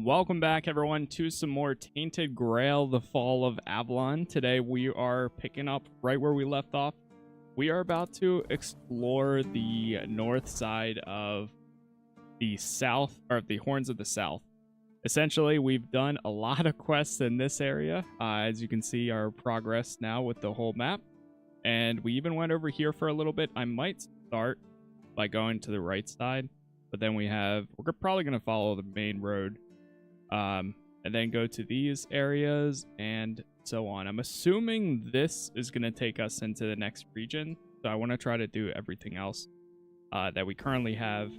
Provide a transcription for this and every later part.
Welcome back, everyone, to some more Tainted Grail, the Fall of Avalon. Today, we are picking up right where we left off. We are about to explore the north side of the south, or the Horns of the South. Essentially, we've done a lot of quests in this area. As you can see, our progress now with the whole map. And we even went over here for a little bit. I might start by going to the right side, but then we're probably going to follow the main road. And then go to these areas and so on. I'm assuming this is going to take us into the next region, so I want to try to do everything else that we currently have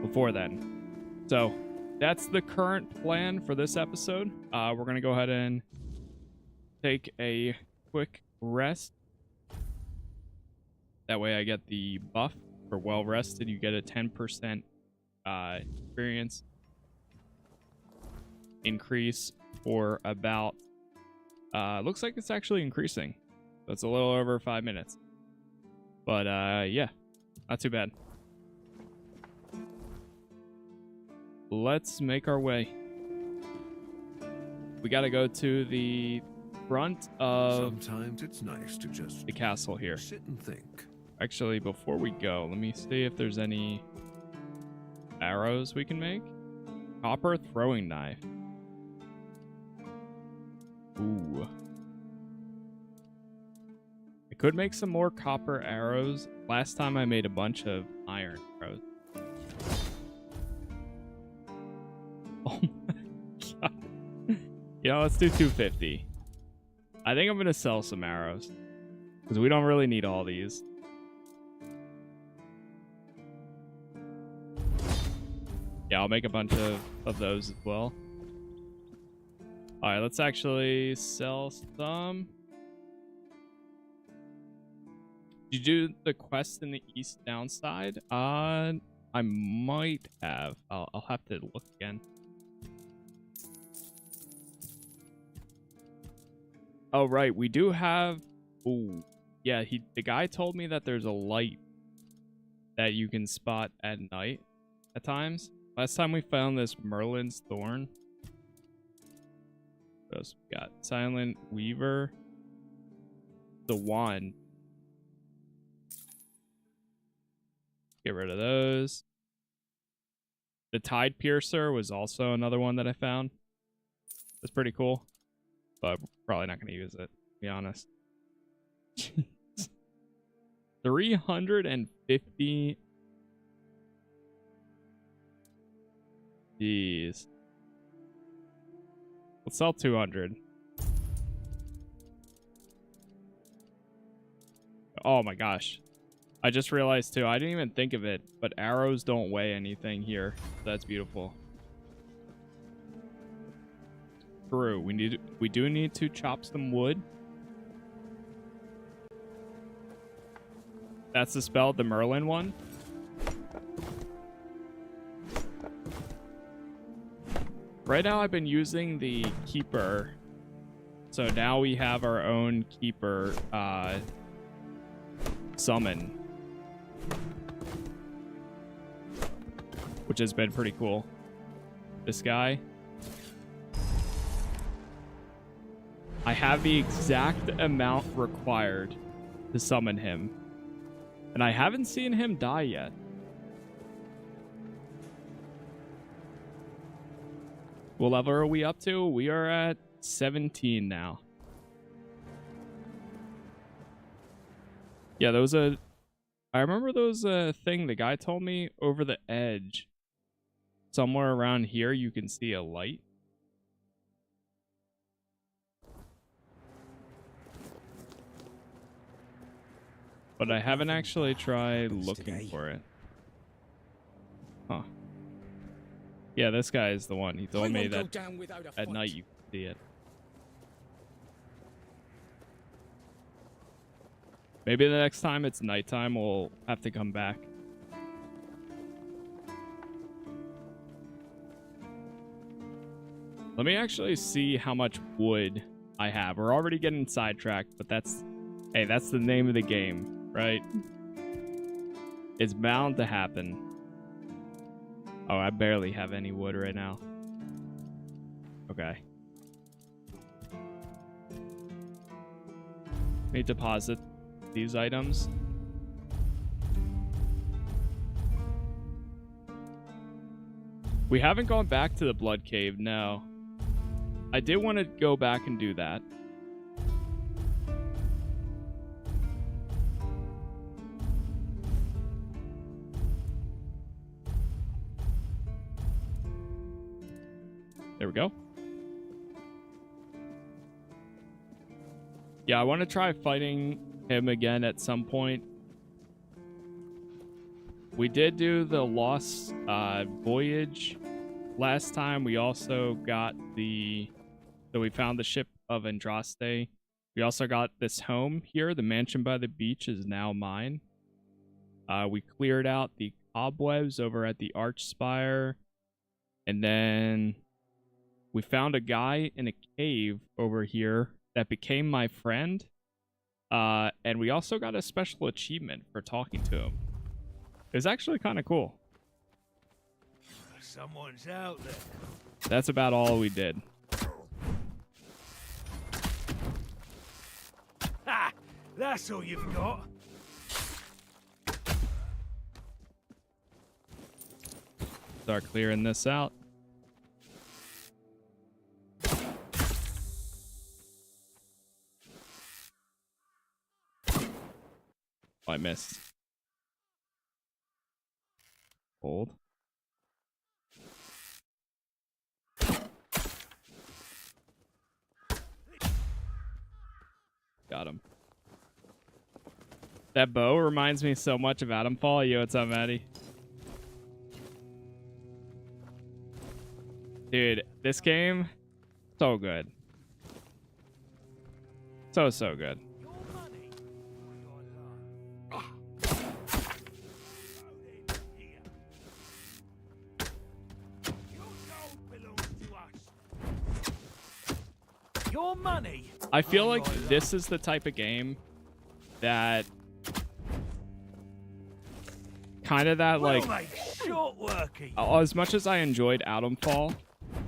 before then. So that's the current plan for this episode. We're going to go ahead and take a quick rest. That way I get the buff for well rested. You get a 10% experience increase for about looks like it's actually increasing, so it's a little over 5 minutes, but yeah, not too bad. Let's make our way. We got to go to the front of sometimes it's nice to just the castle here. Sit and think. Actually, before we go, let me see if there's any arrows we can make. Copper throwing knife. Ooh. I could make some more copper arrows. Last time I made a bunch of iron arrows. Oh my god. You know, let's do 250. I think I'm going to sell some arrows, because we don't really need all these. Yeah, I'll make a bunch of those as well. Alright, let's actually sell some. Did you do the quest in the east downside? I might have. I'll have to look again. Oh, right. We do have... Ooh. Yeah, the guy told me that there's a light that you can spot at night at times. Last time we found this Merlin's Thorn. What else we got? Silent Weaver. The wand. Get rid of those. The Tide Piercer was also another one that I found. That's pretty cool. But we're probably not going to use it, to be honest. 350. Jeez. Let's sell 200. Oh my gosh. I just realized too, I didn't even think of it, but arrows don't weigh anything here. That's beautiful. True. We do need to chop some wood. That's the spell, the Merlin one. Right now I've been using the Keeper. So now we have our own Keeper summon. Which has been pretty cool. This guy. I have the exact amount required to summon him. And I haven't seen him die yet. What level are we up to? We are at 17 now. Yeah, I remember those thing the guy told me over the edge. Somewhere around here you can see a light. But I haven't actually tried looking for it. Huh. Yeah, this guy is the one. He told me that at night you can see it. Maybe the next time it's nighttime, we'll have to come back. Let me actually see how much wood I have. We're already getting sidetracked, but that's the name of the game, right? It's bound to happen. Oh, I barely have any wood right now. Okay. Let me deposit these items. We haven't gone back to the Blood Cave, no. I did want to go back and do that. There we go. Yeah, I want to try fighting him again at some point. We did do the Lost Voyage last time. We also got so we found the ship of Andraste. We also got this home here. The mansion by the beach is now mine. We cleared out the cobwebs over at the Arch Spire. And then we found a guy in a cave over here that became my friend. And we also got a special achievement for talking to him. It was actually kind of cool. Someone's out there. That's about all we did. Ha! That's all you've got. Start clearing this out. Oh, I missed. Hold. Got him. That bow reminds me so much of Adamfall. Yo, what's up, Maddie? Dude, this game, so good. So good. Your money. I feel like this is the type of game that kind of that like short working. As much as I enjoyed Adamfall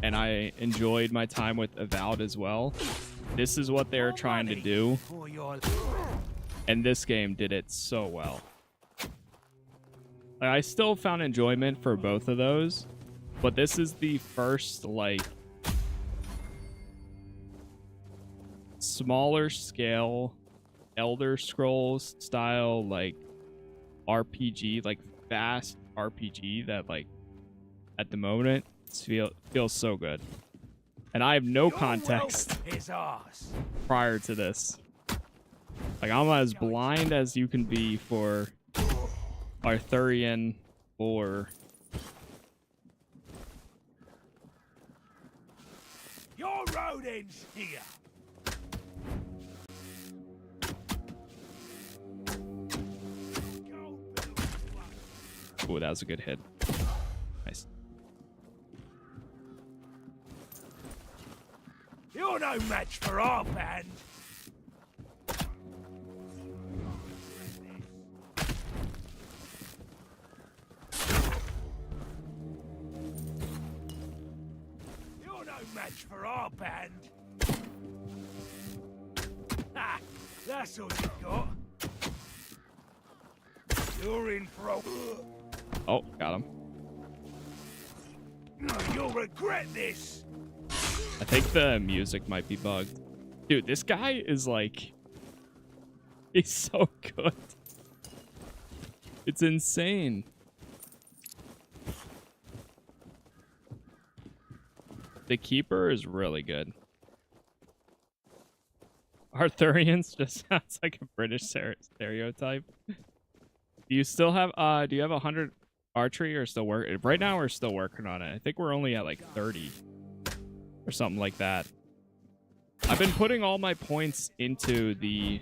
and I enjoyed my time with Avowed as well, this is what they're trying to do, and this game did it so well. Like, I still found enjoyment for both of those, but this is the first like smaller scale Elder Scrolls style like RPG, like fast RPG that like at the moment feels so good. And I have no context prior to this. Like, I'm as blind as you can be for Arthurian lore. Your road ends here. Oh, that was a good hit. Nice. You're no match for our band. You're no match for our band. Ha! That's all you got. You're in for a... Oh, got him. You'll regret this. I think the music might be bugged. Dude, this guy is like... He's so good. It's insane. The Keeper is really good. Arthurians just sounds like a British stereotype. Do you still have, do you have 100 archery or still work? Right now we're still working on it. I think we're only at like 30 or something like that. I've been putting all my points into the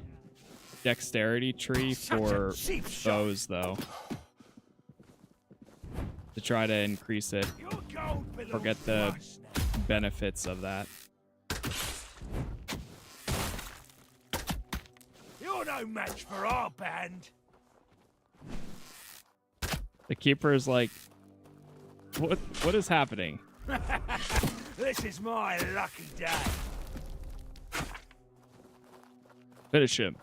dexterity tree for bows though, to try to increase it. Forget the benefits of that. You're no match for our band. The Keeper is like, what is happening? This is my lucky day. Finish him.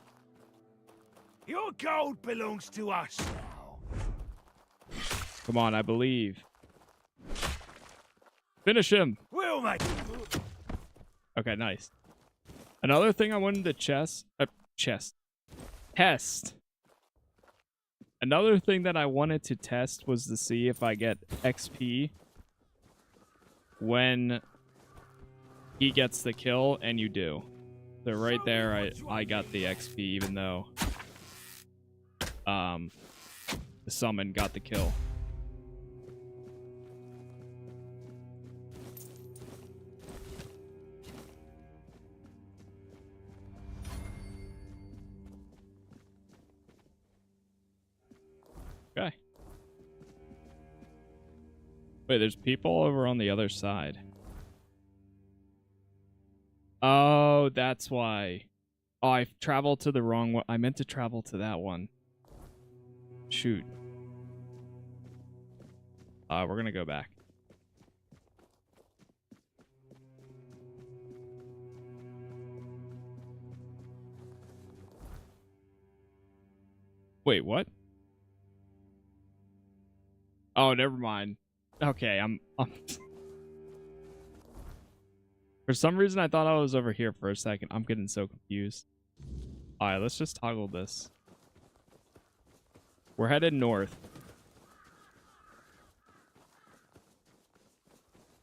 Your gold belongs to us now. Come on, I believe. Finish him. We'll make it. Okay, nice. Another thing I wanted to test. Another thing that I wanted to test was to see if I get XP when he gets the kill, and you do. So right there, I got the XP even though the summon got the kill. Okay. Wait, there's people over on the other side. Oh, that's why. Oh, I traveled to the wrong one. I meant to travel to that one. Shoot. We're gonna go back. Wait, what? Oh, never mind. Okay, I'm For some reason I thought I was over here for a second. I'm getting so confused. Alright, let's just toggle this. We're headed north.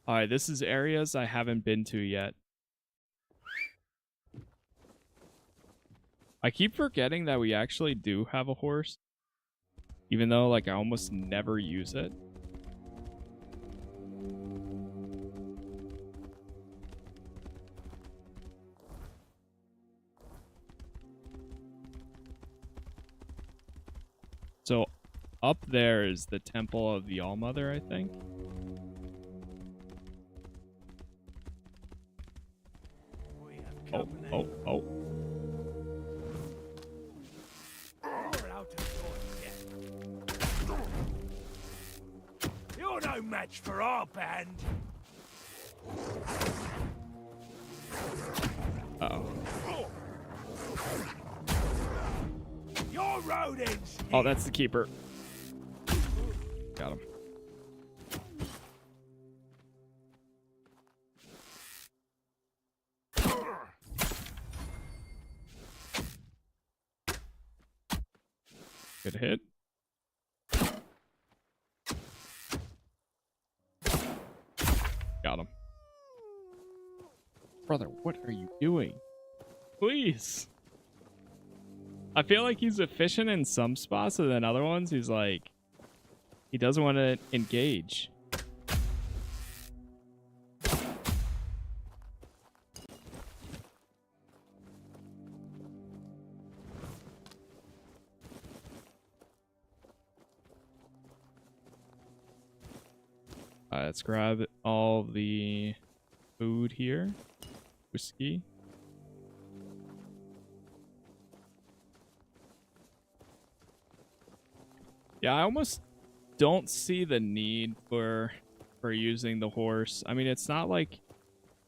Alright, this is areas I haven't been to yet. I keep forgetting that we actually do have a horse. Even though, like, I almost never use it. So, up there is the Temple of the All-Mother, I think. Oh. You're no match for our band. Uh-oh. Your rodents. Oh, that's the keeper. Got him. Good hit. Got him. Brother, what are you doing? Please. I feel like he's efficient in some spots, and then other ones he's like, he doesn't want to engage. Let's grab all the food here. Whiskey. Yeah, I almost don't see the need for using the horse. I mean, it's not like,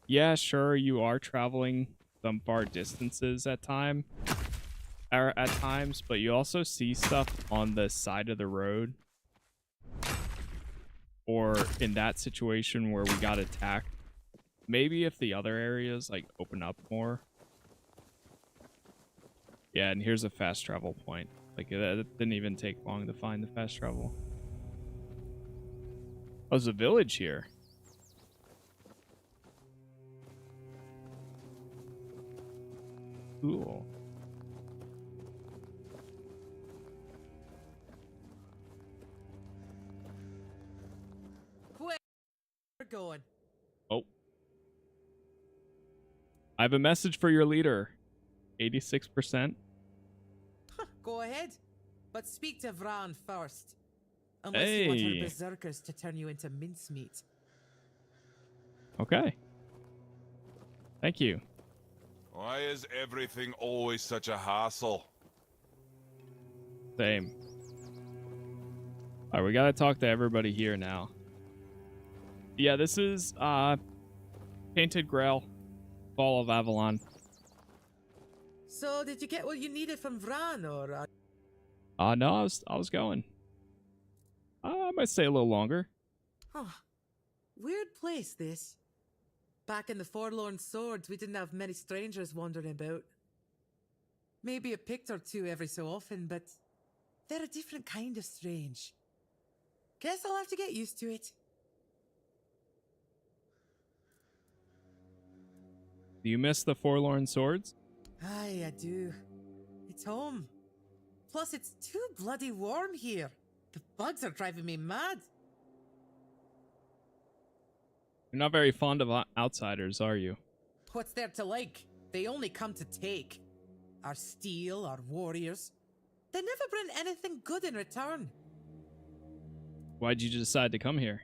yeah, sure, you are traveling some far distances at times, but you also see stuff on the side of the road. Or in that situation where we got attacked. Maybe if the other areas like open up more. Yeah, and here's a fast travel point. Like, it didn't even take long to find the fast travel. Oh, there's a village here. Cool. Quick, we're going. Oh. I have a message for your leader. 86%. Go ahead, but speak to Vran first. Unless you want her berserkers to turn you into mincemeat. Okay. Thank you. Why is everything always such a hassle? Same. Alright, we gotta talk to everybody here now. Yeah, this is Tainted Grail, Fall of Avalon. So, did you get what you needed from Vran, or? No, I was going. I might stay a little longer. Huh. Weird place, this. Back in the Forlorn Swords, we didn't have many strangers wandering about. Maybe a picked or two every so often, but they're a different kind of strange. Guess I'll have to get used to it. Do you miss the Forlorn Swords? Aye, I do. It's home. Plus, it's too bloody warm here. The bugs are driving me mad. You're not very fond of outsiders, are you? What's there to like? They only come to take. Our steel, our warriors. They never bring anything good in return. Why'd you decide to come here?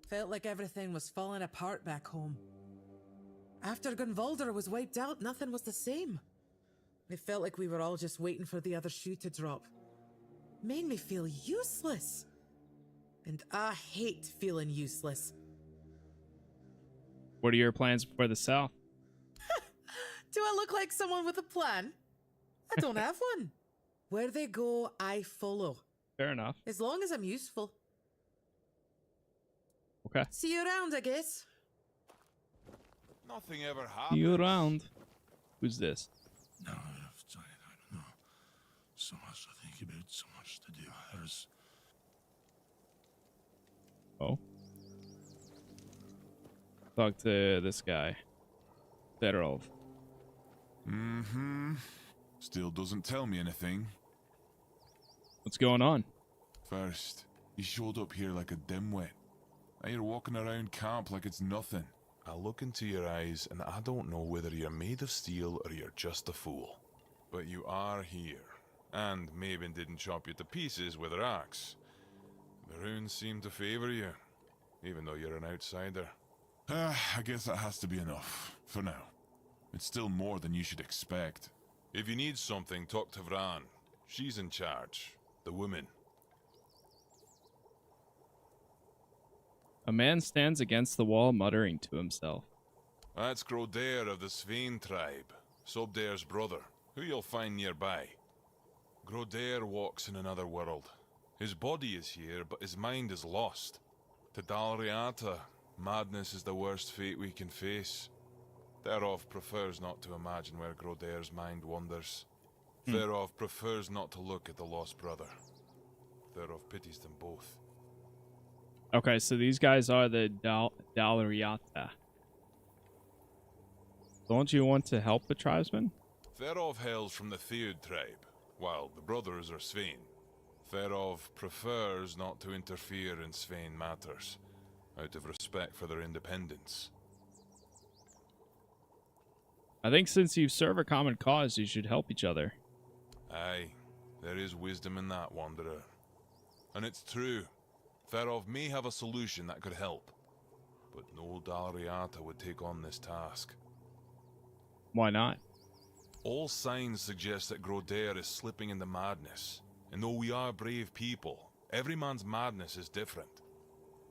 Felt like everything was falling apart back home. After Gunvalder was wiped out, nothing was the same. It felt like we were all just waiting for the other shoe to drop. Made me feel useless. And I hate feeling useless. What are your plans for the South? Do I look like someone with a plan? I don't have one. Where they go, I follow. Fair enough. As long as I'm useful. Okay. See you around, I guess. Nothing ever See happens. you around. Who's this? No, I don't know. So much to think about, so much to do. There's... Oh. Talk to this guy. Fedorov. Mm-hmm. Still doesn't tell me anything. What's going on? First, you showed up here like a dimwit. Now you're walking around camp like it's nothing. I look into your eyes and I don't know whether you're made of steel or you're just a fool. But you are here. And Maven didn't chop you to pieces with her axe. The runes seem to favor you, even though you're an outsider. I guess that has to be enough, for now. It's still more than you should expect. If you need something, talk to Vran. She's in charge. The woman. A man stands against the wall, muttering to himself. That's Grodair of the Svein tribe, Sobdair's brother, who you'll find nearby. Grodair walks in another world. His body is here, but his mind is lost. To Dalriata, madness is the worst fate we can face. Therov prefers not to imagine where Grodair's mind wanders. Therov prefers not to look at the lost brother. Therov pities them both. Okay, so these guys are the Dalriata. Don't you want to help the tribesmen? Therov hails from the Theod tribe, while the brothers are Svein. Therov prefers not to interfere in Svein matters, out of respect for their independence. I think since you serve a common cause, you should help each other. Aye, there is wisdom in that, Wanderer. And it's true. Therov may have a solution that could help, but no Dalriata would take on this task. Why not? All signs suggest that Grodair is slipping into madness, and though we are brave people, every man's madness is different.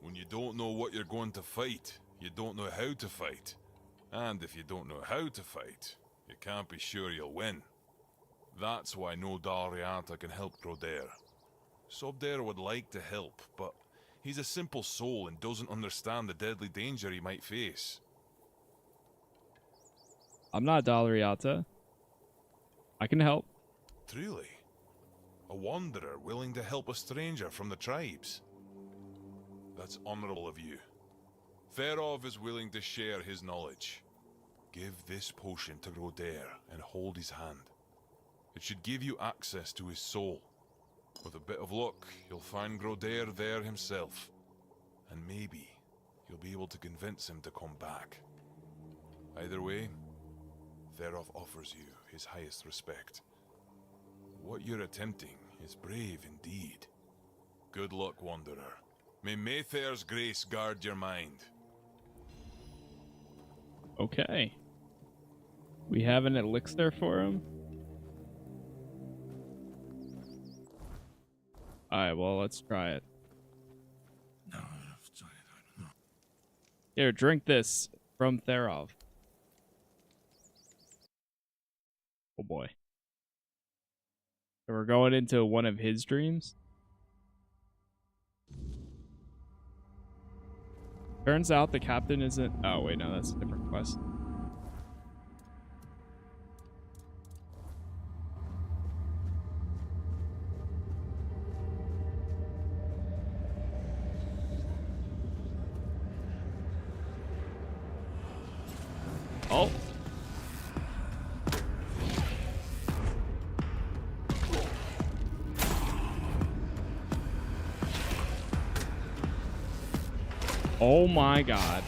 When you don't know what you're going to fight, you don't know how to fight. And if you don't know how to fight, you can't be sure you'll win. That's why no Dalriata can help Grodair. Sobdair would like to help, but he's a simple soul and doesn't understand the deadly danger he might face. I'm not Dalriata. I can help. Truly? A wanderer willing to help a stranger from the tribes? That's honorable of you. Therov is willing to share his knowledge. Give this potion to Grodair and hold his hand. It should give you access to his soul. With a bit of luck, you'll find Grodair there himself. And maybe you'll be able to convince him to come back. Either way, Therov offers you his highest respect. What you're attempting is brave indeed. Good luck, Wanderer. May Mayfair's grace guard your mind. Okay. We have an elixir for him? Alright, well, let's try it. No, I don't know. Here, drink this from Therov. Oh boy. So we're going into one of his dreams. Turns out the captain isn't... Oh, wait, no, that's a different quest. Oh. Oh my god.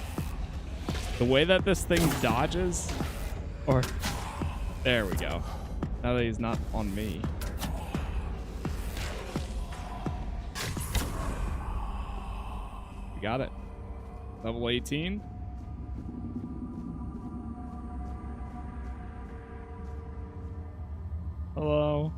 The way that this thing dodges, or there we go. Now that he's not on me. We got it. Level 18. Hello.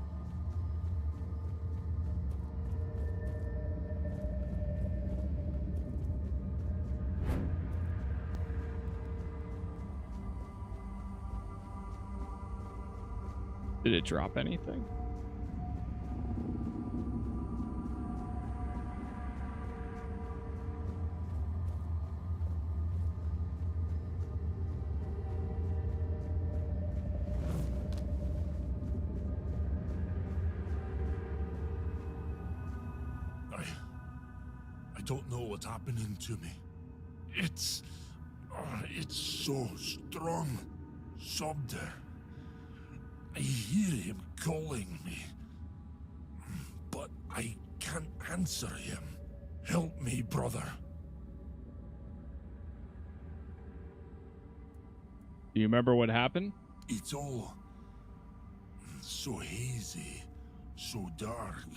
Did it drop anything? I don't know what's happening to me. It's so strong. Sobder. I hear him calling me, but I can't answer him. Help me, brother. Do you remember what happened? It's all so hazy, so dark.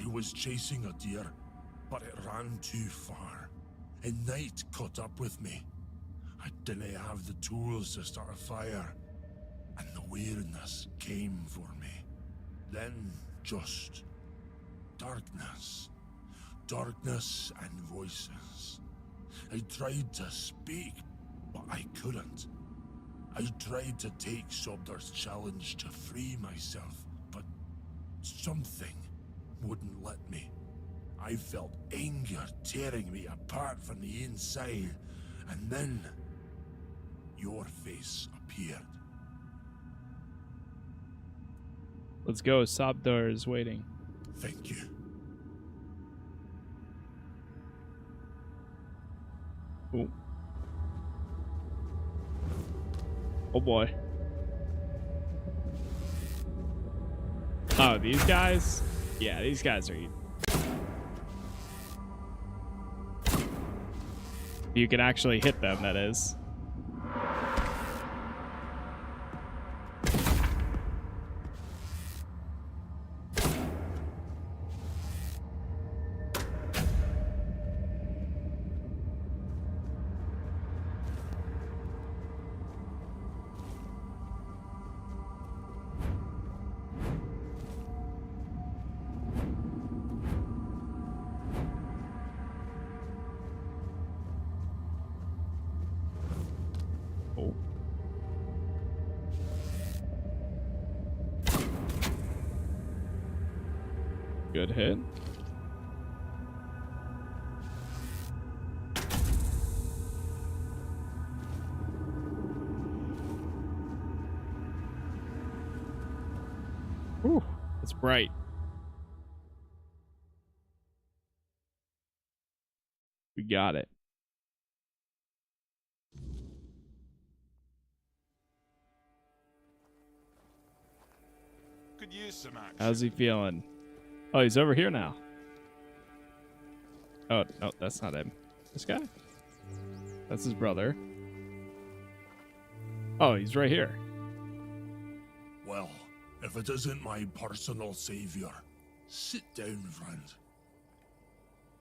I was chasing a deer, but it ran too far, and night caught up with me. I didn't have the tools to start a fire, and the weirdness came for me. Then just darkness. Darkness and voices. I tried to speak, but I couldn't. I tried to take Sobdar's challenge to free myself, but something wouldn't let me. I felt anger tearing me apart from the inside, and then your face appeared. Let's go. Sobdar is waiting. Thank you. Ooh. Oh boy. Oh, these guys? Yeah, these guys are... You can actually hit them, that is. Oh. Good hit. Whew, it's bright. We got it. Could use some action. How's he feeling? Oh, he's over here now. Oh, no, that's not him. This guy? That's his brother. Oh, he's right here. Well, if it isn't my personal savior, sit down, friend.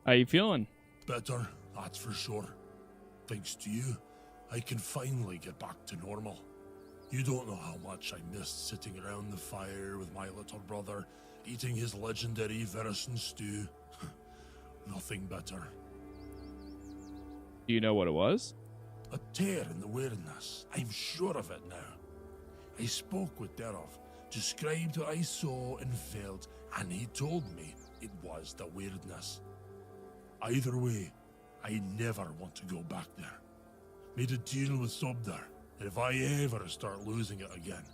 How you feeling? Better, that's for sure. Thanks to you, I can finally get back to normal. You don't know how much I missed sitting around the fire with my little brother, eating his legendary venison stew. Nothing better. Do you know what it was? A tear in the weirdness. I'm sure of it now. I spoke with Derov, described what I saw and felt, and he told me it was the weirdness. Either way, I never want to go back there. Made a deal with Sobdar, and if I ever start losing it again,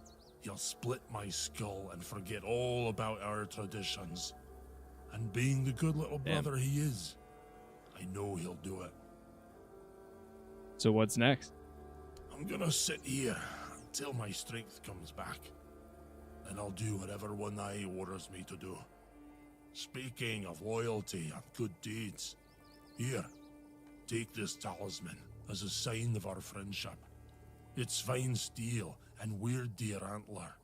he'll split my skull and forget all about our traditions. And being the good little brother he is, I know he'll do it. So what's next? I'm gonna sit here until my strength comes back. Then I'll do whatever One Eye orders me to do. Speaking of loyalty and good deeds, here, take this talisman as a sign of our friendship. It's fine steel and weird deer antler.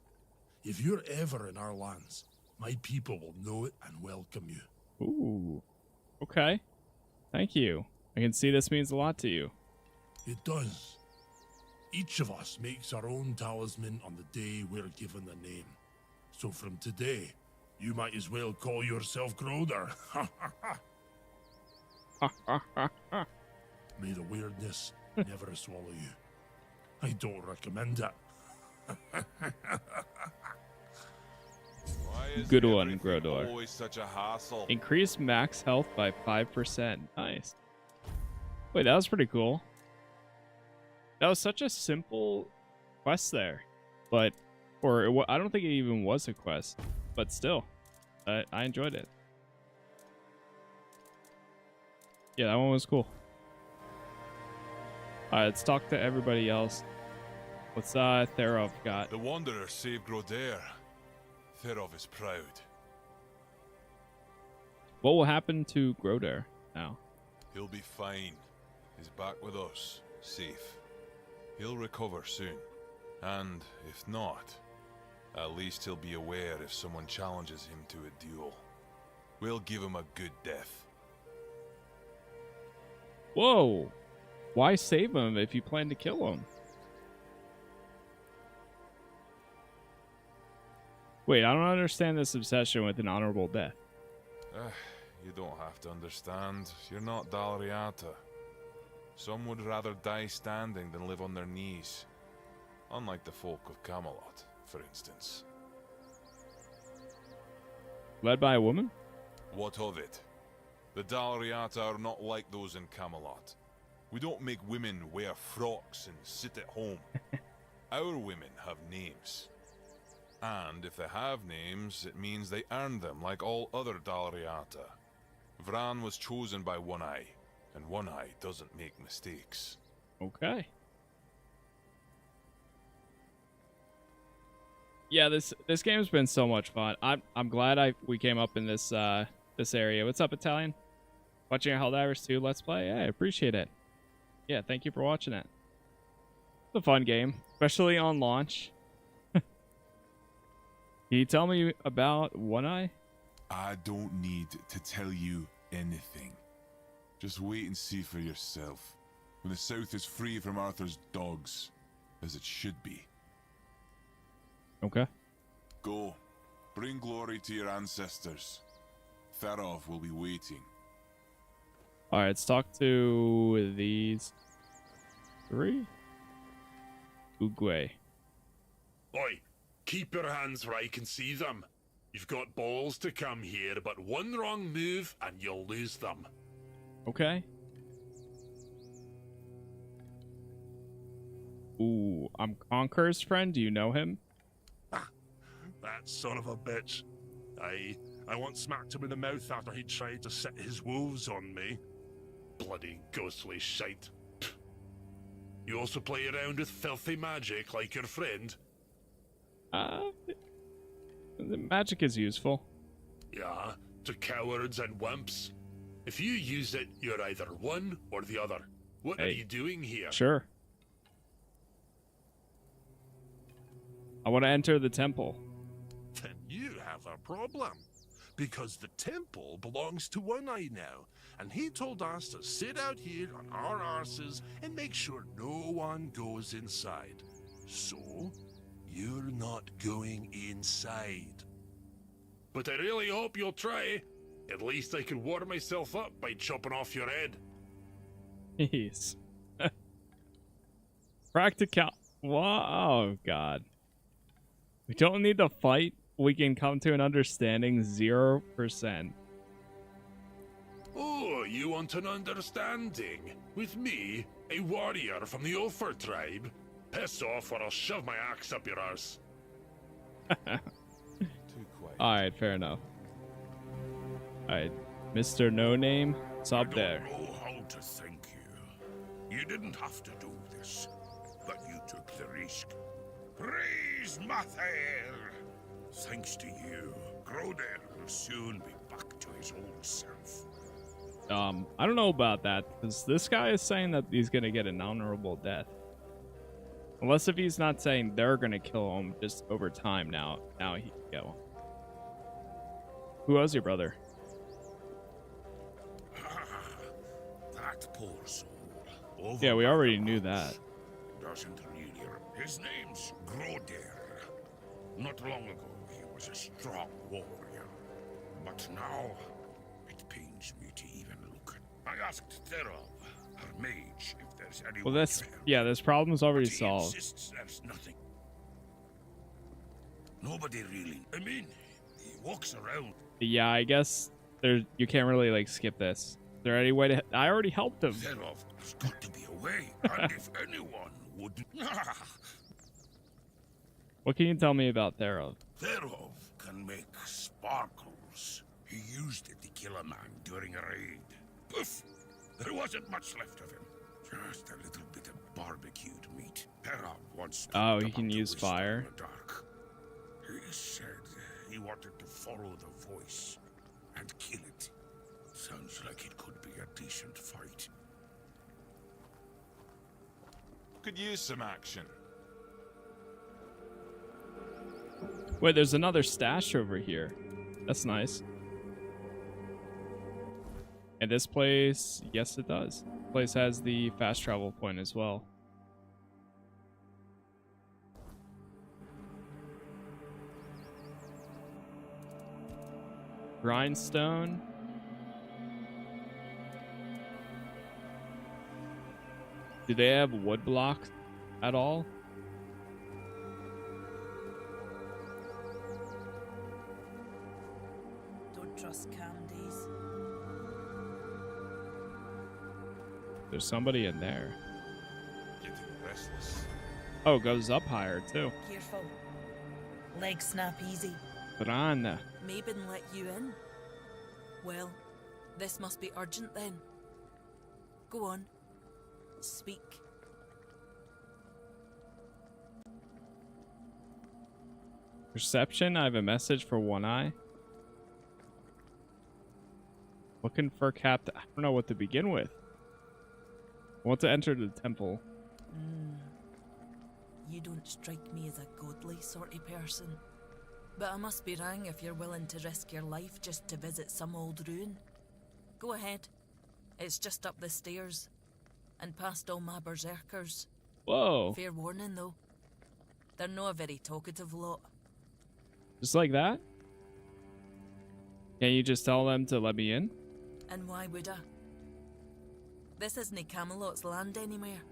If you're ever in our lands, my people will know it and welcome you. Ooh. Okay. Thank you. I can see this means a lot to you. It does. Each of us makes our own talisman on the day we're given the name. So from today, you might as well call yourself Groder. May the weirdness never swallow you. I don't recommend it. Why is Good one, everything Grodor. always such a hassle? Increase max health by 5%. Nice. Wait, that was pretty cool. That was such a simple quest there. But, I don't think it even was a quest. But still, I enjoyed it. Yeah, that one was cool. Alright, let's talk to everybody else. What's Therov got? The Wanderer saved Groder. Therov is proud. What will happen to Groder now? He'll be fine. He's back with us, safe. He'll recover soon. And if not, at least he'll be aware if someone challenges him to a duel. We'll give him a good death. Whoa! Why save him if you plan to kill him? Wait, I don't understand this obsession with an honorable death. You don't have to understand. You're not Dalriata. Some would rather die standing than live on their knees. Unlike the folk of Camelot, for instance. Led by a woman? What of it? The Dalriata are not like those in Camelot. We don't make women wear frocks and sit at home. Our women have names. And if they have names, it means they earned them like all other Dalriata. Vran was chosen by One Eye, and One Eye doesn't make mistakes. Okay. Yeah, this game's been so much fun. I'm glad we came up in this this area. What's up, Italian? Watching Helldivers 2 Let's Play? Yeah, I appreciate it. Yeah, thank you for watching it. It's a fun game, especially on launch. Can you tell me about One Eye? I don't need to tell you anything. Just wait and see for yourself. When the South is free from Arthur's dogs, as it should be. Okay. Go. Bring glory to your ancestors. Therov will be waiting. Alright, let's talk to these three. Uguay. Oi, keep your hands where I can see them. You've got balls to come here, but one wrong move and you'll lose them. Okay. Ooh, I'm Conqueror's friend. Do you know him? That son of a bitch. I once smacked him in the mouth after he tried to set his wolves on me. Bloody ghostly shite. You also play around with filthy magic like your friend? The magic is useful. Yeah, to cowards and wimps. If you use it, you're either one or the other. What are you doing here? Sure. I want to enter the temple. Then you have a problem. Because the temple belongs to One Eye now, and he told us to sit out here on our arses and make sure no one goes inside. So, you're not going inside. But I really hope you'll try. At least I can warm myself up by chopping off your head. Jeez. Practical. Wow, God. We don't need to fight. We can come to an understanding. 0%. Oh, you want an understanding? With me, a warrior from the Ulfer tribe? Piss off or I'll shove my axe up your arse. Too quiet. Alright, fair enough. Alright, Mr. No Name, it's up there. I don't know how to thank you. You didn't have to do this, but you took the risk. Praise Mathael! Thanks to you, Groder will soon be back to his old self. I don't know about that, because this guy is saying that he's gonna get an honorable death. Unless if he's not saying they're gonna kill him just over time now he can go. Who was your brother? That poor soul. Yeah, we already knew that. Doesn't really. His name's Groder. Not long ago, he was a strong warrior. But now, it pains me to even look at. I asked Therov, her mage, if there's any. Well, that's yeah. This problem's already But he solved. insists there's nothing. Nobody really. I mean, he walks around. Yeah, I guess there you can't really like skip this. Is there any way to? I already helped him. Therov has got to be away, and if anyone wouldn't. What can you tell me about Therov? Therov can make sparkles. He used it to kill a man during a raid. Poof! There wasn't much left of him. Just a little bit of barbecued meat. Therov once. Oh, he talked can about use wisdom in fire? the dark. He said he wanted to follow the voice and kill it. Sounds like it could be a decent fight. Could use some action. Wait, there's another stash over here. That's nice. And this place, yes, it does. This place has the fast travel point as well. Grindstone. Do they have wood blocks at all? Don't trust candies. There's somebody in there. Getting restless. Oh, it goes up higher too. Careful. Leg snap easy. Brana. Mabin let you in. Well, this must be urgent then. Go on. Speak. Perception, I have a message for One Eye. Looking for Captain. I don't know what to begin with. I want to enter the temple. You don't strike me as a godly sort of person. But I must be wrong if you're willing to risk your life just to visit some old ruin. Go ahead. It's just up the stairs. And past all my berserkers. Whoa. Fair warning though. They're no a very talkative lot. Just like that? Can't you just tell them to let me in? And why would I? This isn't Camelot's land anywhere.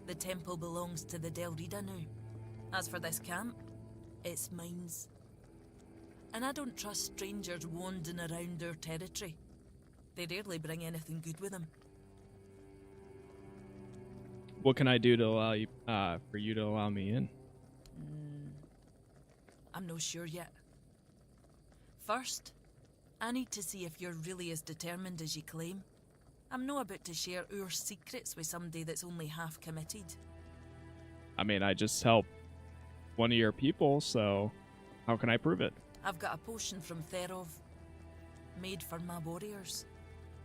The temple belongs to the Del Rida now. As for this camp, it's mine. And I don't trust strangers wandering around our territory. They rarely bring anything good with them. What can I do to allow you, for you to allow me in? I'm no sure yet. First, I need to see if you're really as determined as you claim. I'm not about to share our secrets with somebody that's only half committed. I mean, I just helped one of your people, so how can I prove it? I've got a potion from Therov, made for my warriors.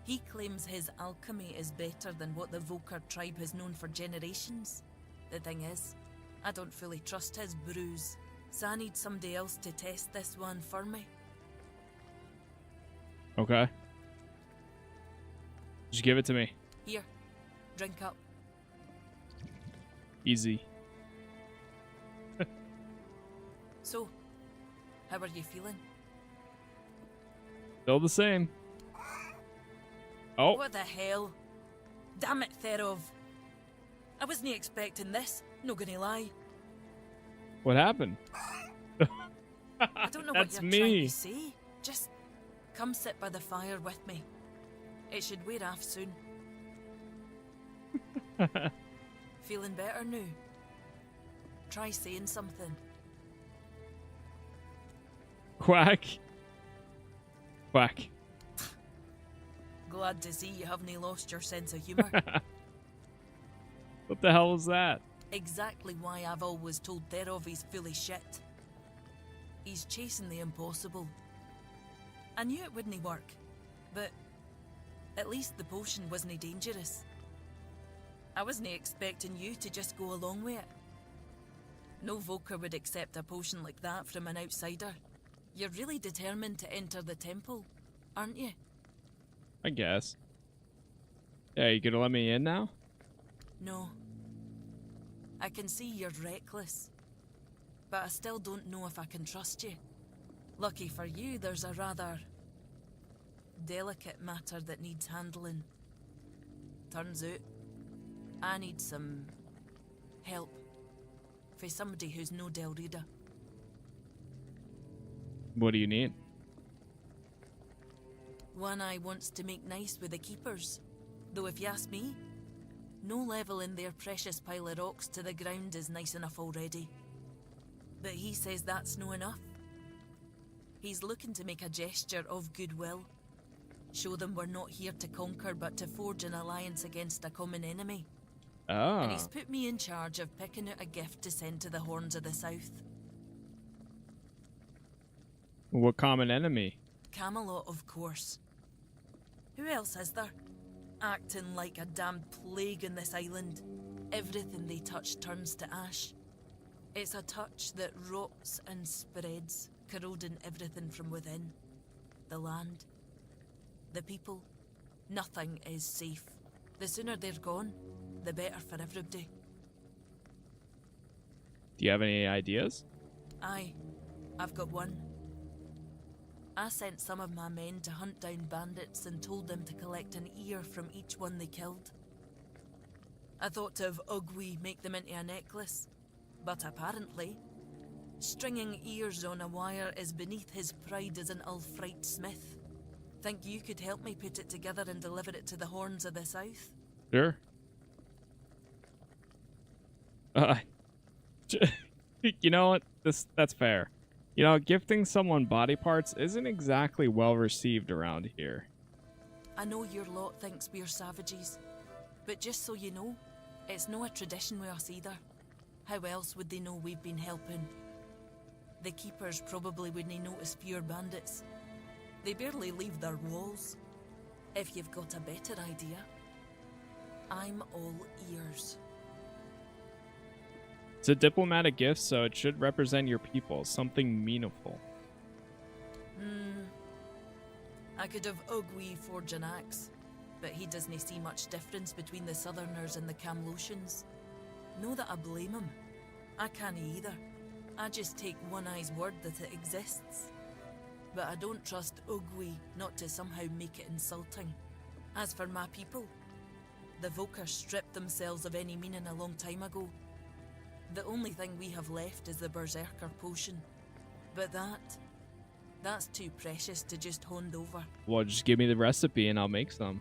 He claims his alchemy is better than what the Volker tribe has known for generations. The thing is, I don't fully trust his brews, so I need somebody else to test this one for me. Okay. Just give it to me. Here, drink up. Easy. So, how are you feeling? Still the same. Oh, What the hell? Damn it, Therov. I wasn't expecting this, no gonna lie. What happened? I don't know That's what you're me. trying to say. Just come sit by the fire with me. It should wear off soon. Feeling better now? Try saying something. Quack. Quack. Glad to see you haven't lost your sense of humour. What the hell was that? Exactly why I've always told Therov he's full of shit. He's chasing the impossible. I knew it wouldn't work, but at least the potion wasn't dangerous. I wasn't expecting you to just go along with it. No Voker would accept a potion like that from an outsider. You're really determined to enter the temple, aren't you? I guess. Yeah, you gonna let me in now? No. I can see you're reckless, but I still don't know if I can trust you. Lucky for you, there's a rather delicate matter that needs handling. Turns out, I need some help for somebody who's no Del Reader. What do you need? One eye wants to make nice with the keepers, though if you ask me, no level in their precious pile of rocks to the ground is nice enough already. But he says that's no enough. He's looking to make a gesture of goodwill. Show them we're not here to conquer but to forge an alliance against a common enemy. And Oh. he's put me in charge of picking out a gift to send to the Horns of the South. What common enemy? Camelot, of course. Who else is there? Acting like a damn plague in this island. Everything they touch turns to ash. It's a touch that rots and spreads, corroding everything from within. The land, the people, nothing is safe. The sooner they're gone, the better for everybody. Do you have any ideas? Aye, I've got one. I sent some of my men to hunt down bandits and told them to collect an ear from each one they killed. I thought of Ugwi make them into a necklace, but apparently, stringing ears on a wire is beneath his pride as an Ulfrite smith. Think you could help me put it together and deliver it to the Horns of the South? Sure. You know what? That's fair. You know, gifting someone body parts isn't exactly well received around here. I know your lot thinks we're savages, but just so you know, it's no a tradition with us either. How else would they know we've been helping? The keepers probably wouldn't notice fewer bandits. They barely leave their walls. If you've got a better idea, I'm all ears. It's a diplomatic gift, so it should represent your people, something meaningful. I could have Ugwi forge an axe, but he doesn't see much difference between the Southerners and the Camlosians. No that I blame him. I can't either. I just take One Eye's word that it exists. But I don't trust Ugwi not to somehow make it insulting. As for my people, the Voker stripped themselves of any meaning a long time ago. The only thing we have left is the Berserker potion. But that's too precious to just hand over. Well, just give me the recipe and I'll make some.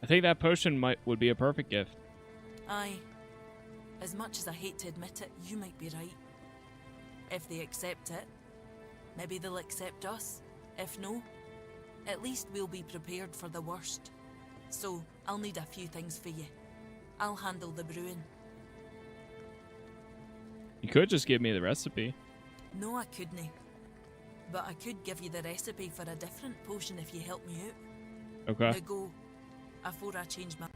I think that potion would be a perfect gift. Aye. As much as I hate to admit it, you might be right. If they accept it, maybe they'll accept us. If no, at least we'll be prepared for the worst. So, I'll need a few things for you. I'll handle the brewing. You could just give me the recipe. No, I couldn't. But I could give you the recipe for a different potion if you help me out. Okay. Now go, afore I change my...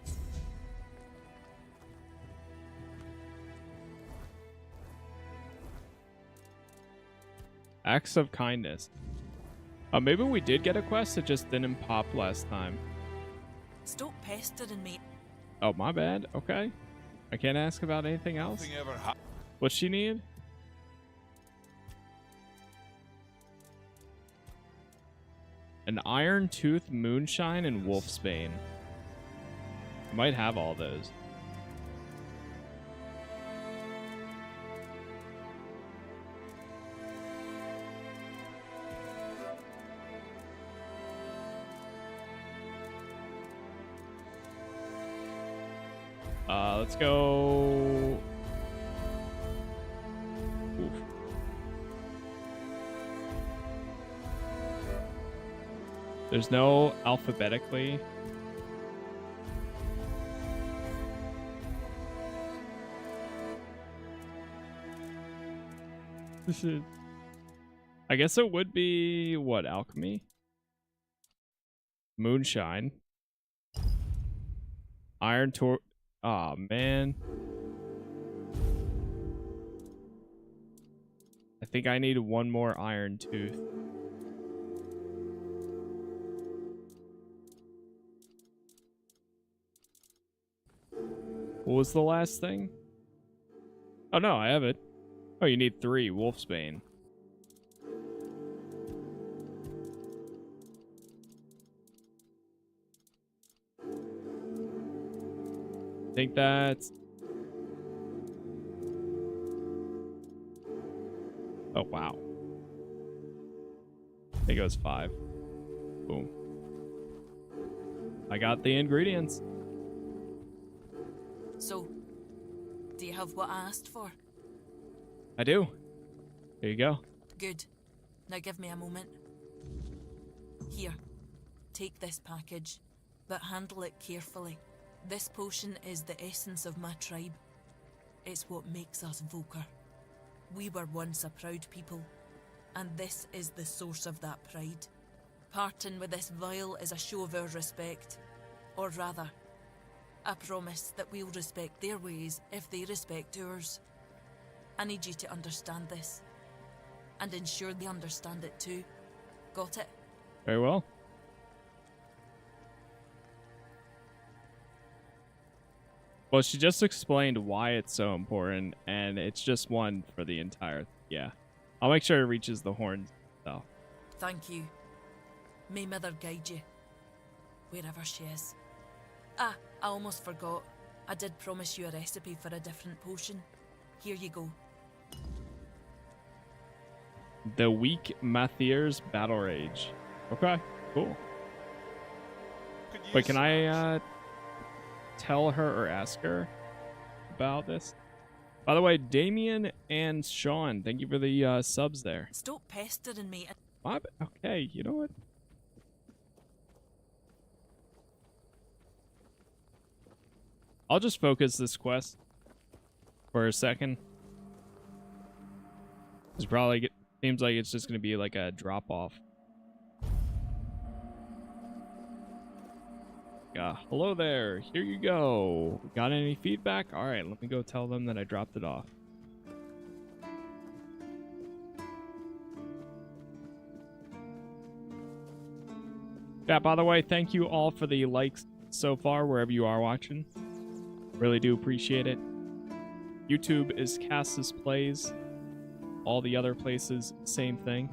Acts of kindness. Maybe we did get a quest, it just didn't pop last time. Stop pestering me. Oh, my bad. Okay. I can't ask about anything else. Nothing ever What's she need? An Iron Tooth, Moonshine, and Wolfsbane. Might have all those. Let's go. Oof. There's no alphabetically. This is. I guess it would be what, alchemy? Moonshine. Iron Tor. Aw, man. I think I need one more Iron Tooth. What was the last thing? Oh, no, I have it. Oh, you need 3. Wolfsbane. I think that's... Oh, wow. I think it was 5. Boom. I got the ingredients. So, do you have what I asked for? I do. Here you go. Good. Now give me a moment. Here, take this package, but handle it carefully. This potion is the essence of my tribe. It's what makes us Volker. We were once a proud people, and this is the source of that pride. Parting with this vial is a show of our respect. Or rather, a promise that we'll respect their ways if they respect ours. I need you to understand this, and ensure they understand it too. Got it? Very well. Well, she just explained why it's so important, and it's just one for the entire... Yeah. I'll make sure it reaches the horns, though. Thank you. May Mother guide you, wherever she is. Ah, I almost forgot. I did promise you a recipe for a different potion. Here you go. The Weak Mathier's Battle Rage. Okay, cool. Wait, can I tell her or ask her about this? By the way, Damien and Sean, thank you for the subs there. Stop pestering me. Okay, you know what? I'll just focus this quest for a second. It's probably seems like it's just gonna be like a drop off. Hello there. Here you go. Got any feedback? All right, let me go tell them that I dropped it off. Yeah, by the way, thank you all for the likes so far, wherever you are watching. Really do appreciate it. YouTube is Casas Plays. All the other places, same thing.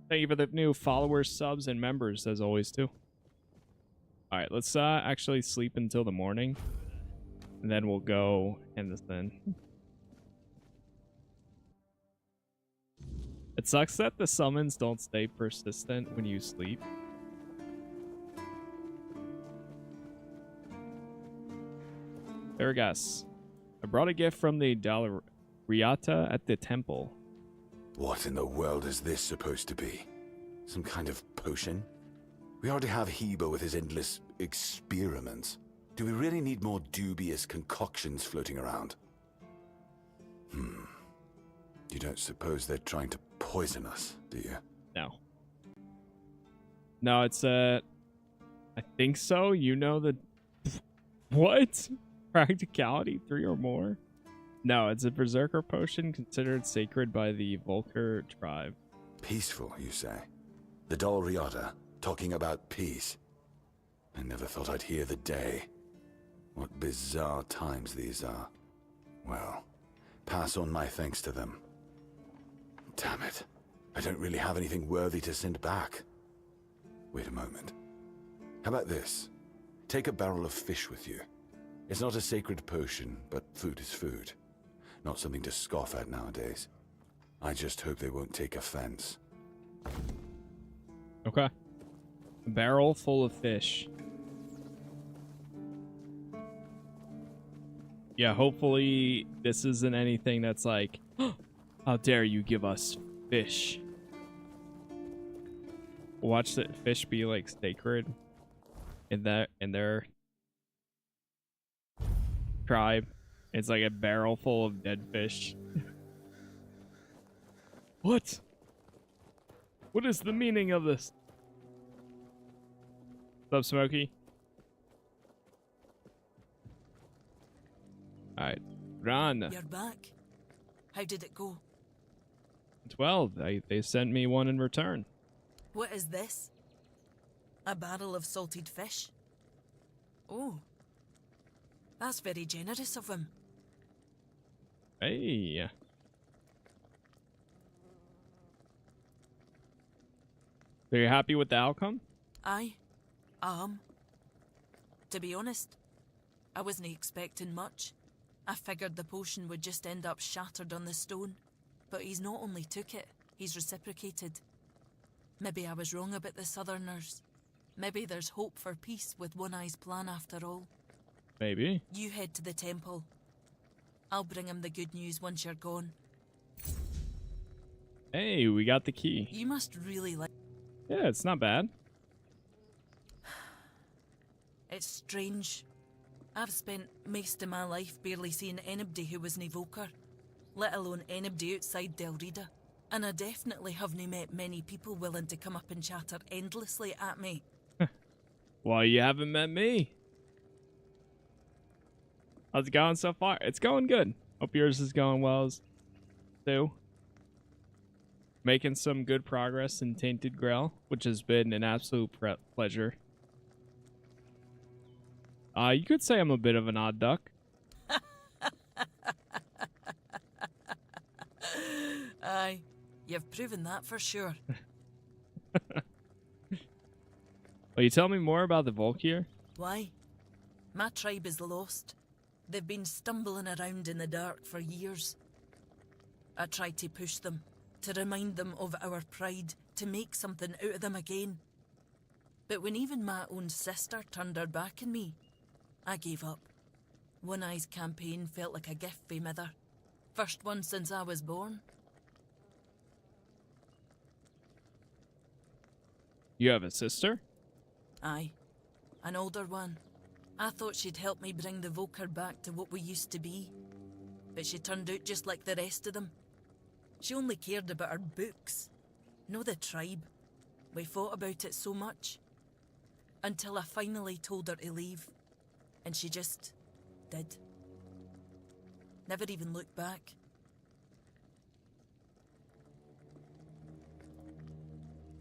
Thank you for the new followers, subs, and members, as always, too. Alright, let's actually sleep until the morning. And then we'll go end this thing. It sucks that the summons don't stay persistent when you sleep. Ergas, I brought a gift from the Dalriata at the temple. What in the world is this supposed to be? Some kind of potion? We already have Heba with his endless experiments. Do we really need more dubious concoctions floating around? You don't suppose they're trying to poison us, do you? No. No, it's I think so. You know the... What? Practicality 3 or more? No, it's a berserker potion considered sacred by the Volker tribe. Peaceful, you say? The Dalriata, talking about peace. I never thought I'd hear the day. What bizarre times these are. Well, pass on my thanks to them. Damn it. I don't really have anything worthy to send back. Wait a moment. How about this? Take a barrel of fish with you. It's not a sacred potion, but food is food. Not something to scoff at nowadays. I just hope they won't take offense. Okay. A barrel full of fish. Yeah, hopefully this isn't anything that's like, how dare you give us fish? Watch the fish be like sacred in their tribe. It's like a barrel full of dead fish. What? What is the meaning of this? What's up, Smokey? Alright, run. You're back. How did it go? 12. They sent me one in return. What is this? A barrel of salted fish? Oh. That's very generous of him. Hey. So you're happy with the outcome? Aye. To be honest, I wasn't expecting much. I figured the potion would just end up shattered on the stone. But he's not only took it, he's reciprocated. Maybe I was wrong about the Southerners. Maybe there's hope for peace with One Eye's plan after all. Maybe. You head to the temple. I'll bring him the good news once you're gone. Hey, we got the key. You must really like... Yeah, it's not bad. It's strange. I've spent most of my life barely seeing anybody who was an evoker, let alone anybody outside Del Rida. And I definitely haven't met many people willing to come up and chatter endlessly at me. Well, you haven't met me. How's it going so far? It's going good. Hope yours is going well too. Making some good progress in Tainted Grail, which has been an absolute pleasure. You could say I'm a bit of an odd duck. Aye, you've proven that for sure. Will you tell me more about the Volkir? Why? My tribe is lost. They've been stumbling around in the dark for years. I tried to push them, to remind them of our pride, to make something out of them again. But when even my own sister turned her back on me, I gave up. One Eye's campaign felt like a gift for mother. First one since I was born. You have a sister? Aye, an older one. I thought she'd help me bring the Volker back to what we used to be. But she turned out just like the rest of them. She only cared about her books, no the tribe. We fought about it so much. Until I finally told her to leave. And she just did. Never even looked back.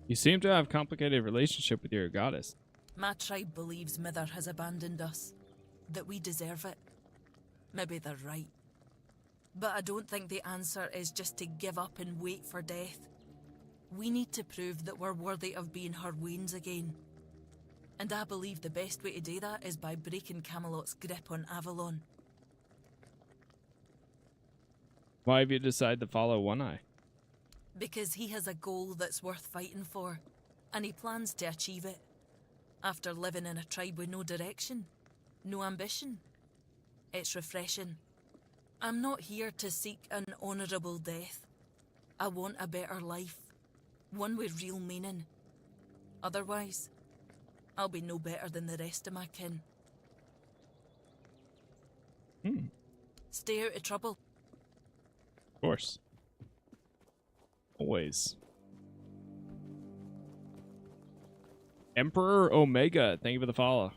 You seem to have a complicated relationship with your goddess. My tribe believes Mither has abandoned us. That we deserve it. Maybe they're right. But I don't think the answer is just to give up and wait for death. We need to prove that we're worthy of being her wains again. And I believe the best way to do that is by breaking Camelot's grip on Avalon. Why have you decided to follow One Eye? Because he has a goal that's worth fighting for, and he plans to achieve it. After living in a tribe with no direction, no ambition. It's refreshing. I'm not here to seek an honourable death. I want a better life, one with real meaning. Otherwise, I'll be no better than the rest of my kin. Stay out of trouble. Of course. Always. Emperor Omega, thank you for the follow.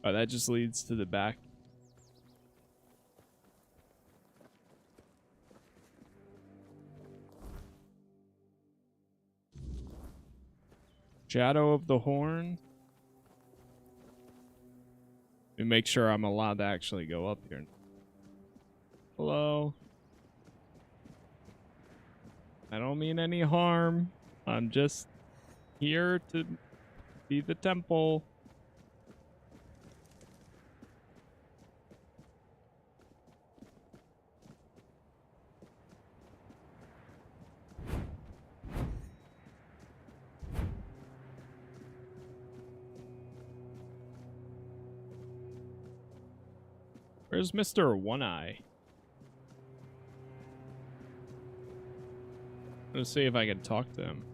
Oh, that just leads to the back. Shadow of the Horn. Let me make sure I'm allowed to actually go up here. Hello. I don't mean any harm. I'm just here to see the temple. Where's Mr. One Eye? Let's see if I can talk to him.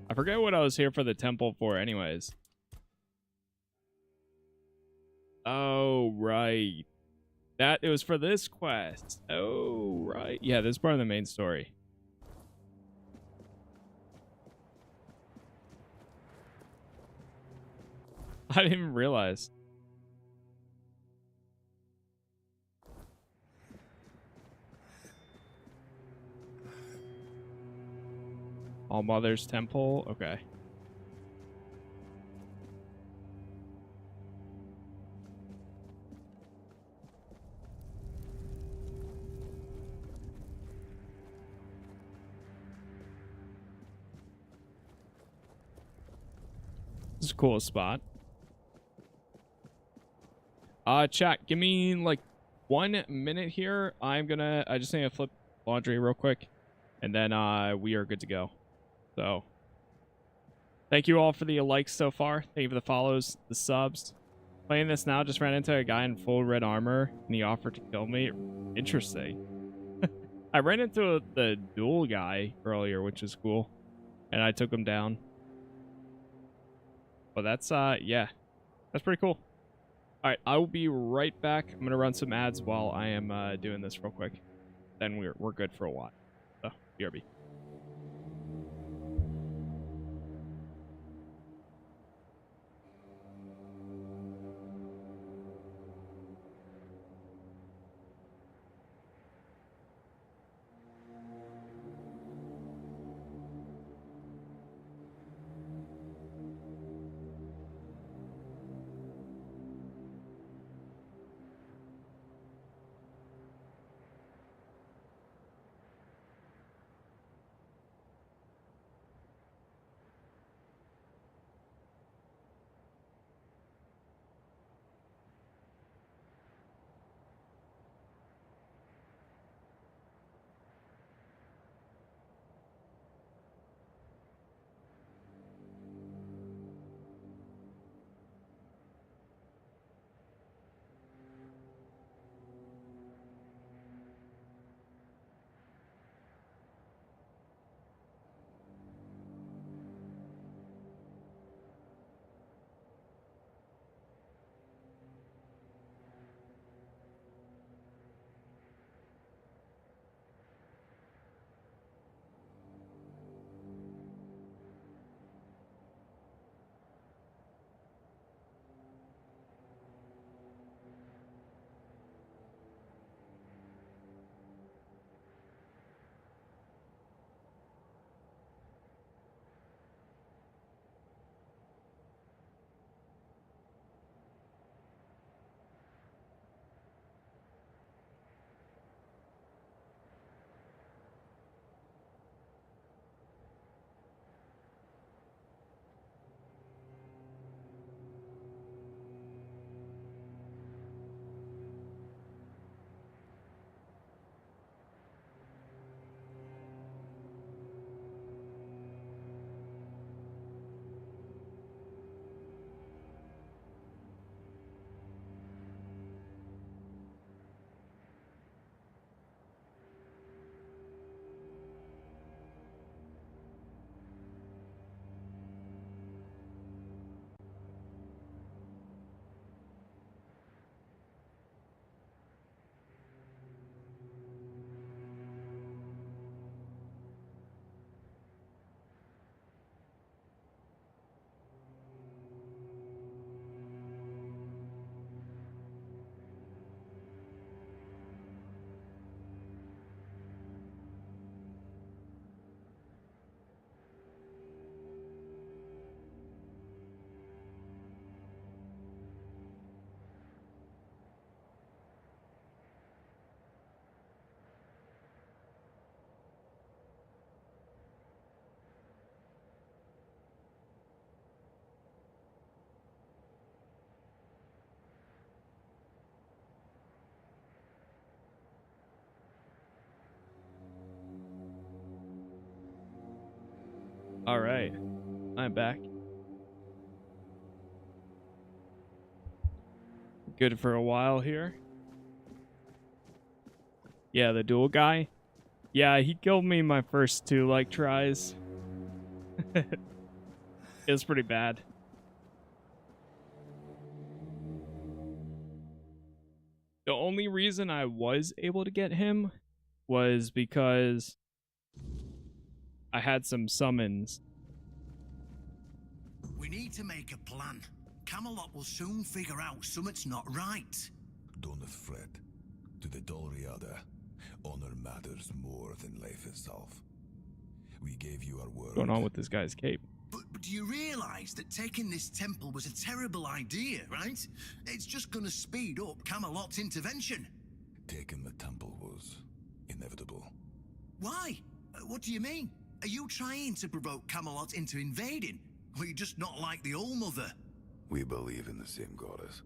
I forget what I was here for the temple for anyways. Oh, right. It was for this quest. Oh, right. Yeah, this is part of the main story. I didn't even realize. All Mother's Temple. Okay. This is a cool spot. Chat, give me like 1 minute here. I just need to flip laundry real quick, and then we are good to go. So thank you all for the likes so far. Thank you for the follows, the subs. Playing this now, just ran into a guy in full red armor, and he offered to kill me. Interesting. I ran into the duel guy earlier, which is cool, and I took him down. But that's yeah, that's pretty cool. All right, I will be right back. I'm gonna run some ads while I am doing this real quick. Then we're good for a while. So, BRB. All right, I'm back. Good for a while here. Yeah, the dual guy. Yeah, he killed me my first 2 like tries. It was pretty bad. The only reason I was able to get him was because I had some summons. We need to make a plan. Camelot will soon figure out something's not right. Don't fret. To the Dolriada, honor matters more than life itself. We gave you our word. What's going on with this guy's cape? But do you realize that taking this temple was a terrible idea, right? It's just gonna speed up Camelot's intervention. Taking the temple was inevitable. Why? What do you mean? Are you trying to provoke Camelot into invading? Or you just not like the All Mother? We believe in the same goddess,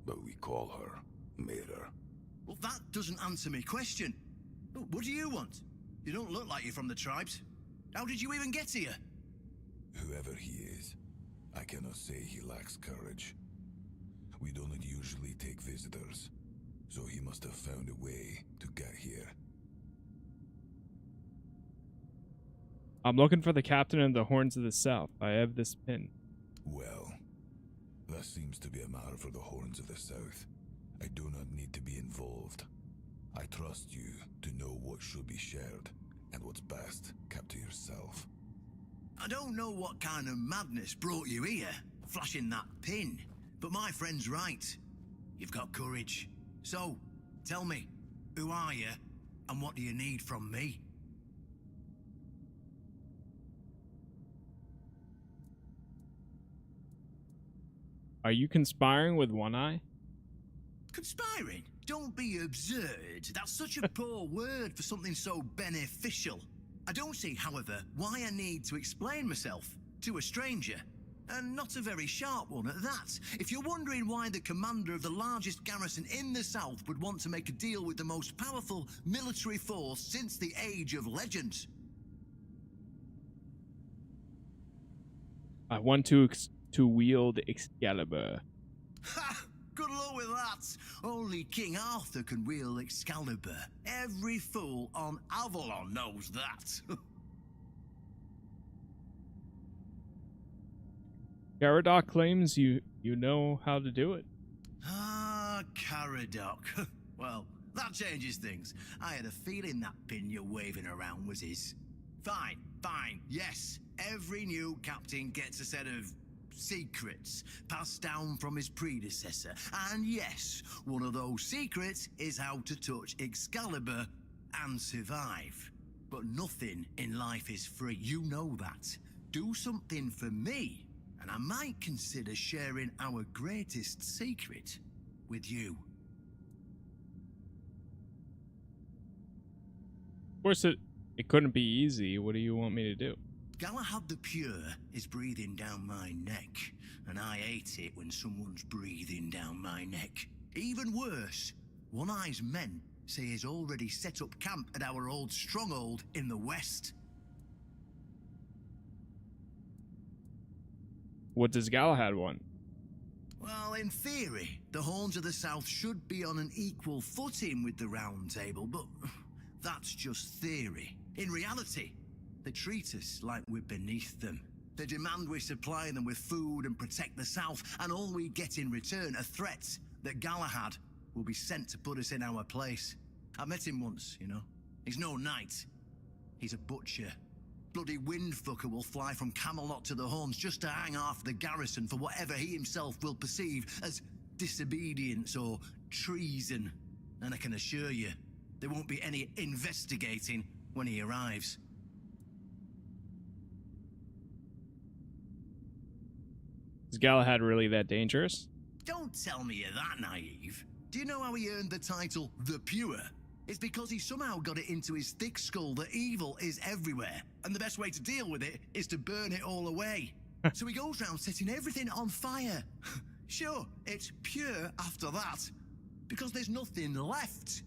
but we call her Mera. Well, that doesn't answer my question. What do you want? You don't look like you're from the tribes. How did you even get here? Whoever he is, I cannot say he lacks courage. We don't usually take visitors, so he must have found a way to get here. I'm looking for the captain of the Horns of the South. I have this pin. Well, that seems to be a matter for the Horns of the South. I do not need to be involved. I trust you to know what should be shared, and what's best kept to yourself. I don't know what kind of madness brought you here, flashing that pin, but my friend's right. You've got courage. So, tell me, who are you, and what do you need from me? Are you conspiring with One Eye? Conspiring? Don't be absurd. That's such a poor word for something so beneficial. I don't see, however, why I need to explain myself to a stranger. And not a very sharp one at that. If you're wondering why the commander of the largest garrison in the south would want to make a deal with the most powerful military force since the Age of Legends. I want to wield Excalibur. Ha! Good luck with that. Only King Arthur can wield Excalibur. Every fool on Avalon knows that. Caradoc claims you know how to do it. Ah, Caradoc. Well, that changes things. I had a feeling that pin you're waving around was his. Fine, yes. Every new captain gets a set of secrets passed down from his predecessor. And yes, one of those secrets is how to touch Excalibur and survive. But nothing in life is free. You know that. Do something for me, and I might consider sharing our greatest secret with you. Of course, it couldn't be easy. What do you want me to do? Galahad the Pure is breathing down my neck, and I hate it when someone's breathing down my neck. Even worse, One Eye's men say he's already set up camp at our old stronghold in the west. What does Galahad want? Well, in theory, the Horns of the South should be on an equal footing with the Round Table, but that's just theory. In reality, they treat us like we're beneath them. They demand we supply them with food and protect the South, and all we get in return are threats that Galahad will be sent to put us in our place. I met him once, you know. He's no knight. He's a butcher. Bloody windfucker will fly from Camelot to the Horns just to hang half the garrison for whatever he himself will perceive as disobedience or treason. And I can assure you, there won't be any investigating when he arrives. Is Galahad really that dangerous? Don't tell me you're that naive. Do you know how he earned the title The Pure? It's because he somehow got it into his thick skull that evil is everywhere, and the best way to deal with it is to burn it all away. So he goes round setting everything on fire. Sure, it's pure after that, because there's nothing left.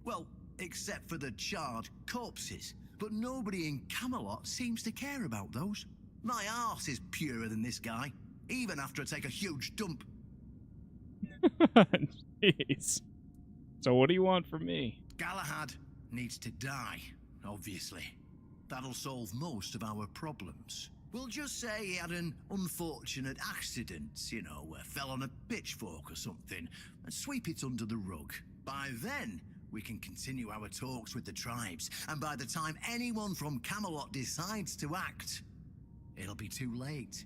Well, except for the charred corpses. But nobody in Camelot seems to care about those. My arse is purer than this guy, even after I take a huge dump. Jeez. So what do you want from me? Galahad needs to die, obviously. That'll solve most of our problems. We'll just say he had an unfortunate accident, you know, fell on a pitchfork or something, and sweep it under the rug. By then, we can continue our talks with the tribes, and by the time anyone from Camelot decides to act, it'll be too late.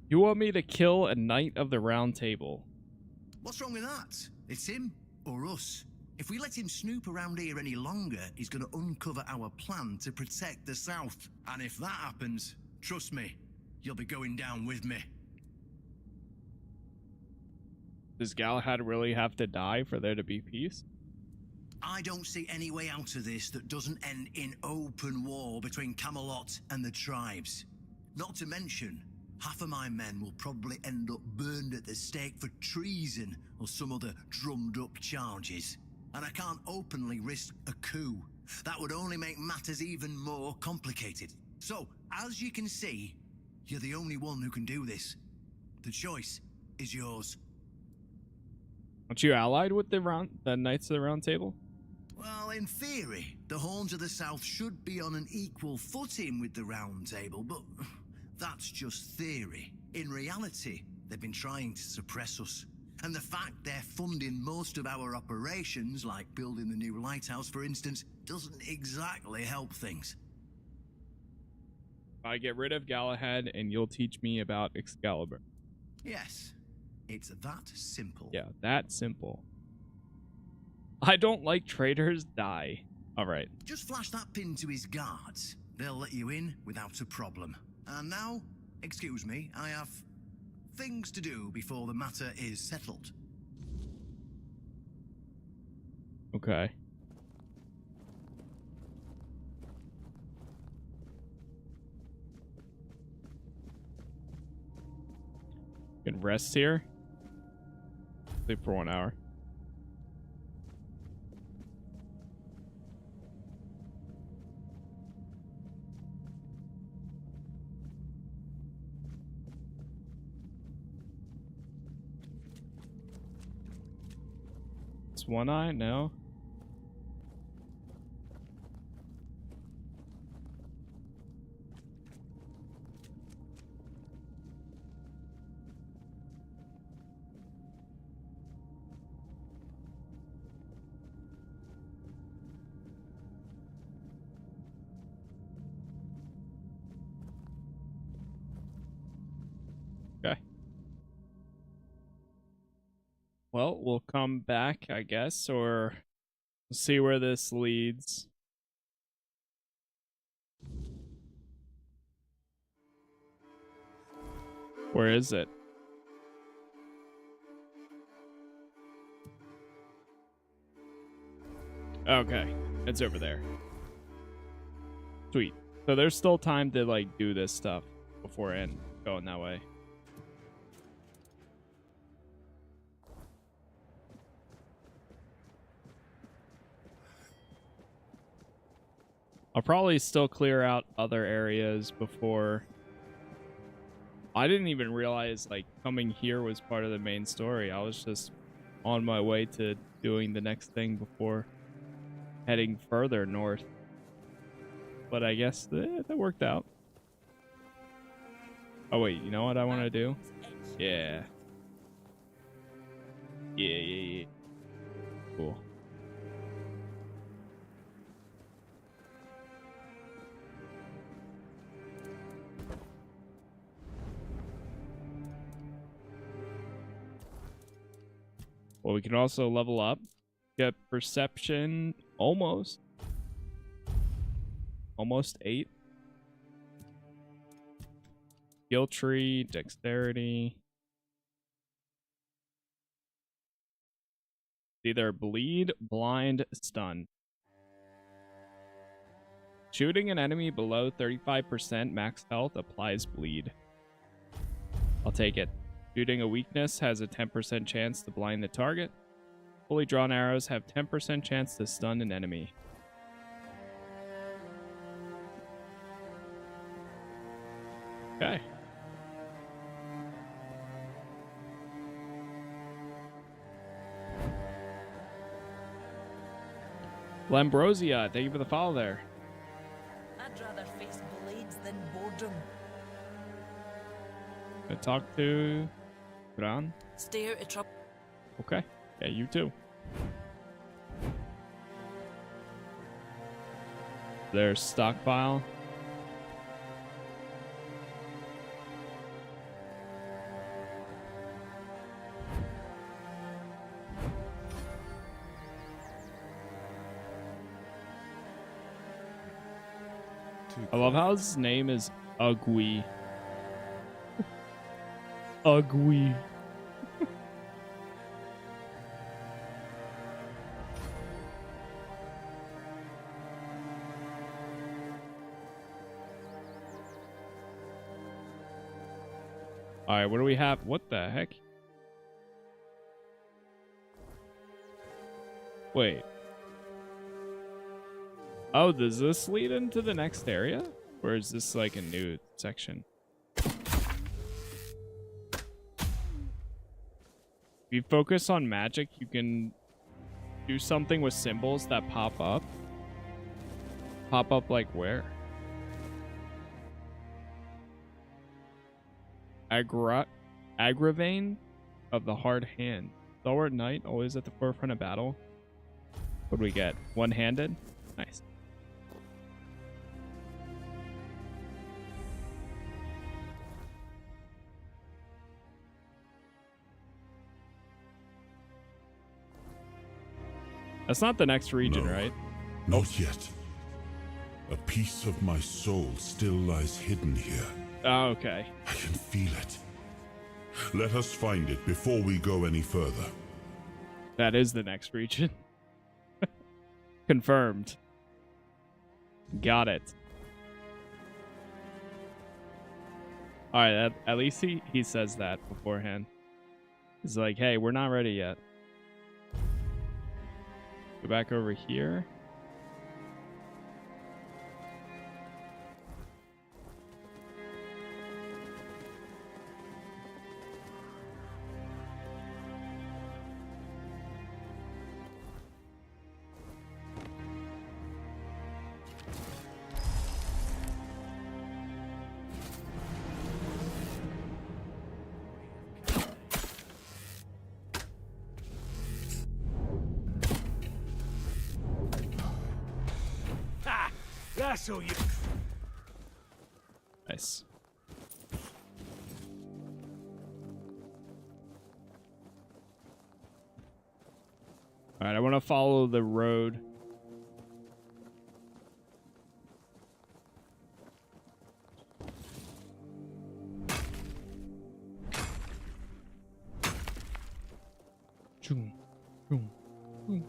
You want me to kill a knight of the Round Table? What's wrong with that? It's him or us. If we let him snoop around here any longer, he's going to uncover our plan to protect the South. And if that happens, trust me, you'll be going down with me. Does Galahad really have to die for there to be peace? I don't see any way out of this that doesn't end in open war between Camelot and the tribes. Not to mention, half of my men will probably end up burned at the stake for treason or some other drummed-up charges. And I can't openly risk a coup. That would only make matters even more complicated. So, as you can see, you're the only one who can do this. The choice is yours. Aren't you allied with the Knights of the Round Table? Well, in theory, the Horns of the South should be on an equal footing with the Round Table, but that's just theory. In reality, they've been trying to suppress us. And the fact they're funding most of our operations, like building the new lighthouse, for instance, doesn't exactly help things. I get rid of Galahad and you'll teach me about Excalibur. Yes, it's that simple. Yeah, that simple. I don't like traitors. Die. All right. Just flash that pin to his guards. They'll let you in without a problem. And now, excuse me, I have things to do before the matter is settled. Okay. Can rest here. Sleep for 1 hour. It's one eye? No. Okay. Well, we'll come back, I guess, or see where this leads. Where is it? Okay, it's over there. Sweet. So there's still time to, like, do this stuff before going that way. I'll probably still clear out other areas before. I didn't even realize, like, coming here was part of the main story. I was just on my way to doing the next thing before heading further north. But I guess that worked out. Oh, wait, you know what I want to do? Yeah. Yeah. Cool. Well, we can also level up. Get perception almost 8. Skill tree, dexterity. Either bleed, blind, stun. Shooting an enemy below 35% max health applies bleed. I'll take it. Shooting a weakness has a 10% chance to blind the target. Fully drawn arrows have 10% chance to stun an enemy. Okay. Lambrosia, thank you for the follow there. I'd rather face blades than boredom. Gonna talk to Gran. Stay out of trouble. Okay. Yeah, you too. There's stockpile. I love how his name is Ugly. Ugly. Alright, what do we have? What the heck? Wait. Oh, does this lead into the next area? Or is this like a new section? If you focus on magic, you can do something with symbols that pop up. Pop up like where? Agravane of the Hard Hand. Stalwart Knight, always at the forefront of battle. What do we get? One-handed? Nice. That's not the next region, No, right? Not yet. A piece of my soul still lies hidden here. Oh, okay. I can feel it. Let us find it before we go any further. That is the next region. Confirmed. Got it. Alright, at least he says that beforehand. He's like, hey, we're not ready yet. Go back over here. That's all you. Nice. Alright, I want to follow the road. Choom, choom, choom.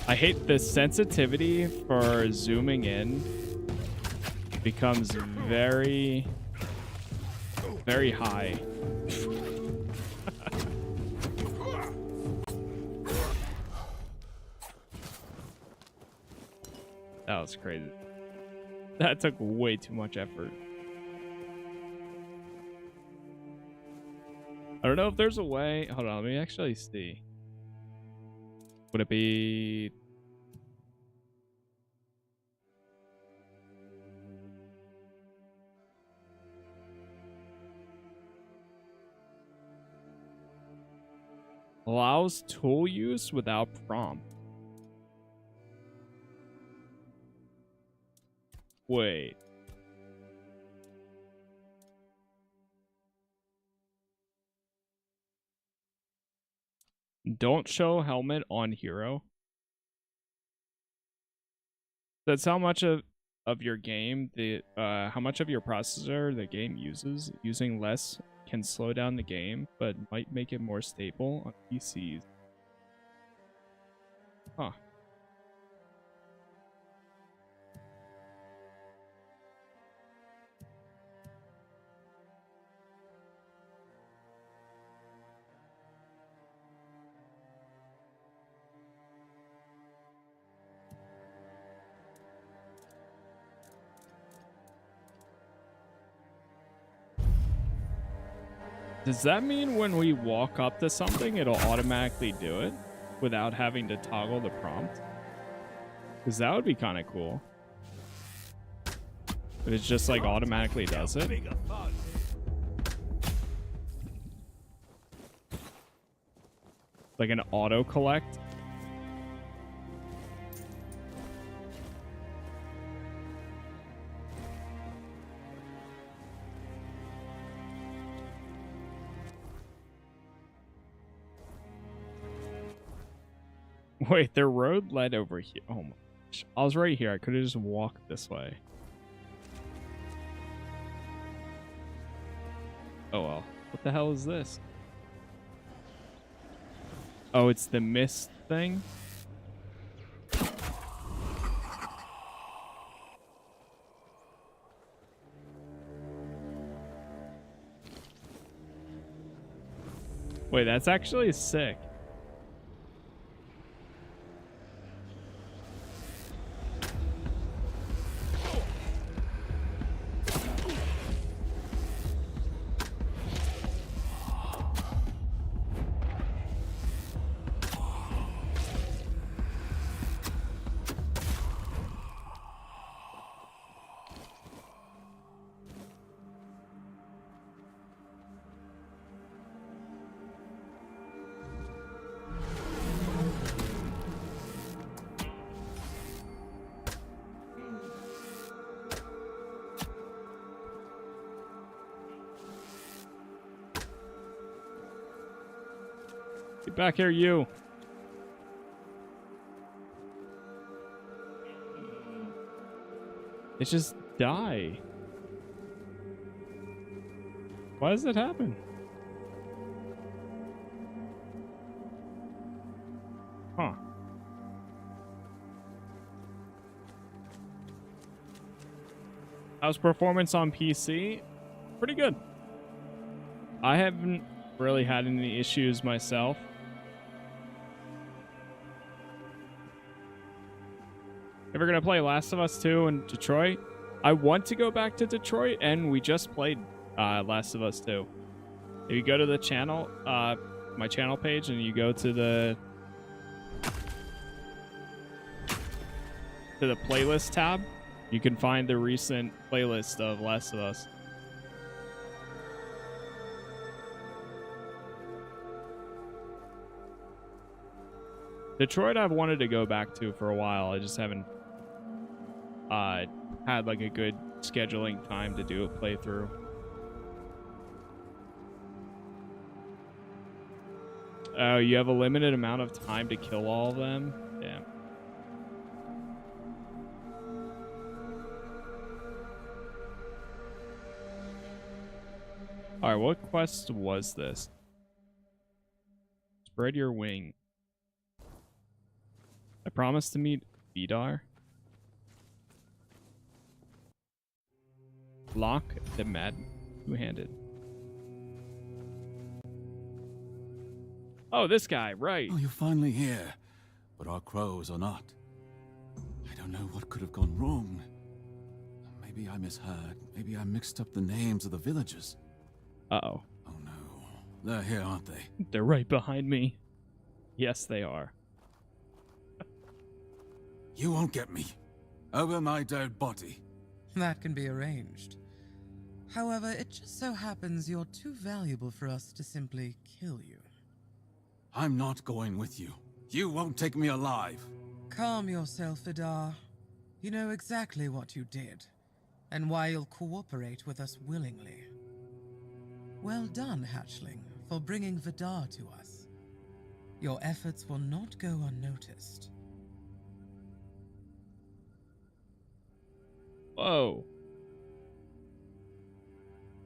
I hate the sensitivity for zooming in becomes very, very high. That was crazy. That took way too much effort. I don't know if there's a way. Hold on, let me actually see. Would it be... allows tool use without prompt. Wait. Don't show helmet on hero. That's how much of your game how much of your processor the game uses. Using less can slow down the game, but might make it more stable on PCs. Huh. Does that mean when we walk up to something, it'll automatically do it without having to toggle the prompt? Because that would be kind of cool. If it's just like automatically does it. Like an auto collect. Wait, their road led over here. Oh my gosh. I was right here. I could have just walked this way. Oh well. What the hell is this? Oh, it's the mist thing? Wait, that's actually sick. Get back here, you. It just die. Why does that happen? Huh. How's performance on PC? Pretty good. I haven't really had any issues myself. Ever gonna play Last of Us 2 in Detroit? I want to go back to Detroit, and we just played Last of Us 2. If you go to the channel, my channel page, and you go to the playlist tab, you can find the recent playlist of Last of Us. Detroit I've wanted to go back to for a while. I just haven't had like a good scheduling time to do a playthrough. Oh, you have a limited amount of time to kill all of them? Damn. Alright, what quest was this? Spread your wing. I promised to meet Vidar. Lock the mad two-handed. Oh, this guy, right. Oh, you're finally here. But our crows are not. I don't know what could have gone wrong. Maybe I misheard. Maybe I mixed up the names of the villagers. Uh-oh. Oh no. They're here, aren't they? They're right behind me. Yes, they are. You won't get me. Over my dead body. That can be arranged. However, it just so happens you're too valuable for us to simply kill you. I'm not going with you. You won't take me alive. Calm yourself, Vidar. You know exactly what you did, and why you'll cooperate with us willingly. Well done, Hatchling, for bringing Vidar to us. Your efforts will not go unnoticed. Whoa.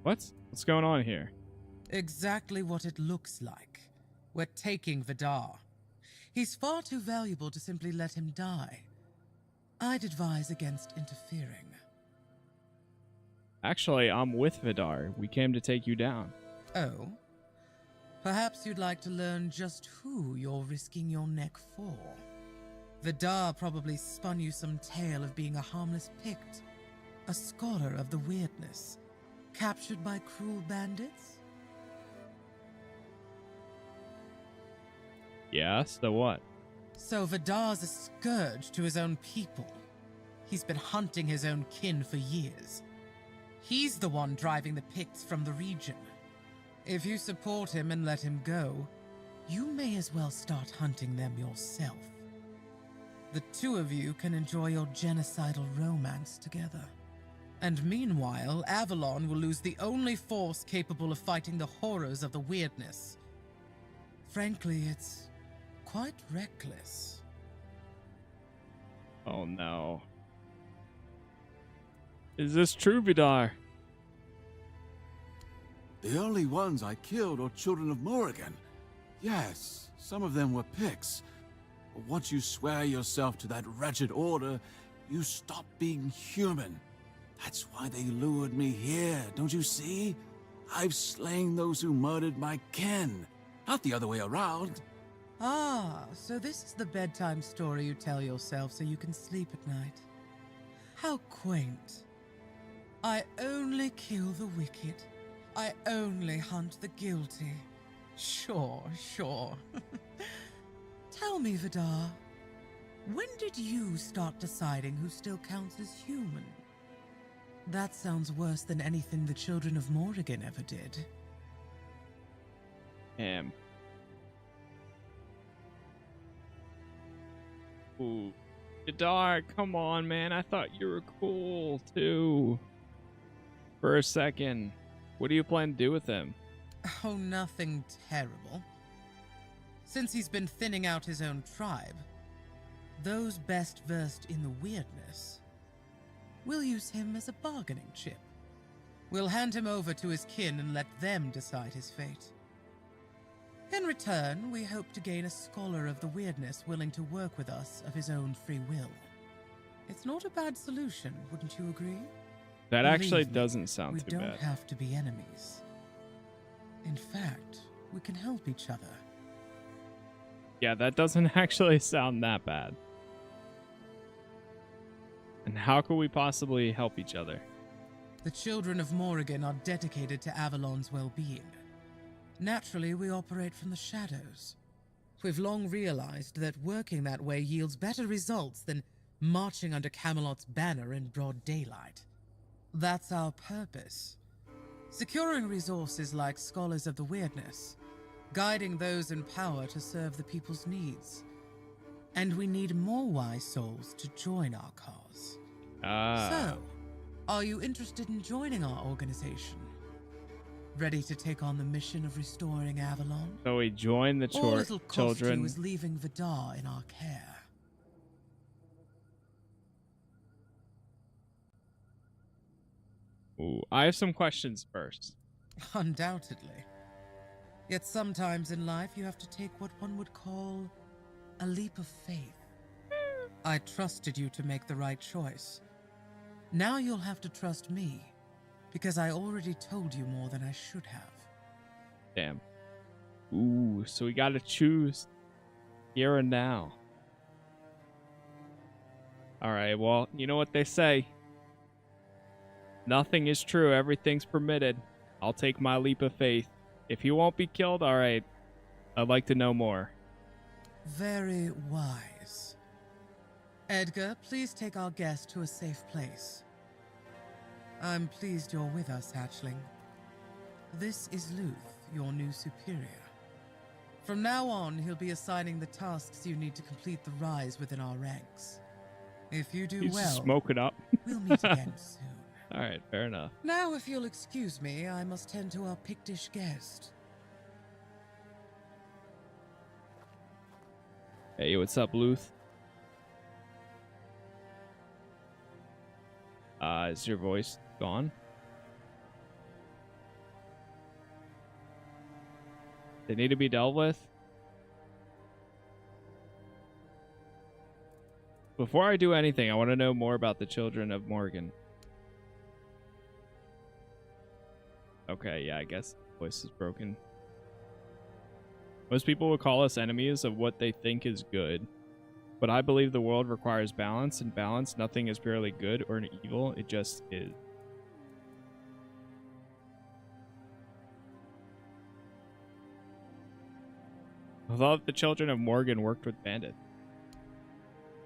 What's going on here? Exactly what it looks like. We're taking Vidar. He's far too valuable to simply let him die. I'd advise against interfering. Actually, I'm with Vidar. We came to take you down. Oh? Perhaps you'd like to learn just who you're risking your neck for. Vidar probably spun you some tale of being a harmless Pict, a scholar of the weirdness, captured by cruel bandits? Yeah, so what? So Vidar's a scourge to his own people. He's been hunting his own kin for years. He's the one driving the Picts from the region. If you support him and let him go, you may as well start hunting them yourself. The two of you can enjoy your genocidal romance together. And meanwhile, Avalon will lose the only force capable of fighting the horrors of the weirdness. Frankly, it's quite reckless. Oh no. Is this true, Vidar? The only ones I killed are children of Morrigan. Yes, some of them were Picts. But once you swear yourself to that wretched order, you stop being human. That's why they lured me here, don't you see? I've slain those who murdered my kin, not the other way around. Ah, so this is the bedtime story you tell yourself so you can sleep at night. How quaint. I only kill the wicked. I only hunt the guilty. Sure. Tell me, Vidar, when did you start deciding who still counts as human? That sounds worse than anything the children of Morrigan ever did. Ooh. Vidar, come on, man. I thought you were cool, too. For a second. What do you plan to do with him? Oh, nothing terrible. Since he's been thinning out his own tribe, those best versed in the weirdness, we'll use him as a bargaining chip. We'll hand him over to his kin and let them decide his fate. In return, we hope to gain a scholar of the weirdness willing to work with us of his own free will. It's not a bad solution, wouldn't you agree? That Believe actually me, doesn't sound too We don't bad. have to be enemies. In fact, we can help each other. Yeah, that doesn't actually sound that bad. And how could we possibly help each other? The children of Morrigan are dedicated to Avalon's well-being. Naturally, we operate from the shadows. We've long realized that working that way yields better results than marching under Camelot's banner in broad daylight. That's our purpose. Securing resources like scholars of the weirdness, guiding those in power to serve the people's needs. And we need more wise souls to join our cause. So, are you interested in joining our organization? Ready to take on the mission of restoring Avalon? So we join the All it'll cost children. you is leaving Vidar in our care. Ooh, I have some questions first. Undoubtedly. Yet sometimes in life you have to take what one would call a leap of faith. I trusted you to make the right choice. Now you'll have to trust me, because I already told you more than I should have. Damn. Ooh, so we gotta choose here and now. Alright, well, you know what they say. Nothing is true, everything's permitted. I'll take my leap of faith. If he won't be killed, alright. I'd like to know more. Very wise. Edgar, please take our guest to a safe place. I'm pleased you're with us, hatchling. This is Luth, your new superior. From now on, he'll be assigning the tasks you need to complete the rise within our ranks. If you do He's well, just smoking up. we'll meet again soon. Alright, fair enough. Now, if you'll excuse me, I must tend to our Pictish guest. Hey, what's up, Luth? Is your voice gone? They need to be dealt with? Before I do anything, I want to know more about the children of Morrigan. Okay, yeah, I guess the voice is broken. Most people would call us enemies of what they think is good. But I believe the world requires balance, and balance, nothing is purely good or evil, it just is. I thought the children of Morgan worked with bandits.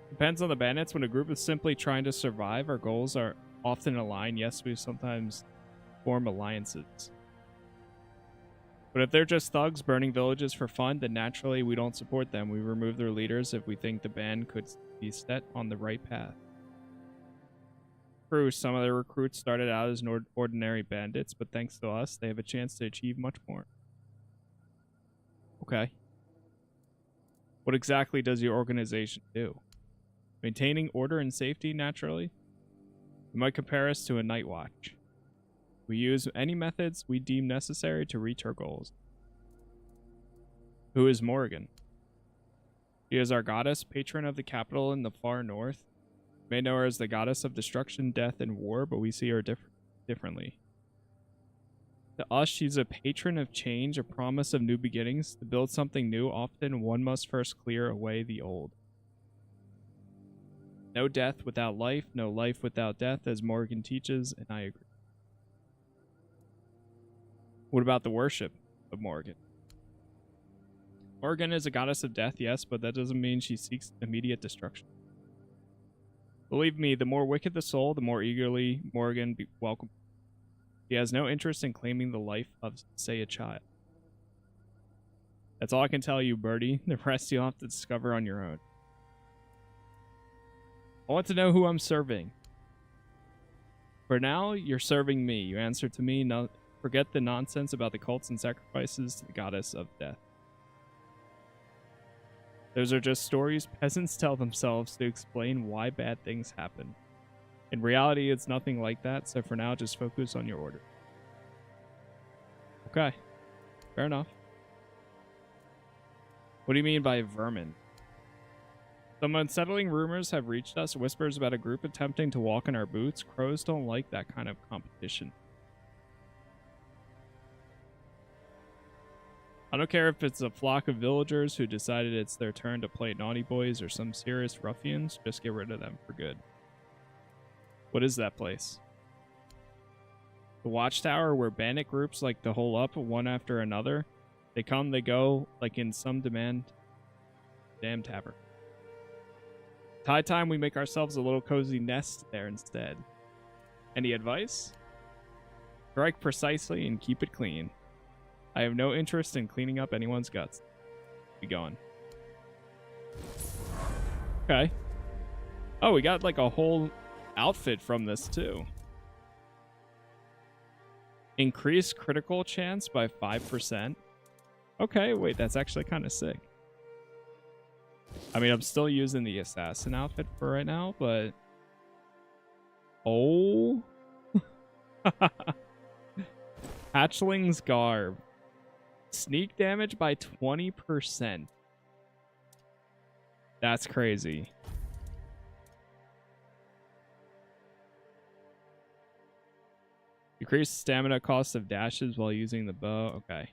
Depends on the bandits. When a group is simply trying to survive, our goals are often aligned. Yes, we sometimes form alliances. But if they're just thugs burning villages for fun, then naturally we don't support them. We remove their leaders if we think the band could be set on the right path. True, some of the recruits started out as ordinary bandits, but thanks to us, they have a chance to achieve much more. Okay. What exactly does your organization do? Maintaining order and safety, naturally? You might compare us to a night watch. We use any methods we deem necessary to reach our goals. Who is Morrigan? She is our goddess, patron of the capital in the far north. You may know her as the goddess of destruction, death, and war, but we see her differently. To us, she's a patron of change, a promise of new beginnings. To build something new, often one must first clear away the old. No death without life, no life without death, as Morgan teaches, and I agree. What about the worship of Morgan? Morgan is a goddess of death, yes, but that doesn't mean she seeks immediate destruction. Believe me, the more wicked the soul, the more eagerly Morgan be welcomed. He has no interest in claiming the life of, say, a child. That's all I can tell you, Birdie. The rest you'll have to discover on your own. I want to know who I'm serving. For now, you're serving me. You answer to me. No, forget the nonsense about the cults and sacrifices to the goddess of death. Those are just stories peasants tell themselves to explain why bad things happen. In reality, it's nothing like that, so for now, just focus on your order. Okay. Fair enough. What do you mean by vermin? Some unsettling rumors have reached us, whispers about a group attempting to walk in our boots. Crows don't like that kind of competition. I don't care if it's a flock of villagers who decided it's their turn to play naughty boys or some serious ruffians, just get rid of them for good. What is that place? The Watchtower, where bandit groups like to hole up one after another. They come, they go, like in some demand. Damn tavern. It's high time we make ourselves a little cozy nest there instead. Any advice? Strike precisely and keep it clean. I have no interest in cleaning up anyone's guts. Be gone. Okay. Oh, we got like a whole outfit from this too. Increase critical chance by 5%. Okay, wait, that's actually kind of sick. I mean, I'm still using the assassin outfit for right now, but... Oh. Hatchling's garb. Sneak damage by 20%. That's crazy. Decrease stamina cost of dashes while using the bow. Okay.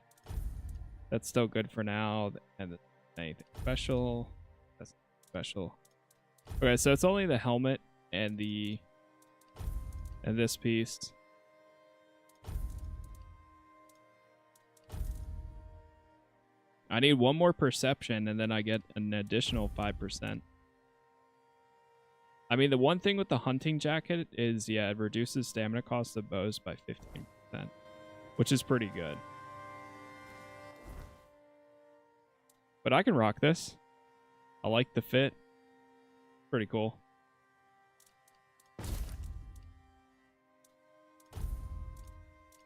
That's still good for now. And anything special. That's special. Okay, so it's only the helmet and this piece. I need one more perception and then I get an additional 5%. I mean, the one thing with the hunting jacket is, yeah, it reduces stamina cost of bows by 15%, which is pretty good. But I can rock this. I like the fit. Pretty cool.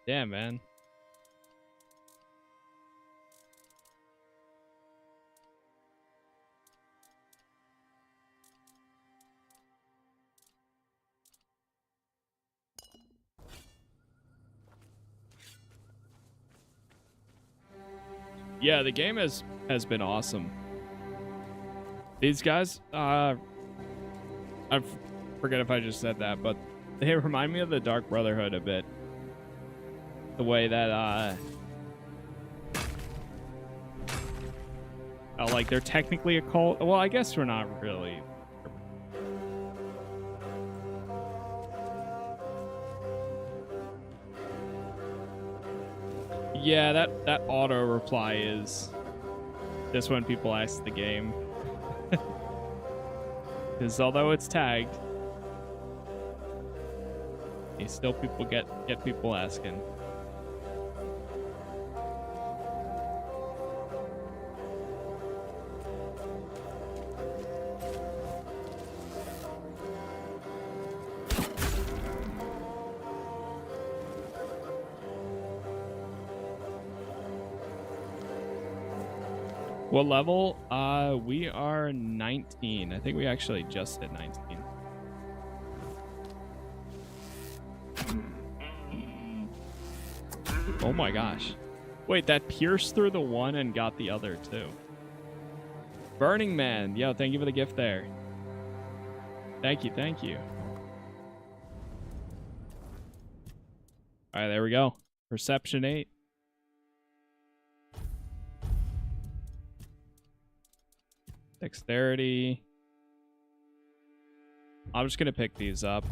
Damn, man. Yeah, the game has been awesome. These guys, I forget if I just said that, but they remind me of the Dark Brotherhood a bit. The way that, like they're technically a cult. Well, I guess we're not really. Yeah, that auto reply is this when people ask the game. Because although it's tagged, still people get people asking. What level? We are 19. I think we actually just hit 19. Oh my gosh. Wait, that pierced through the one and got the other too. Burning Man. Yo, thank you for the gift there. Thank you, thank you. All right, there we go. Perception 8. Dexterity. I'm just going to pick these up.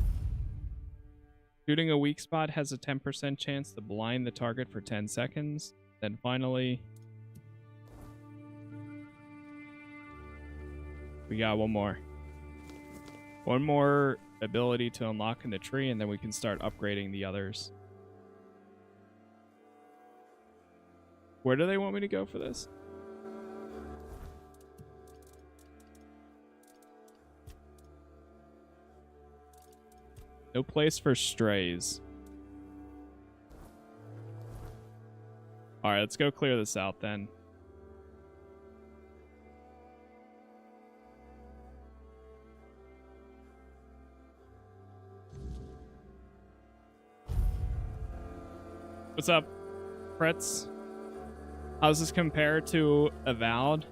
Shooting a weak spot has a 10% chance to blind the target for 10 seconds. Then finally, we got one more. One more ability to unlock in the tree, and then we can start upgrading the others. Where do they want me to go for this? No place for strays. Alright, let's go clear this out then. What's up, Fritz? How does this compare to Avowed?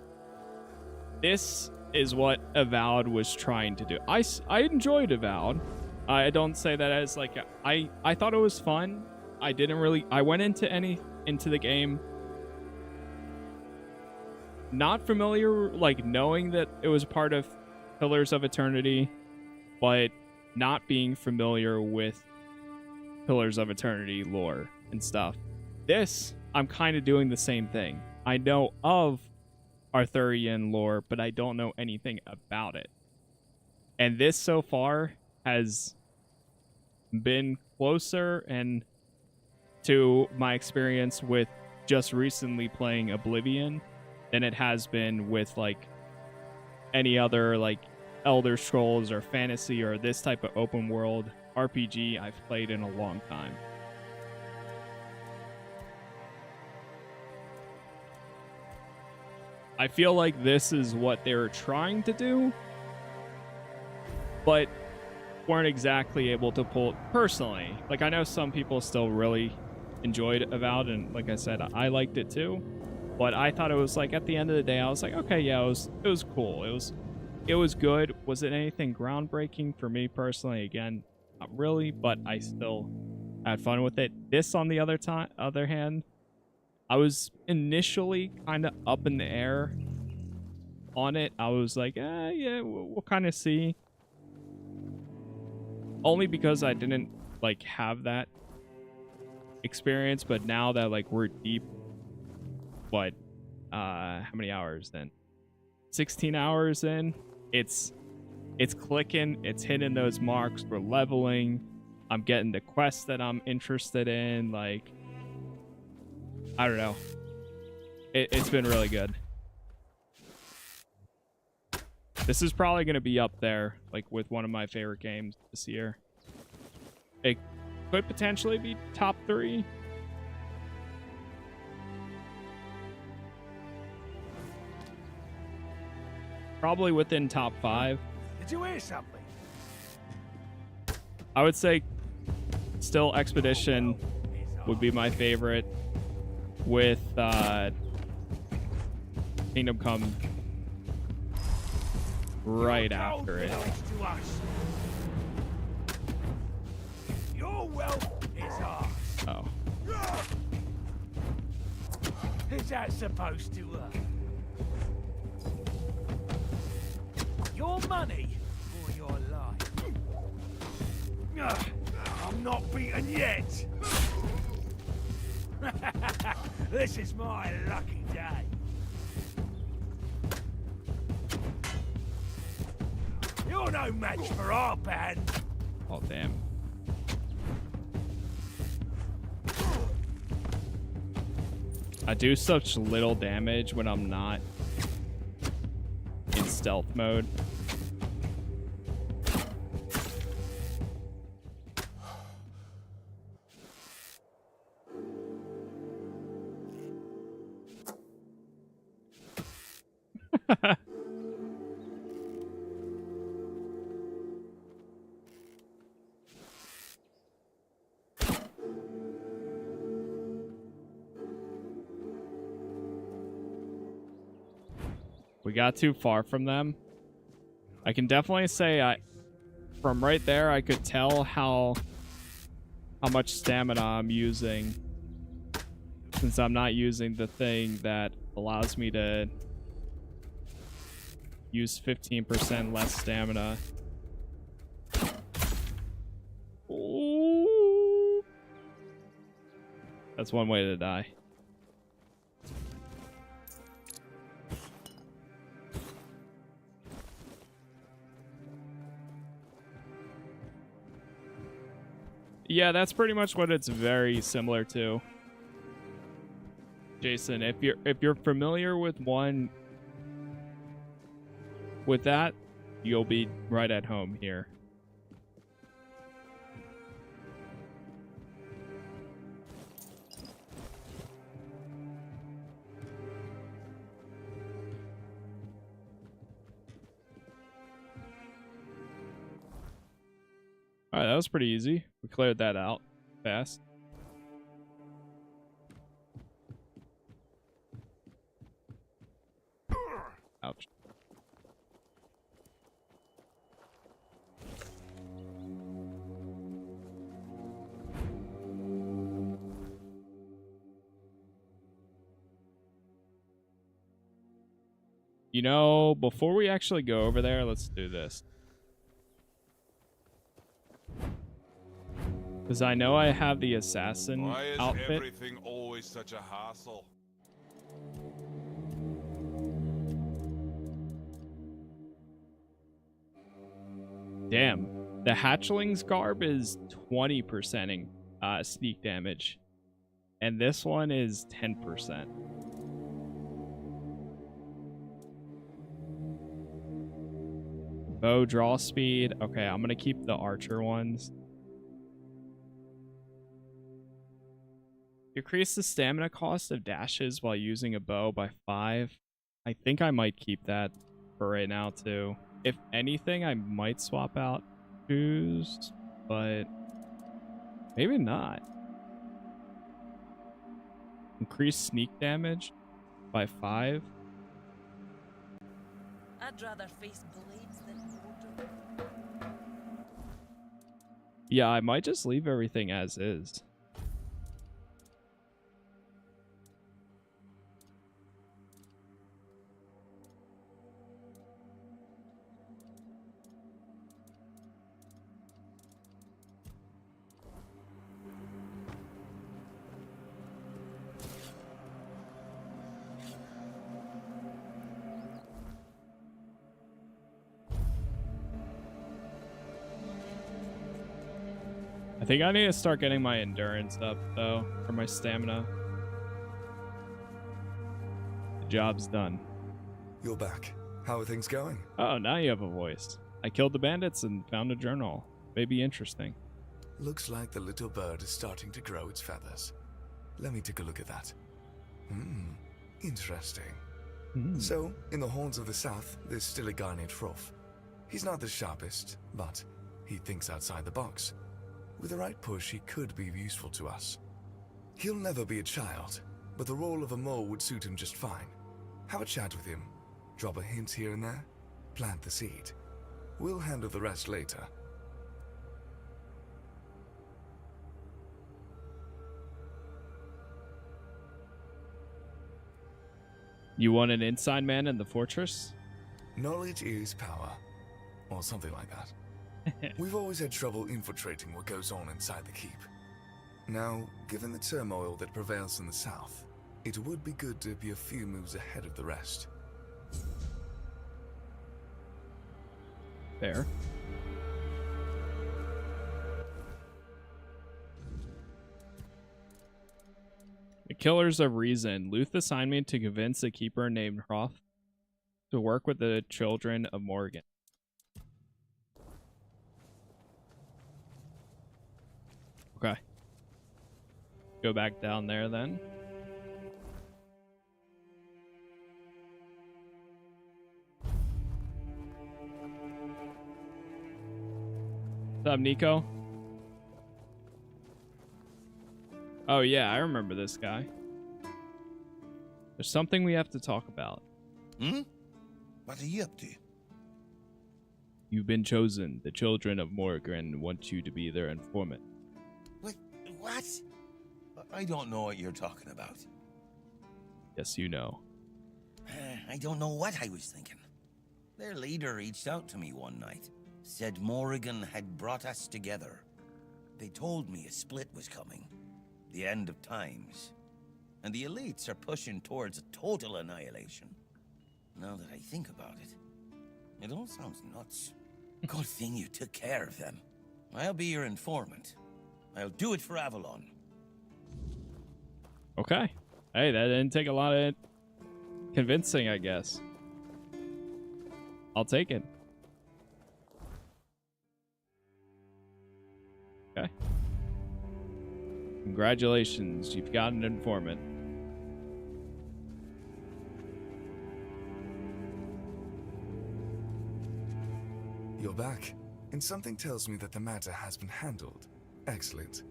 This is what Avowed was trying to do. I enjoyed Avowed. I don't say that as like I thought it was fun. I didn't really. I went into the game not familiar, like knowing that it was part of Pillars of Eternity, but not being familiar with Pillars of Eternity lore and stuff. This, I'm kind of doing the same thing. I know of Arthurian lore, but I don't know anything about it. And this so far has been closer and to my experience with just recently playing Oblivion than it has been with like any other like Elder Scrolls or fantasy or this type of open world RPG I've played in a long time. I feel like this is what they were trying to do, but weren't exactly able to pull personally. Like, I know some people still really enjoyed Avowed, and like I said, I liked it too, but I thought it was like, at the end of the day, I was like, okay, yeah, it was cool. It was good. Was it anything groundbreaking for me personally? Again, not really, but I still had fun with it. This, on the other hand, I was initially kind of up in the air on it. I was like, yeah, we'll kind of see. Only because I didn't like have that experience, but now that like we're deep, what, how many hours then? 16 hours in, it's clicking, it's hitting those marks, we're leveling, I'm getting the quests that I'm interested in, like, I don't know. It's been really good. This is probably going to be up there, like, with one of my favorite games this year. It could potentially be top 3. Probably within top 5. Did you hear something? I would say still Expedition would be my favorite, with Kingdom Come right after it. Your wealth is ours. Oh. Is that supposed to your money or your life? I'm not beaten yet. This is my lucky day. You're no match for our band. Oh, damn. I do such little damage when I'm not in stealth mode. We got too far from them. I can definitely say from right there I could tell how much stamina I'm using, since I'm not using the thing that allows me to use 15% less stamina. Ooh. That's one way to die. Yeah, that's pretty much what it's very similar to. Jason, if you're familiar with one with that, you'll be right at home here. Alright, that was pretty easy. We cleared that out fast. Ouch. You know, before we actually go over there, let's do this. Because I know I have the assassin Why is outfit. everything always such a hassle? Damn. The hatchling's garb is 20% sneak damage. And this one is 10%. Bow draw speed. Okay, I'm going to keep the archer ones. Decrease the stamina cost of dashes while using a bow by 5. I think I might keep that for right now too. If anything, I might swap out shoes, but maybe not. Increase sneak damage by 5. I'd rather face blades than mortar. Yeah, I might just leave everything as is. I think I need to start getting my endurance up, though, for my stamina. The job's done. You're back. How are things going? Oh, now you have a voice. I killed the bandits and found a journal. Maybe interesting. Looks like the little bird is starting to grow its feathers. Let me take a look at that. Interesting. So, in the Horns of the South, there's still a guy named Froth. He's not the sharpest, but he thinks outside the box. With the right push, he could be useful to us. He'll never be a child, but the role of a mole would suit him just fine. Have a chat with him. Drop a hint here and there. Plant the seed. We'll handle the rest later. You want an inside man in the fortress? Knowledge is power. Or something like that. We've always had trouble infiltrating what goes on inside the keep. Now, given the turmoil that prevails in the south, it would be good to be a few moves ahead of the rest. Fair. The Killers of Reason. Luth assigned me to convince a keeper named Hroth to work with the children of Morgan. Okay. Go back down there then. What's up, Nico? Oh yeah, I remember this guy. There's something we have to talk about. What are you up to? You've been chosen. The children of Morgan want you to be their informant. What? I don't know what you're talking about. Yes, you know. I don't know what I was thinking. Their leader reached out to me one night. Said Morrigan had brought us together. They told me a split was coming. The end of times. And the elites are pushing towards a total annihilation. Now that I think about it, it all sounds nuts. Good thing you took care of them. I'll be your informant. I'll do it for Avalon. Okay. Hey, that didn't take a lot of convincing, I guess. I'll take it. Okay. Congratulations, you've got an informant. You're back, and something tells me that the matter has been handled. Excellent.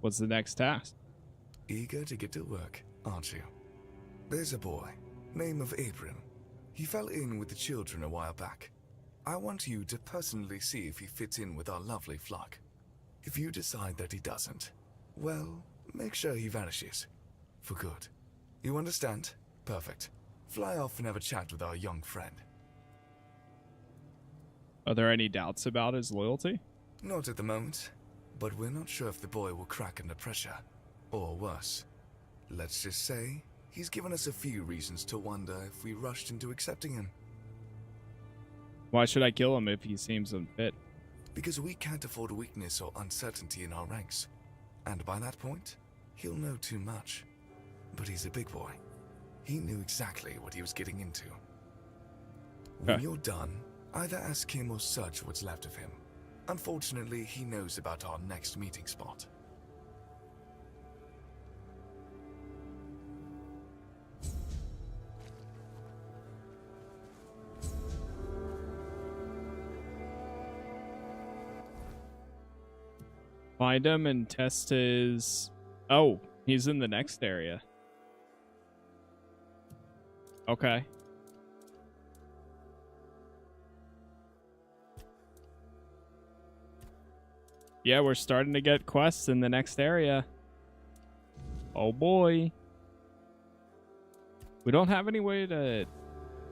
What's the next task? Eager to get to work, aren't you? There's a boy, name of Abram. He fell in with the children a while back. I want you to personally see if he fits in with our lovely flock. If you decide that he doesn't, well, make sure he vanishes. For good. You understand? Perfect. Fly off and have a chat with our young friend. Are there any doubts about his loyalty? Not at the moment, but we're not sure if the boy will crack under pressure. Or worse. Let's just say, he's given us a few reasons to wonder if we rushed into accepting him. Why should I kill him if he seems unfit? Because we can't afford weakness or uncertainty in our ranks. And by that point, he'll know too much. But he's a big boy. He knew exactly what he was getting into. When you're done, either ask him or search what's left of him. Unfortunately, he knows about our next meeting spot. Find him and test his... Oh, he's in the next area. Okay. Yeah, we're starting to get quests in the next area. Oh boy. We don't have any way to...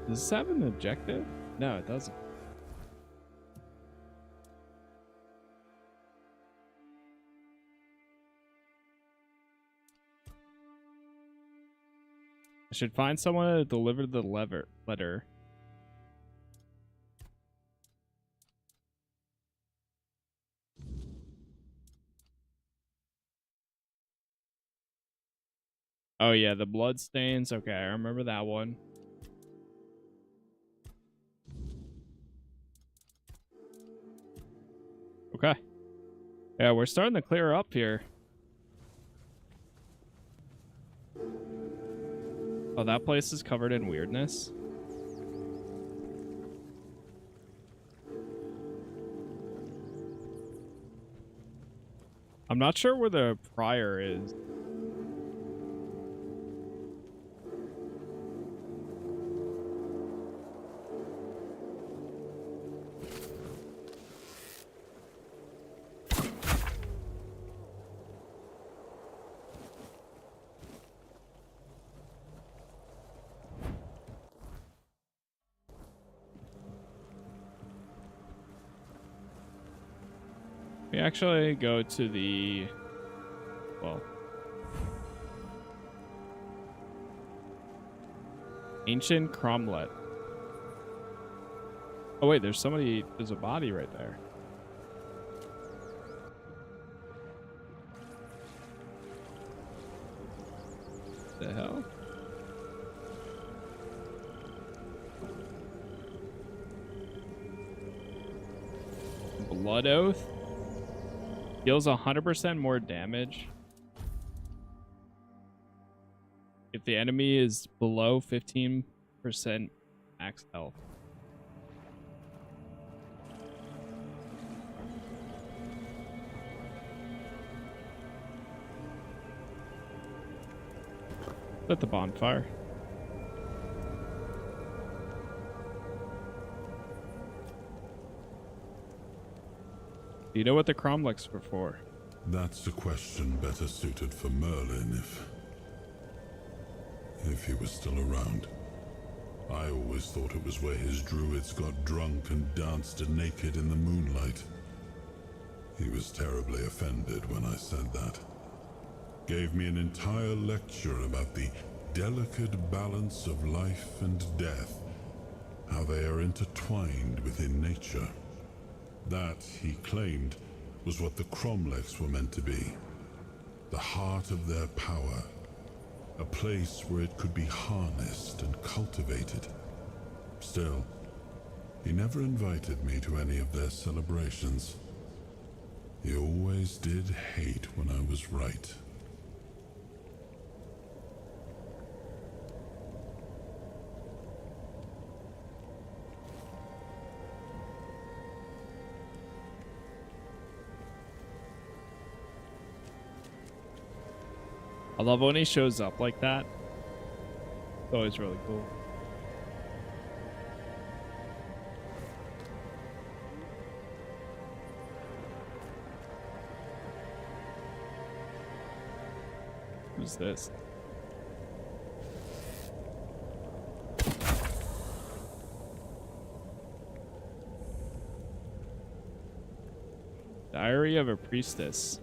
Does this have an objective? No, it doesn't. I should find someone to deliver the letter. Oh yeah, the blood stains. Okay, I remember that one. Okay. Yeah, we're starting to clear up here. Oh, that place is covered in weirdness. I'm not sure where the prior is. We actually go to the, well, ancient cromlet. Oh wait, there's somebody. There's a body right there. The hell? Blood Oath deals 100% more damage if the enemy is below 15% max health. At the bonfire. Do you know what the cromlechs were for? That's a question better suited for Merlin if he was still around. I always thought it was where his druids got drunk and danced naked in the moonlight. He was terribly offended when I said that. Gave me an entire lecture about the delicate balance of life and death, how they are intertwined within nature. That, he claimed, was what the cromlechs were meant to be. The heart of their power. A place where it could be harnessed and cultivated. Still, he never invited me to any of their celebrations. He always did hate when I was right. I love when he shows up like that. It's always really cool. Who's this? Diary of a Priestess.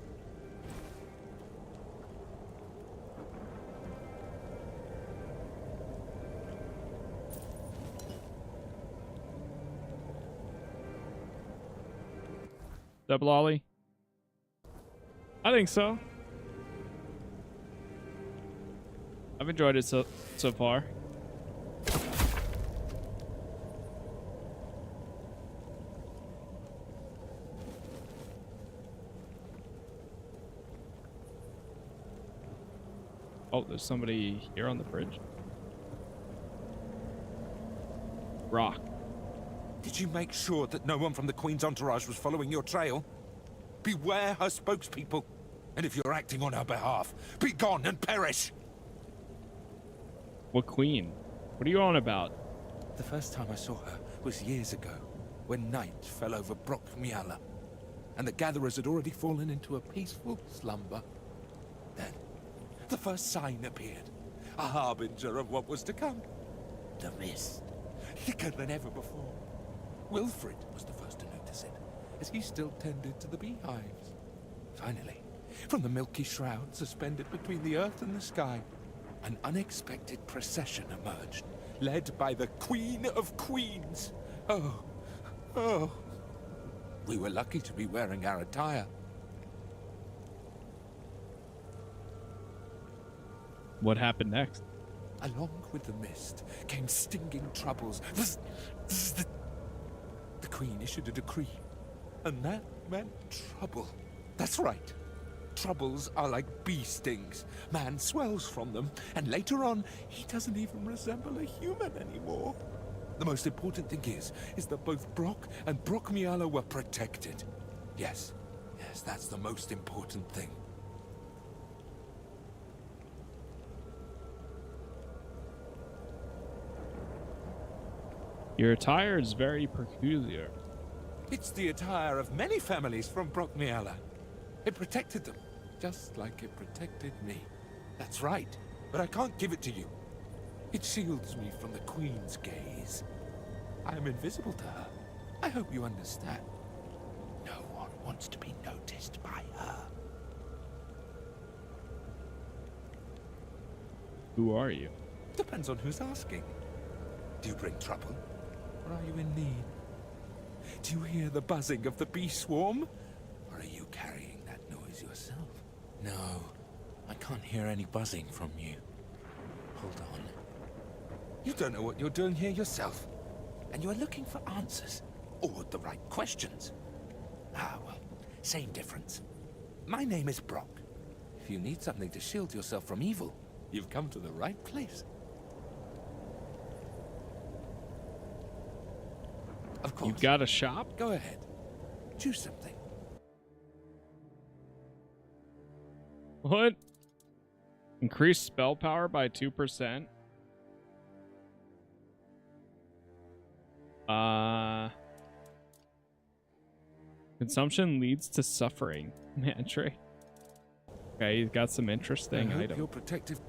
Double Ollie? I think so. I've enjoyed it so far. Oh, there's somebody here on the bridge. Rock. Did you make sure that no one from the Queen's entourage was following your trail? Beware her spokespeople. And if you're acting on her behalf, be gone and perish! What queen? What are you on about? The first time I saw her was years ago, when night fell over Brockmiala, and the gatherers had already fallen into a peaceful slumber. Then, the first sign appeared, a harbinger of what was to come. The mist, thicker than ever before. Wilfred was the first to notice it, as he still tended to the beehives. Finally, from the milky shroud suspended between the earth and the sky, an unexpected procession emerged, led by the Queen of Queens. Oh. We were lucky to be wearing our attire. What happened next? Along with the mist came stinging troubles. The Queen issued a decree, and that meant trouble. That's right. Troubles are like bee stings. Man swells from them, and later on, he doesn't even resemble a human anymore. The most important thing is that both Brock and Brockmiala were protected. Yes, that's the most important thing. Your attire is very peculiar. It's the attire of many families from Brockmiala. It protected them, just like it protected me. That's right, but I can't give it to you. It shields me from the Queen's gaze. I am invisible to her. I hope you understand. No one wants to be noticed by her. Who are you? Depends on who's asking. Do you bring trouble? Or are you in need? Do you hear the buzzing of the bee swarm? Or are you carrying that noise yourself? No, I can't hear any buzzing from you. Hold on. You don't know what you're doing here yourself. And you are looking for answers. Or the right questions. Ah, well, same difference. My name is Brock. If you need something to shield yourself from evil, you've come to the right place. Of course. You've got a shop? Go ahead. Choose something. What? Increase spell power by 2%? Consumption leads to suffering. Mantra. Okay, he's got some interesting items. You're protective.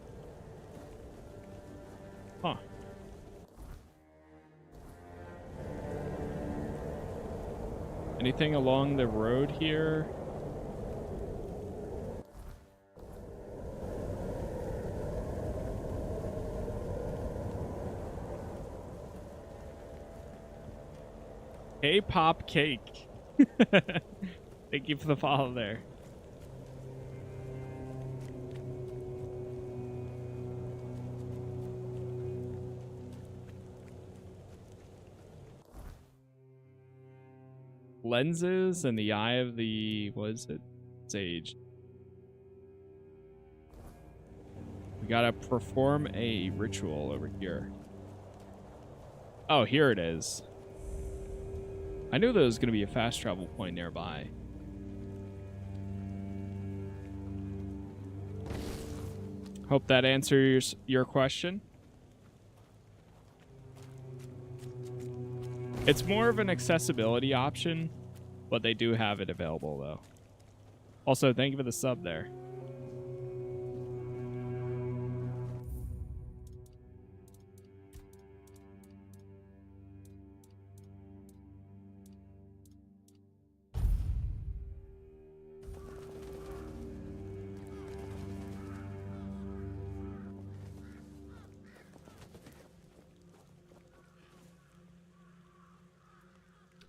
Huh. Anything along the road here? K-pop cake. Thank you for the follow there. Lenses and the eye of the, what is it? Sage. We gotta perform a ritual over here. Oh, here it is. I knew there was gonna be a fast travel point nearby. Hope that answers your question. It's more of an accessibility option, but they do have it available though. Also, thank you for the sub there.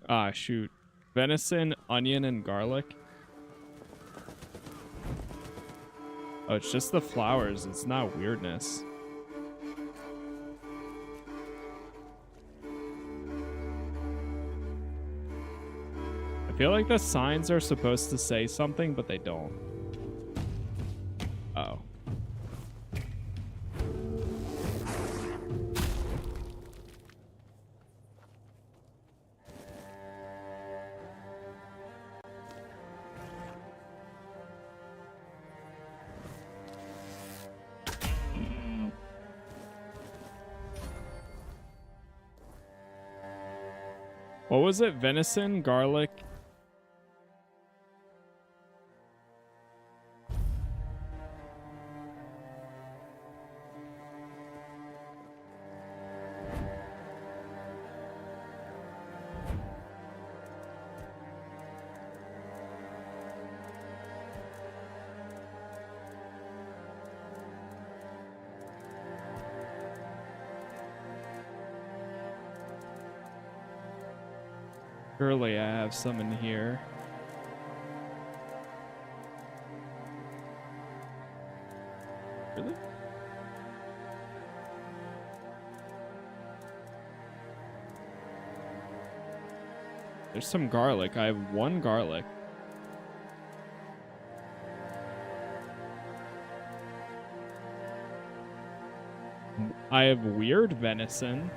Ah, shoot. Venison, onion, and garlic. Oh, it's just the flowers. It's not weirdness. I feel like the signs are supposed to say something, but they don't. Uh-oh. What was it? Venison, garlic. Surely I have some in here. Really? There's some garlic. I have one garlic. I have weird venison.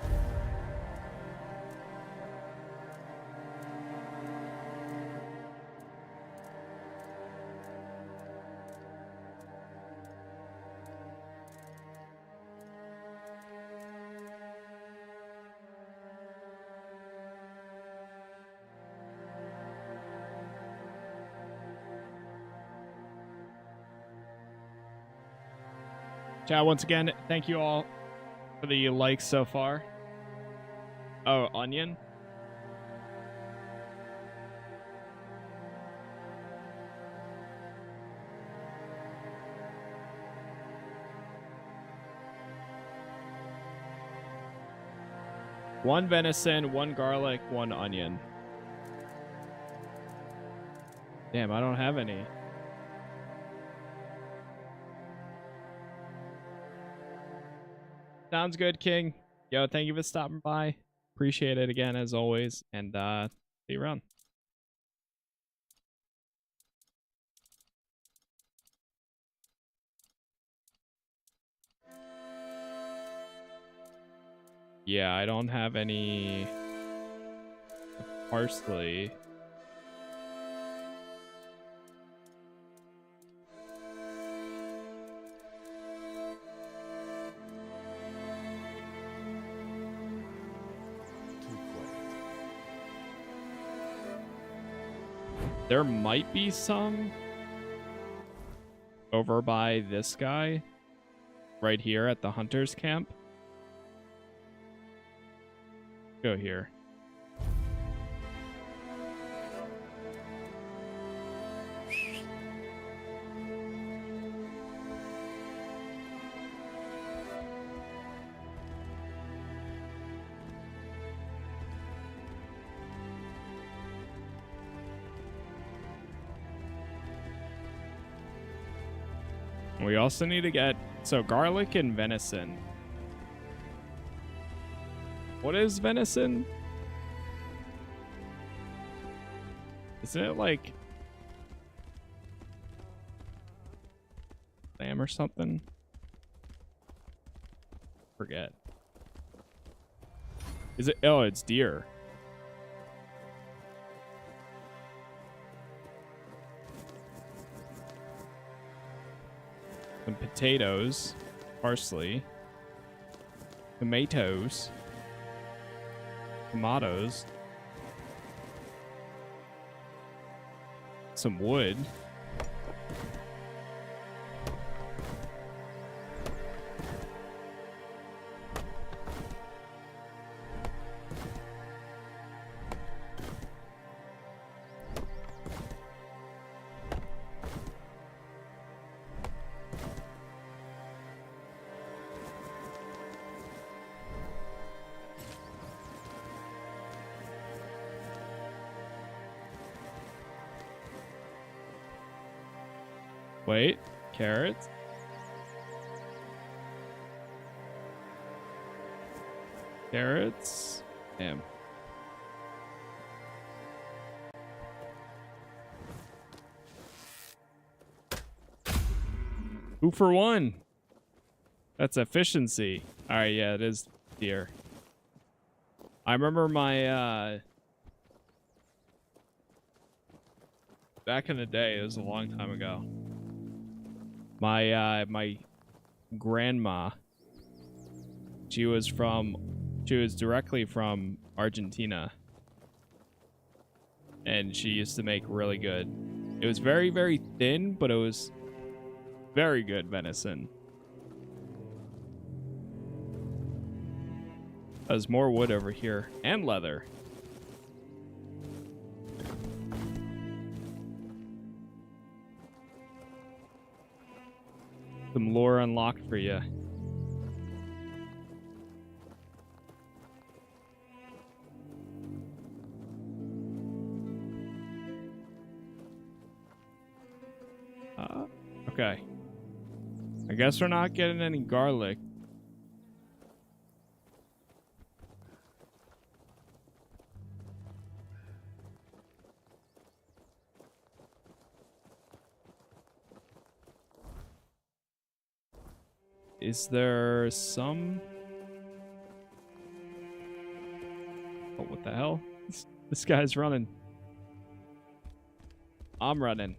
Chat, once again, thank you all for the likes so far. Oh, onion. One venison, one garlic, one onion. Damn, I don't have any. Sounds good, King. Yo, thank you for stopping by. Appreciate it again, as always. And see you around. Yeah, I don't have any parsley. There might be some over by this guy right here at the hunter's camp. Go here. We also need to get, so garlic and venison. What is venison? Isn't it like lamb or something? Forget. Is it? Oh, it's deer. Some potatoes, parsley, tomatoes, some wood, wait, carrots, damn. 2 for 1. That's efficiency. All right, yeah, it is deer. I remember my back in the day, it was a long time ago. My grandma, she was directly from Argentina, and she used to make really good. It was very, very thin, but it was very good venison. There's more wood over here and leather. Some lore unlocked for you. Okay. I guess we're not getting any garlic. Is there some... Oh, what the hell? This guy's running. I'm running.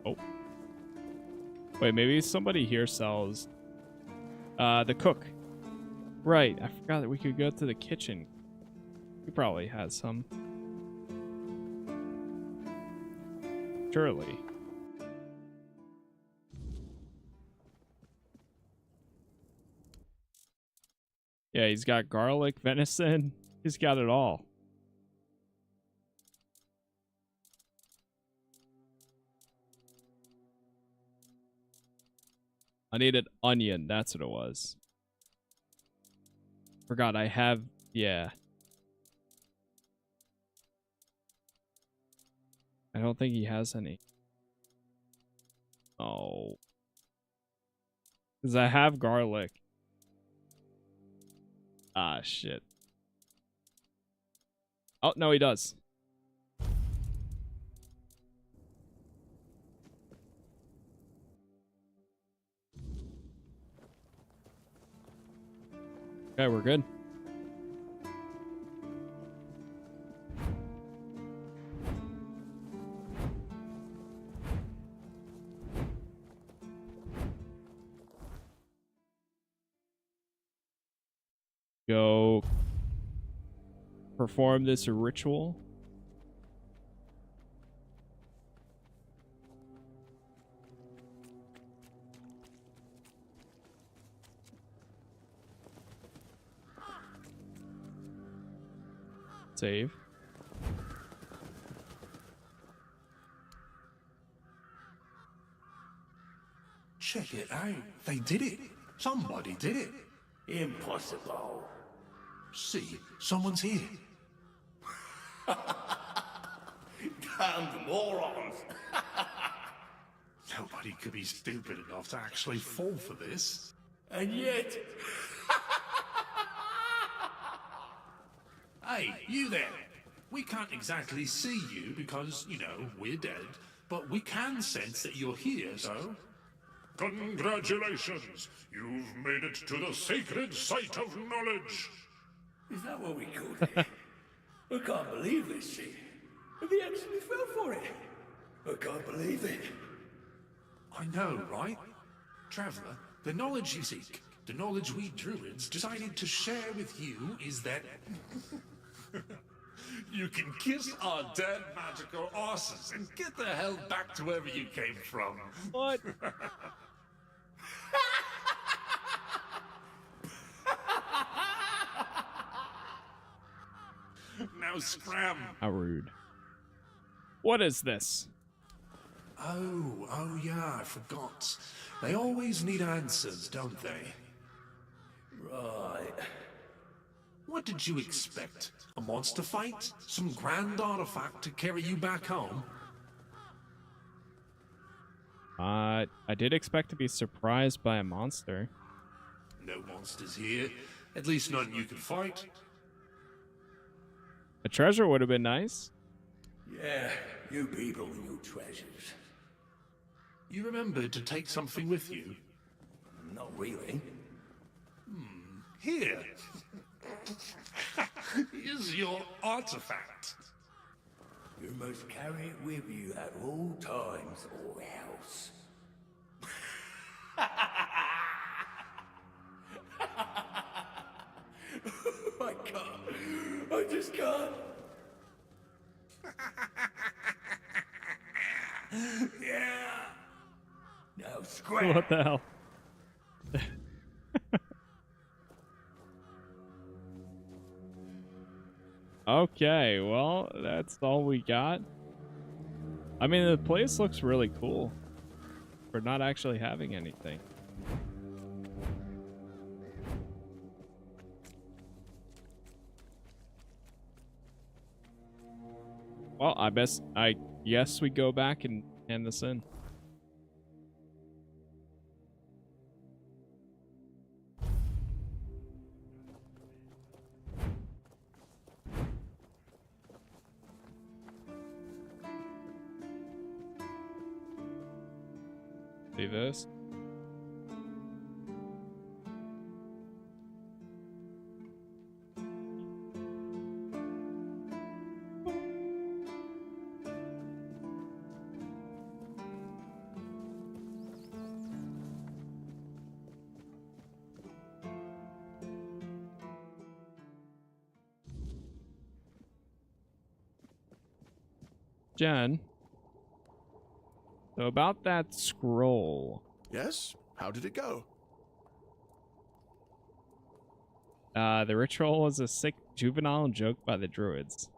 Oh. Wait, maybe somebody here sells the cook. Right, I forgot that we could go to the kitchen. He probably has some. Surely. Yeah, he's got garlic, venison. He's got it all. I needed onion. That's what it was. Forgot I have... Yeah. I don't think he has any. Oh. Because I have garlic. Ah, shit. Oh, no, he does. Okay, we're good. Go perform this ritual. Save. Check it out. They did it. Somebody did it. Impossible. See, someone's here. Damned morons. Nobody could be stupid enough to actually fall for this. And yet... Hey, you there. We can't exactly see you because, you know, we're dead, but we can sense that you're here, so... Congratulations! You've made it to the sacred site of knowledge! Is that what we called it? I can't believe this shit. They actually fell for it. I can't believe it. I know, right? Traveler, the knowledge you seek, the knowledge we druids decided to share with you is that... You can kiss our dead magical asses and get the hell back to wherever you came from. What? Now scram. How rude. What is this? Oh yeah, I forgot. They always need answers, don't they? Right. What did you expect? A monster fight? Some grand artifact to carry you back home? I did expect to be surprised by a monster. No monsters here. At least none you can fight. A treasure would have been nice. Yeah, you people and your treasures. You remembered to take something with you? Not really. Here. Is your artifact. You must carry it with you at all times or else. I can't. I just can't. Yeah. Now scram. What the hell? Okay, well, that's all we got. I mean, the place looks really cool for not actually having anything. Well, I guess we go back and hand this in. See this? Jen, so about that scroll. Yes? How did it go? The ritual was a sick juvenile joke by the druids.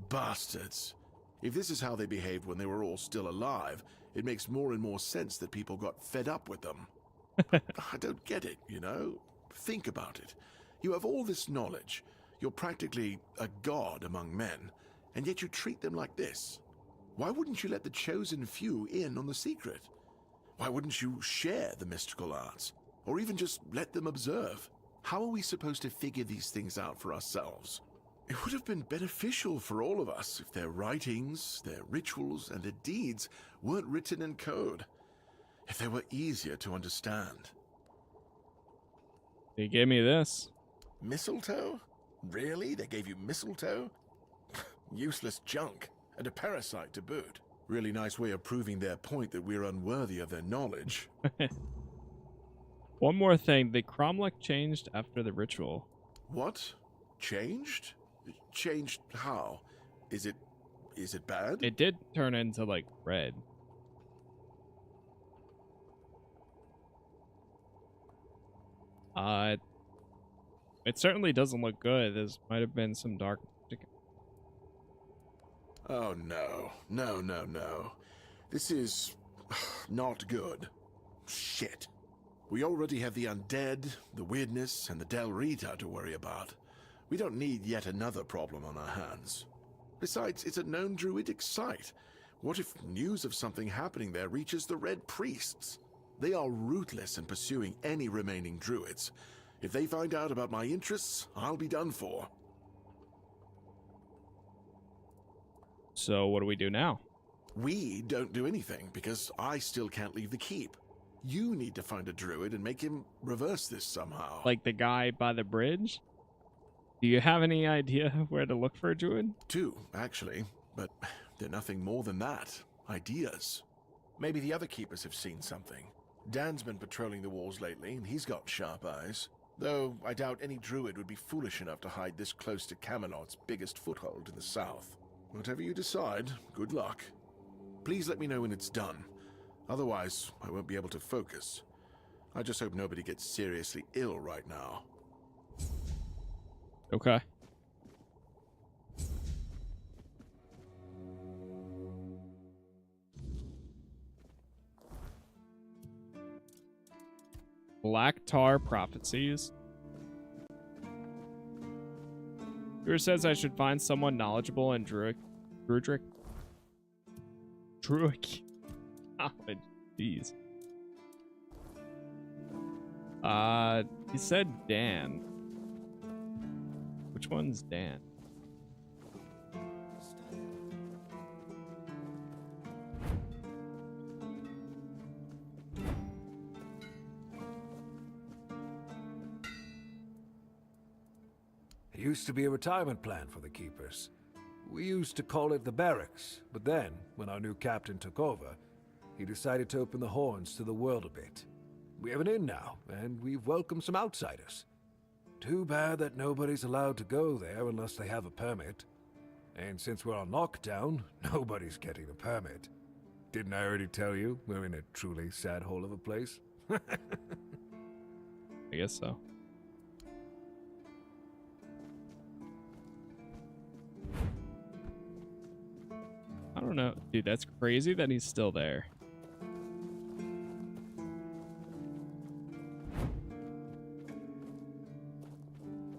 Bastards. If this is how they behaved when they were all still alive, it makes more and more sense that people got fed up with them. I don't get it, you know? Think about it. You have all this knowledge. You're practically a god among men, and yet you treat them like this. Why wouldn't you let the chosen few in on the secret? Why wouldn't you share the mystical arts? Or even just let them observe? How are we supposed to figure these things out for ourselves? It would have been beneficial for all of us if their writings, their rituals, and their deeds weren't written in code. If they were easier to understand. They gave me this. Mistletoe? Really? They gave you mistletoe? Useless junk. And a parasite to boot. Really nice way of proving their point that we're unworthy of their knowledge. One more thing. The cromlech changed after the ritual. What? Changed? Changed how? Is it bad? It did turn into, like, red. It certainly doesn't look good. This might have been some dark magic. Oh, no. No. This is not good. Shit. We already have the undead, the weirdness, and the Del Rita to worry about. We don't need yet another problem on our hands. Besides, it's a known druidic site. What if news of something happening there reaches the Red Priests? They are ruthless in pursuing any remaining druids. If they find out about my interests, I'll be done for. So what do we do now? We don't do anything, because I still can't leave the keep. You need to find a druid and make him reverse this somehow. Like the guy by the bridge? Do you have any idea where to look for a druid? 2, actually, but they're nothing more than that. Ideas. Maybe the other keepers have seen something. Dan's been patrolling the walls lately, and he's got sharp eyes. Though I doubt any druid would be foolish enough to hide this close to Camelot's biggest foothold in the south. Whatever you decide, good luck. Please let me know when it's done. Otherwise, I won't be able to focus. I just hope nobody gets seriously ill right now. Okay. Black Tar Prophecies. Drew says I should find someone knowledgeable in Druidic knowledge. Jeez. He said Dan. Which one's Dan? It used to be a retirement plan for the keepers. We used to call it the barracks, but then, when our new captain took over, he decided to open the horns to the world a bit. We have an inn now, and we've welcomed some outsiders. Too bad that nobody's allowed to go there unless they have a permit. And since we're on lockdown, nobody's getting a permit. Didn't I already tell you we're in a truly sad hole of a place? I guess so. I don't know. Dude, that's crazy that he's still there.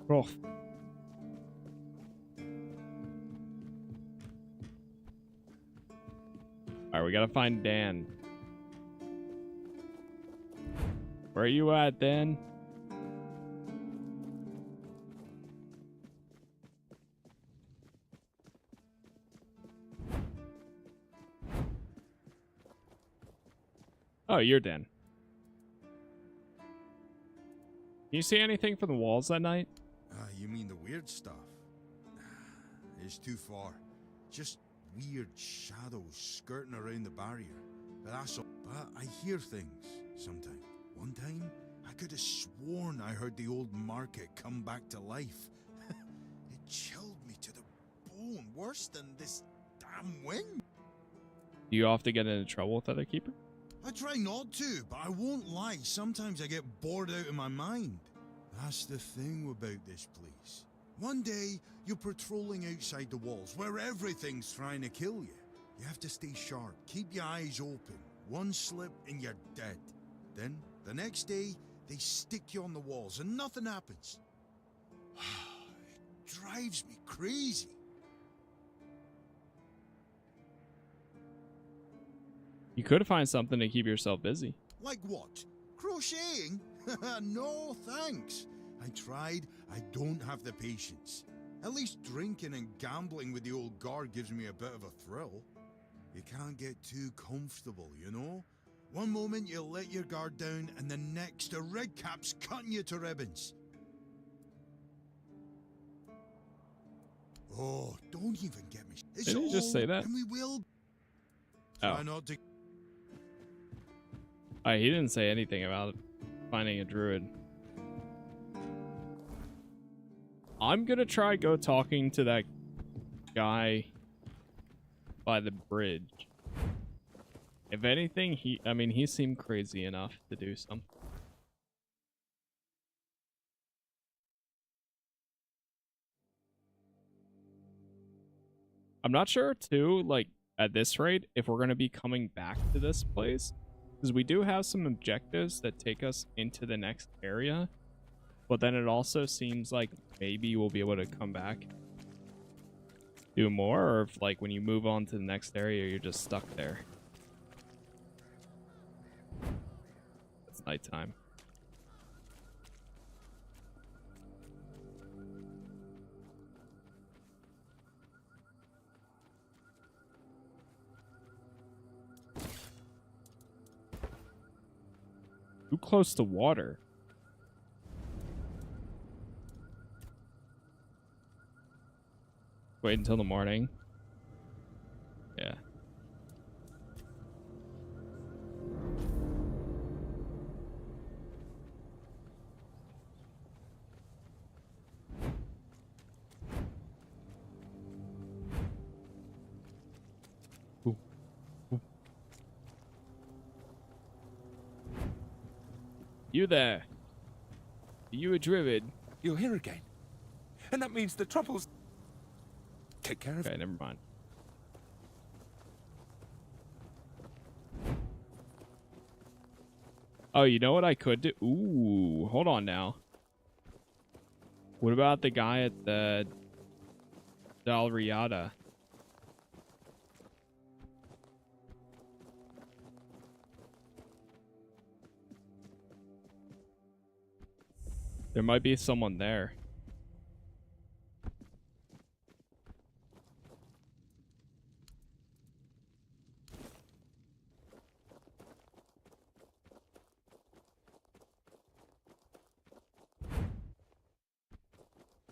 Oh. Alright, we gotta find Dan. Where are you at, Dan? Oh, you're Dan. Can you see anything from the walls that night? You mean the weird stuff? It's too far. Just weird shadows skirting around the barrier. But that's all. But I hear things sometimes. One time, I could have sworn I heard the old market come back to life. It chilled me to the bone, worse than this damn wind. Do you often get into trouble with other keepers? I try not to, but I won't lie. Sometimes I get bored out of my mind. That's the thing about this place. One day, you're patrolling outside the walls where everything's trying to kill you. You have to stay sharp, keep your eyes open. One slip and you're dead. Then, the next day, they stick you on the walls and nothing happens. It drives me crazy. You could find something to keep yourself busy. Like what? Crocheting? No, thanks. I tried. I don't have the patience. At least drinking and gambling with the old guard gives me a bit of a thrill. You can't get too comfortable, you know? One moment you let your guard down, and the next a red cap's cutting you to ribbons. Oh, don't even get me. It's Did he just say that? And we will. Oh. Try not to. He didn't say anything about finding a druid. I'm gonna try go talking to that guy by the bridge. If anything, he seemed crazy enough to do something. I'm not sure too, like at this rate, if we're gonna be coming back to this place. Because we do have some objectives that take us into the next area. But then it also seems like maybe we'll be able to come back, do more, or if like when you move on to the next area, you're just stuck there. It's nighttime. Too close to water. Wait until the morning. Yeah. Ooh. Ooh. You there? Are you a druid? You're here again. And that means the trouble's... Take care of... Okay, never mind. Oh, you know what I could do? Ooh, hold on now. What about the guy at the Dalriada? There might be someone there.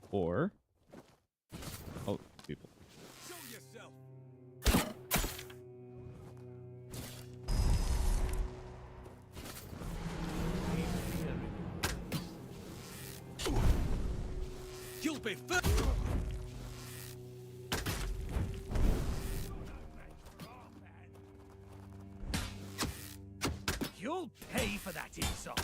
Or... Oh, people. Show yourself. You'll be first. You'll pay for that insult.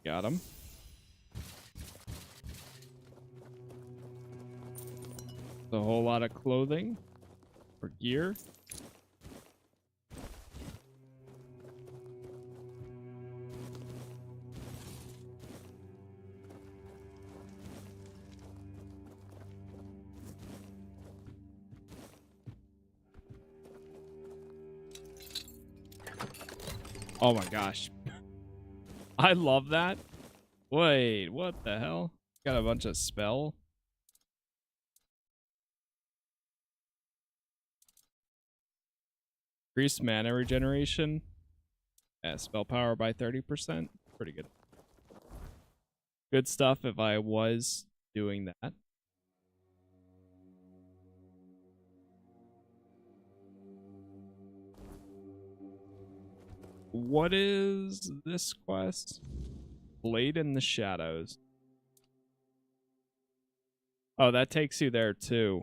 Got him. A whole lot of clothing or gear. Oh my gosh. I love that. Wait, what the hell? Got a bunch of spell. Increased mana regeneration. Yeah, spell power by 30%. Pretty good. Good stuff if I was doing that. What is this quest? Blade in the Shadows. Oh, that takes you there too.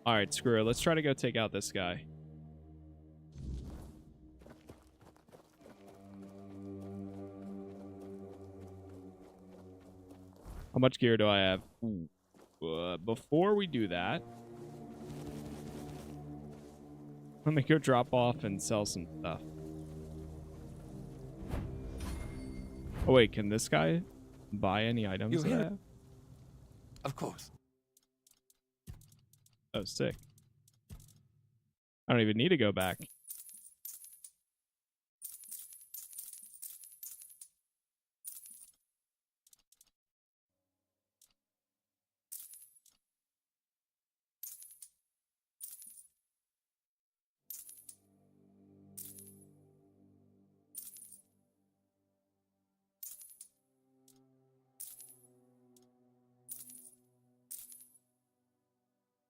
Alright, screw it. Let's try to go take out this guy. How much gear do I have? Ooh. Before we do that, let me go drop off and sell some stuff. Oh wait, can this guy buy any items that I have? Of course. Oh, sick. I don't even need to go back.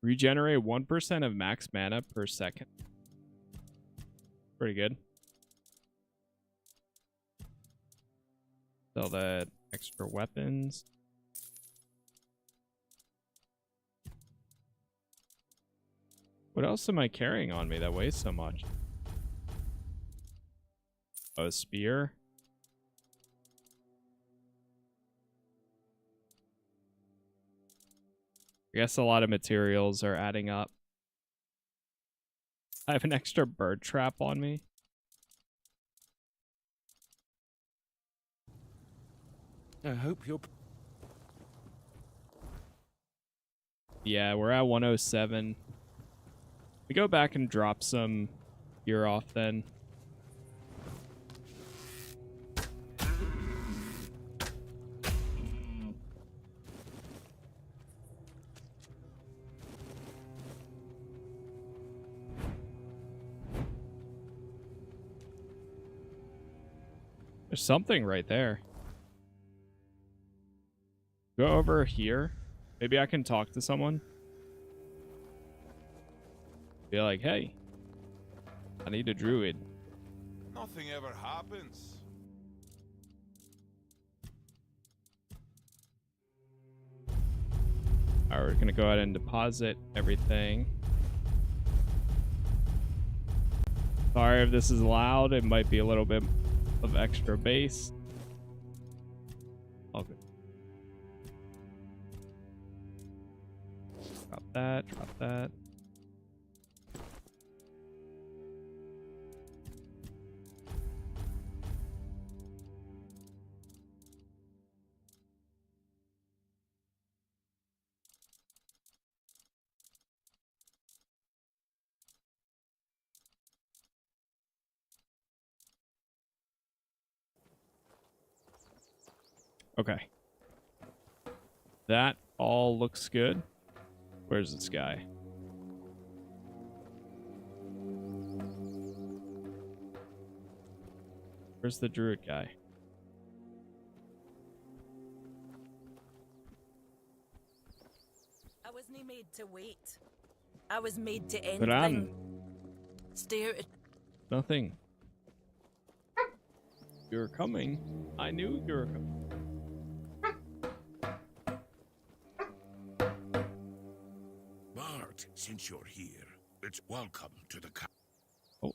Regenerate 1% of max mana per second. Pretty good. Sell that extra weapons. What else am I carrying on me that weighs so much? Oh, a spear. I guess a lot of materials are adding up. I have an extra bird trap on me. I hope you're... Yeah, we're at 107. We go back and drop some gear off then. There's something right there. Go over here. Maybe I can talk to someone. Be like, hey, I need a druid. Nothing ever happens. Alright, we're gonna go ahead and deposit everything. Sorry if this is loud. It might be a little bit of extra bass. Okay. Drop that, drop that. Okay. That all looks good. Where's this guy? Where's the druid guy? I wasn't made to wait. I was made to end But things. Stare at... Nothing. You're coming. I knew you were coming. Bart, since you're here, it's welcome to the camp. Oh.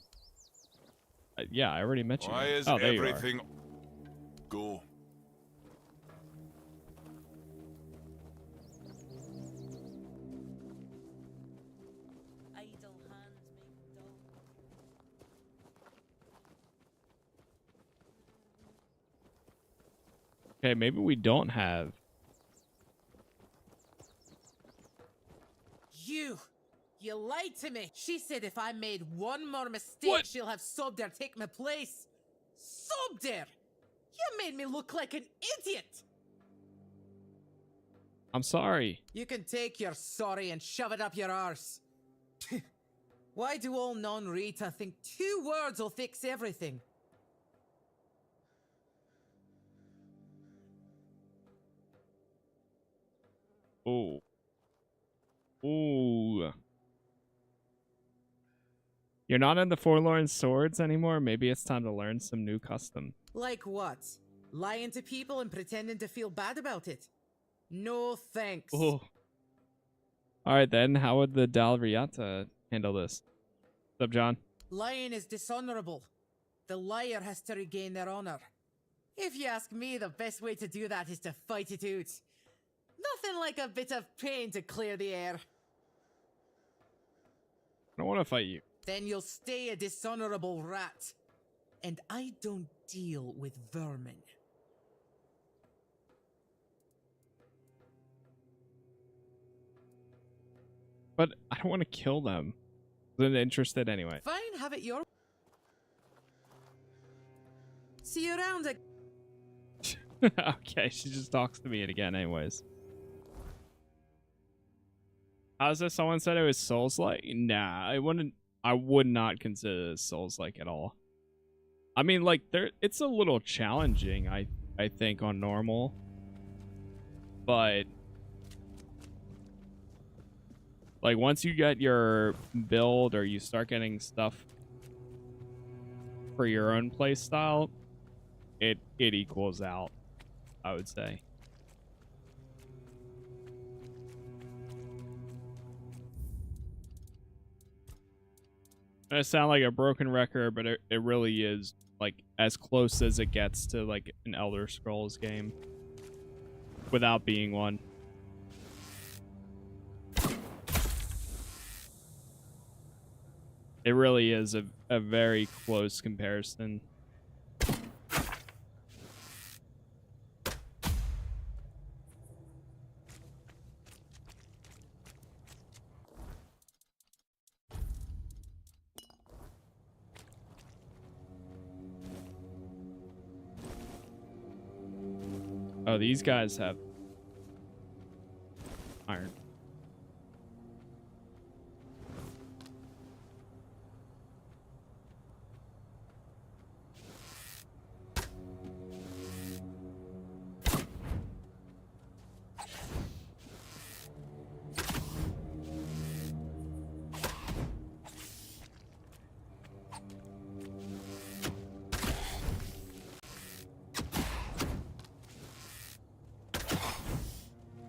Yeah, I already met you. Why is oh, there everything... You are. Go. Idle hands make dull. Okay, maybe we don't have... You lied to me. She said if I made one more mistake, she'll have Sobder take my place. Sobder! You made me look like an idiot. I'm sorry. You can take your sorry and shove it up your arse. Why do all non-Rita think 2 words will fix everything? Oh. Ooh. You're not in the Forlorn Swords anymore? Maybe it's time to learn some new custom. Like what? Lying to people and pretending to feel bad about it? No thanks. Oh. All right, then. How would the Dalriata handle this? What's up, John? Lying is dishonorable. The liar has to regain their honor. If you ask me, the best way to do that is to fight it out. Nothing like a bit of pain to clear the air. I don't want to fight you. Then you'll stay a dishonorable rat. And I don't deal with vermin. But I don't want to kill them. I'm interested anyway. Fine, have it your... See you around. Okay, she just talks to me again anyways. How's this? Someone said it was Souls-like? Nah, I would not consider this Souls-like at all. I mean, like, it's a little challenging, I think, on normal. But like, once you get your build or you start getting stuff for your own play style, it equals out, I would say. I sound like a broken record, but it really is like as close as it gets to like an Elder Scrolls game without being one. It really is a very close comparison. Oh, these guys have iron.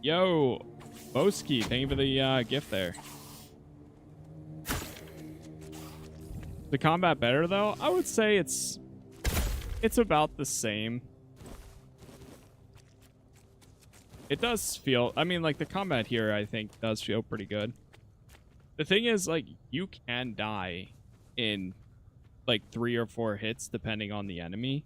Yo, Boski, thank you for the gift there. The combat better though? I would say it's about the same. It does feel, I mean, like the combat here I think does feel pretty good. The thing is, like, you can die in like 3 or 4 hits depending on the enemy.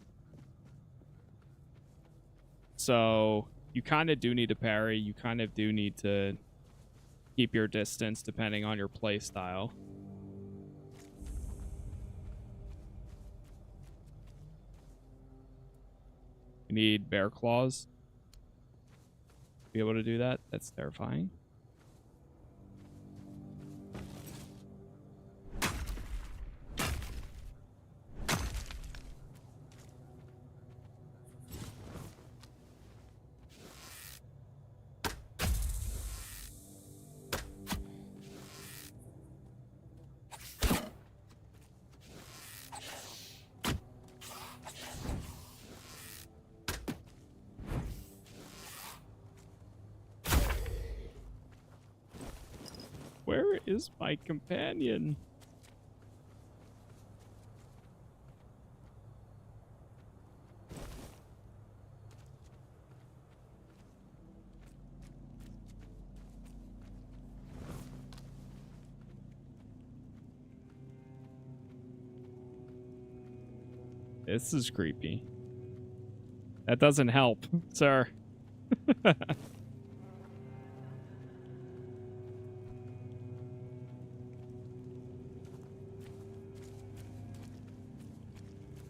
So you kind of do need to parry. You kind of do need to keep your distance depending on your play style. You need bear claws to be able to do that. That's terrifying. Where is my companion? This is creepy. That doesn't help, sir.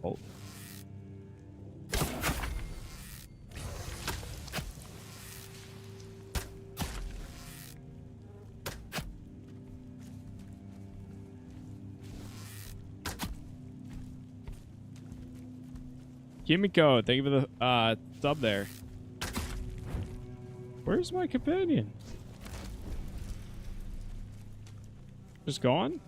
Oh. Kimiko, thank you for the sub there. Where's my companion? Just gone?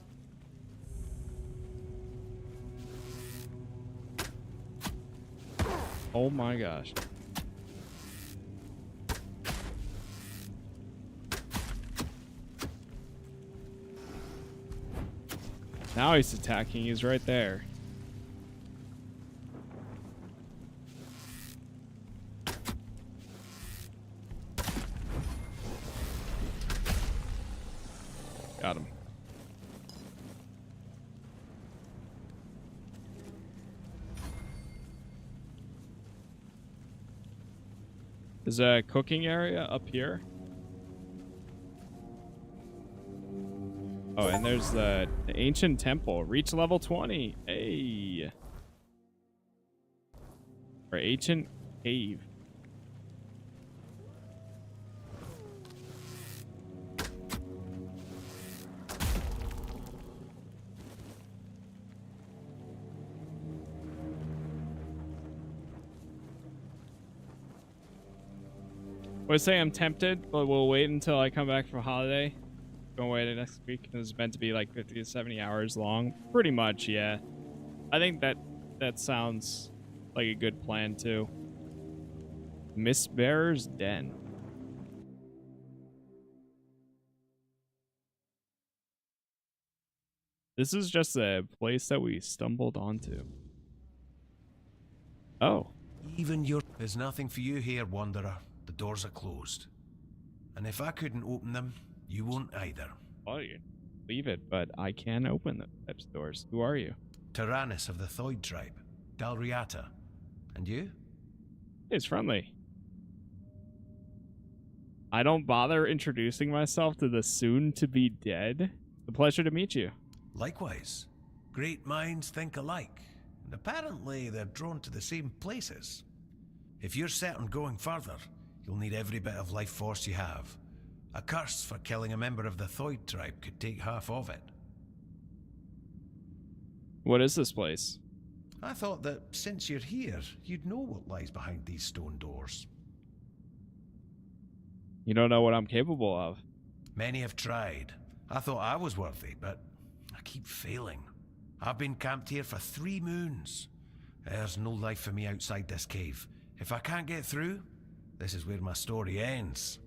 Oh my gosh. Now he's attacking. He's right there. Got him. There's a cooking area up here. Oh, and there's the ancient temple. Reach level 20. Hey. Or ancient cave. I would say I'm tempted, but we'll wait until I come back for holiday. Gonna wait next week. It's meant to be like 50 to 70 hours long. Pretty much, yeah. I think that sounds like a good plan too. Mistbearer's Den. This is just a place that we stumbled onto. Oh. There's nothing for you here, Wanderer. The doors are closed. And if I couldn't open them, you won't either. Oh, you leave it, but I can open the types of doors. Who are you? Tyrannus of the Thoid tribe, Dalriata. And you? It's friendly. I don't bother introducing myself to the soon-to-be dead. It's a pleasure to meet you. Likewise. Great minds think alike. And apparently they're drawn to the same places. If you're set on going further, you'll need every bit of life force you have. A curse for killing a member of the Thoid tribe could take half of it. What is this place? I thought that since you're here, you'd know what lies behind these stone doors. You don't know what I'm capable of. Many have tried. I thought I was worthy, but I keep failing. I've been camped here for 3 moons. There's no life for me outside this cave. If I can't get through, this is where my story ends.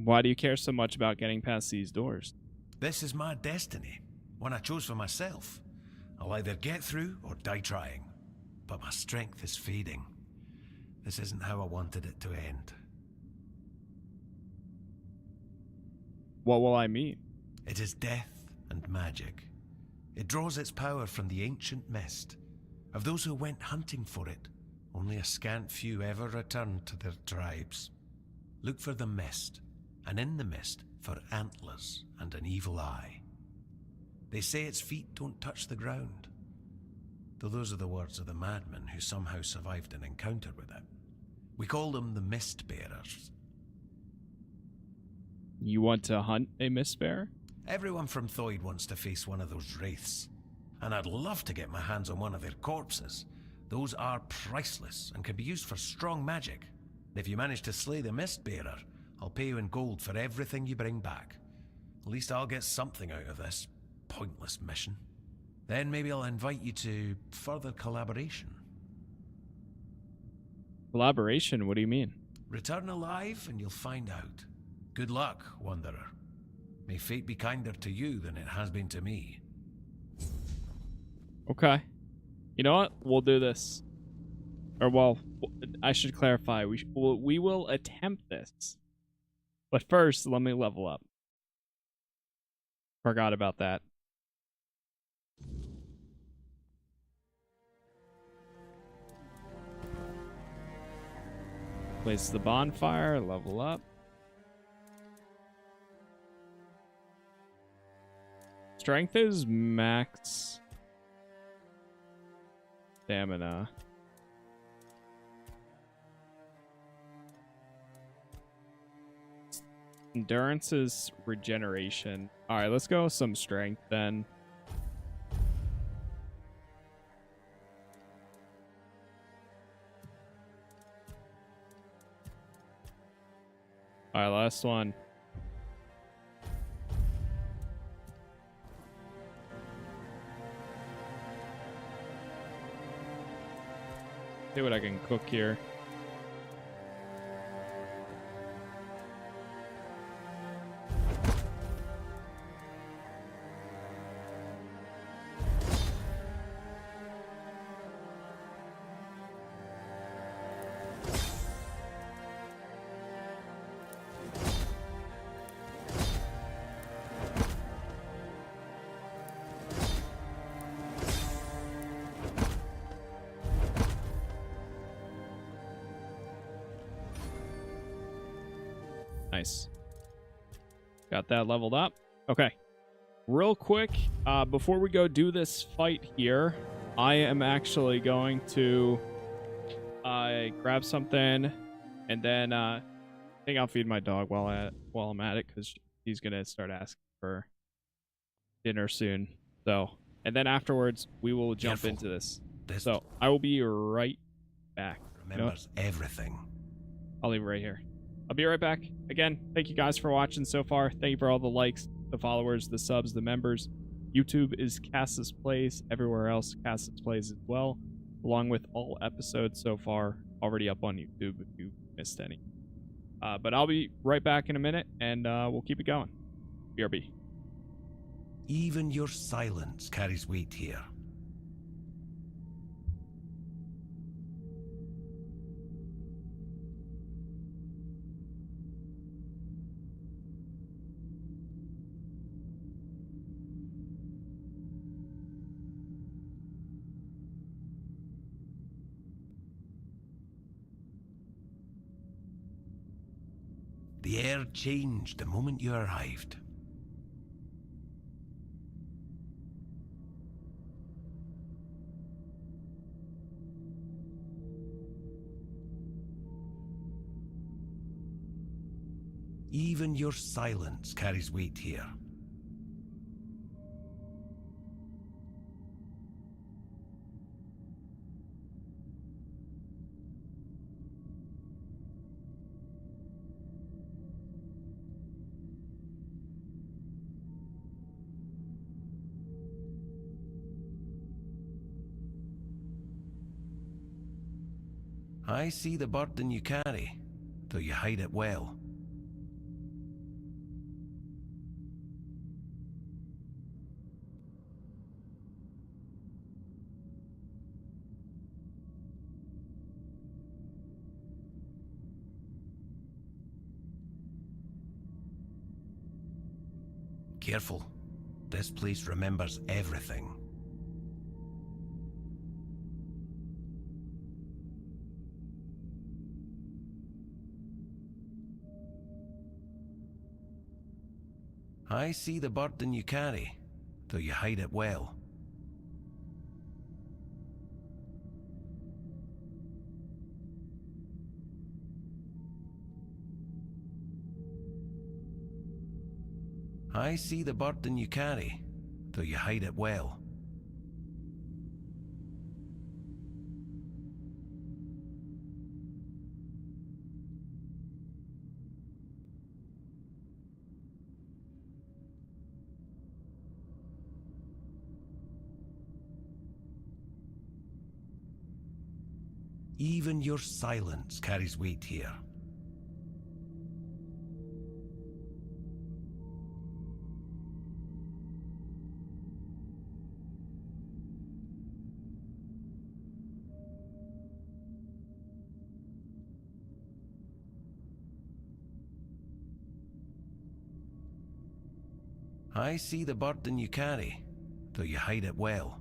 Why do you care so much about getting past these doors? This is my destiny, one I chose for myself. I'll either get through or die trying. But my strength is fading. This isn't how I wanted it to end. What will I meet? It is death and magic. It draws its power from the ancient mist. Of those who went hunting for it, only a scant few ever returned to their tribes. Look for the mist, and in the mist for antlers and an evil eye. They say its feet don't touch the ground, though those are the words of the madman who somehow survived an encounter with it. We call them the Mist Bearers. You want to hunt a Mistbearer? Everyone from Thoid wants to face one of those wraiths, and I'd love to get my hands on one of their corpses. Those are priceless and can be used for strong magic. If you manage to slay the Mistbearer, I'll pay you in gold for everything you bring back. At least I'll get something out of this pointless mission. Then maybe I'll invite you to further collaboration. Collaboration? What do you mean? Return alive and you'll find out. Good luck, Wanderer. May fate be kinder to you than it has been to me. Okay. You know what? We'll do this. Or, well, I should clarify. We will attempt this. But first, let me level up. Forgot about that. Place the bonfire, level up. Strength is max. Stamina. Endurance is regeneration. Alright, let's go with some strength then. Alright, last one. See what I can cook here. Nice. Got that leveled up. Okay. Real quick, before we go do this fight here, I am actually going to grab something, and then I think I'll feed my dog while I'm at it, because he's gonna start asking for dinner soon. So, and then afterwards we will jump into this. So I will be right back. Remembers everything. I'll leave it right here. I'll be right back. Again, thank you guys for watching so far. Thank you for all the likes, the followers, the subs, the members. YouTube is Casas Plays. Everywhere else, Casas Plays as well, along with all episodes so far already up on YouTube if you missed any. But I'll be right back in a minute, and we'll keep it going. BRB. Even your silence carries weight here. The air changed the moment you arrived. Even your silence carries weight here. I see the burden you carry, though you hide it well. Careful. This place remembers everything. I see the burden you carry, though you hide it well. I see the burden you carry, though you hide it well. Even your silence carries weight here. I see the burden you carry, though you hide it well.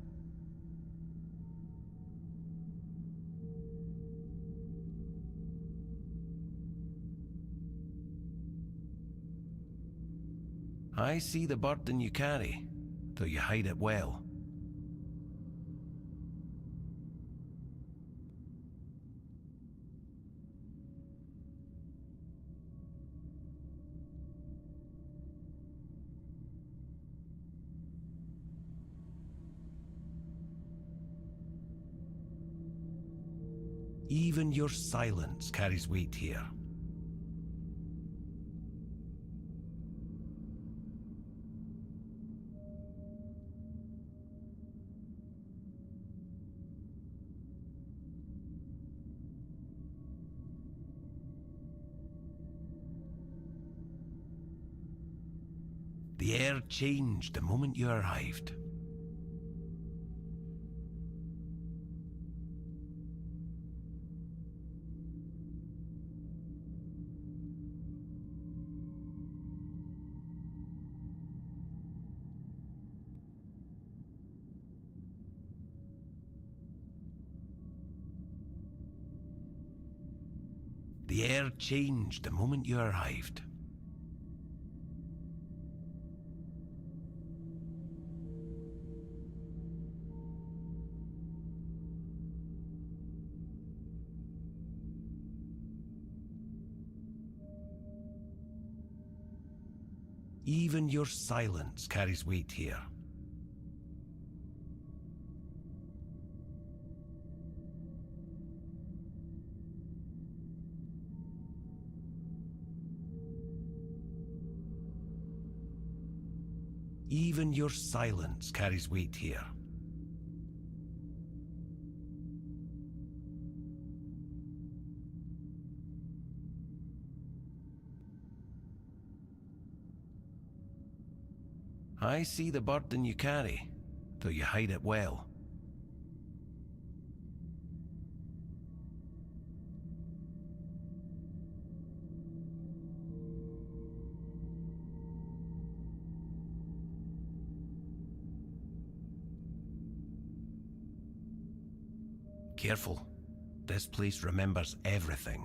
I see the burden you carry, though you hide it well. Even your silence carries weight here. The air changed the moment you arrived. The air changed the moment you arrived. Even your silence carries weight here. Even your silence carries weight here. I see the burden you carry, though you hide it well. Careful. This place remembers everything.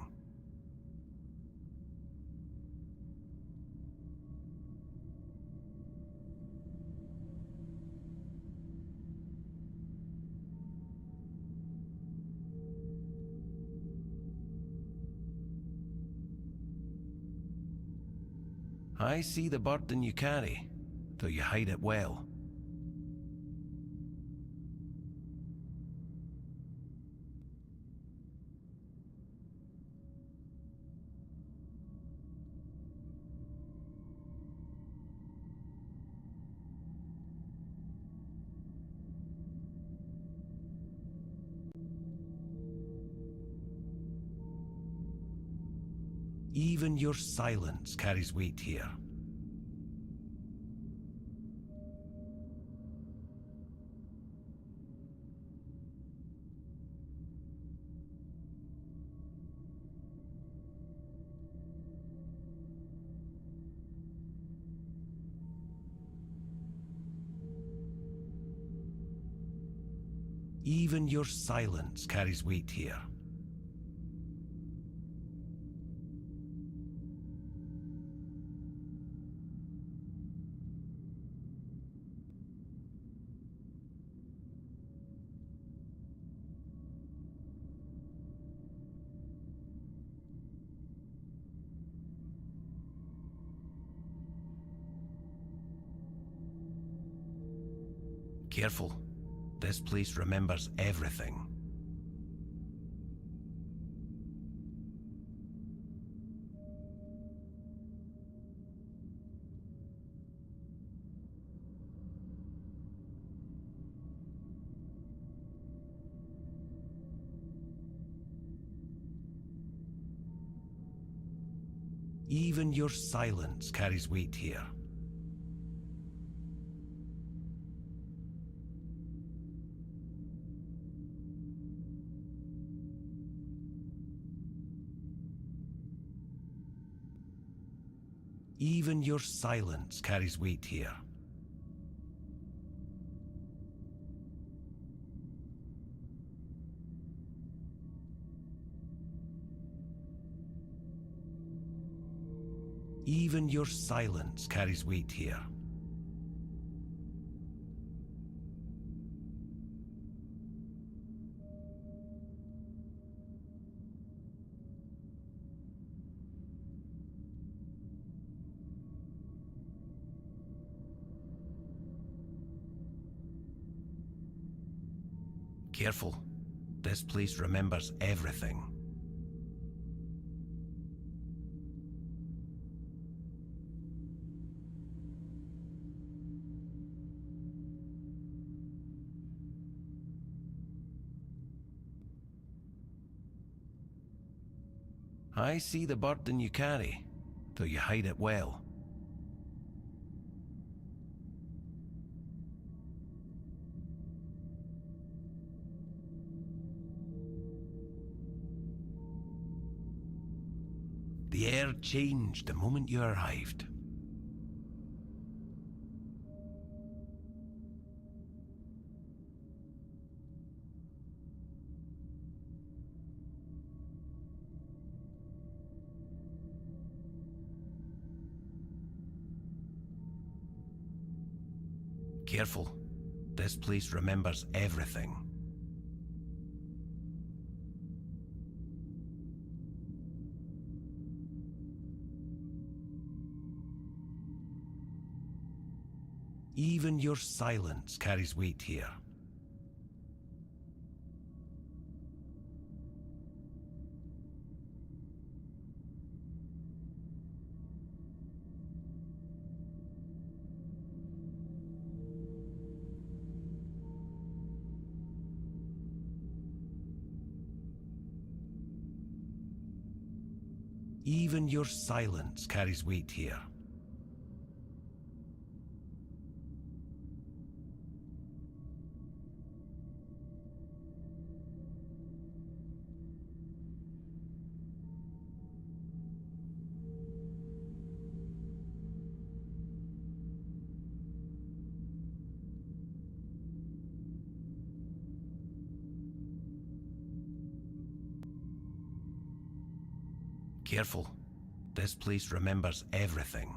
I see the burden you carry, though you hide it well. Even your silence carries weight here. Even your silence carries weight here. Careful. This place remembers everything. Even your silence carries weight here. Even your silence carries weight here. Even your silence carries weight here. Careful. This place remembers everything. I see the burden you carry, though you hide it well. The air changed the moment you arrived. Careful. This place remembers everything. Even your silence carries weight here. Even your silence carries weight here. Careful. This place remembers everything.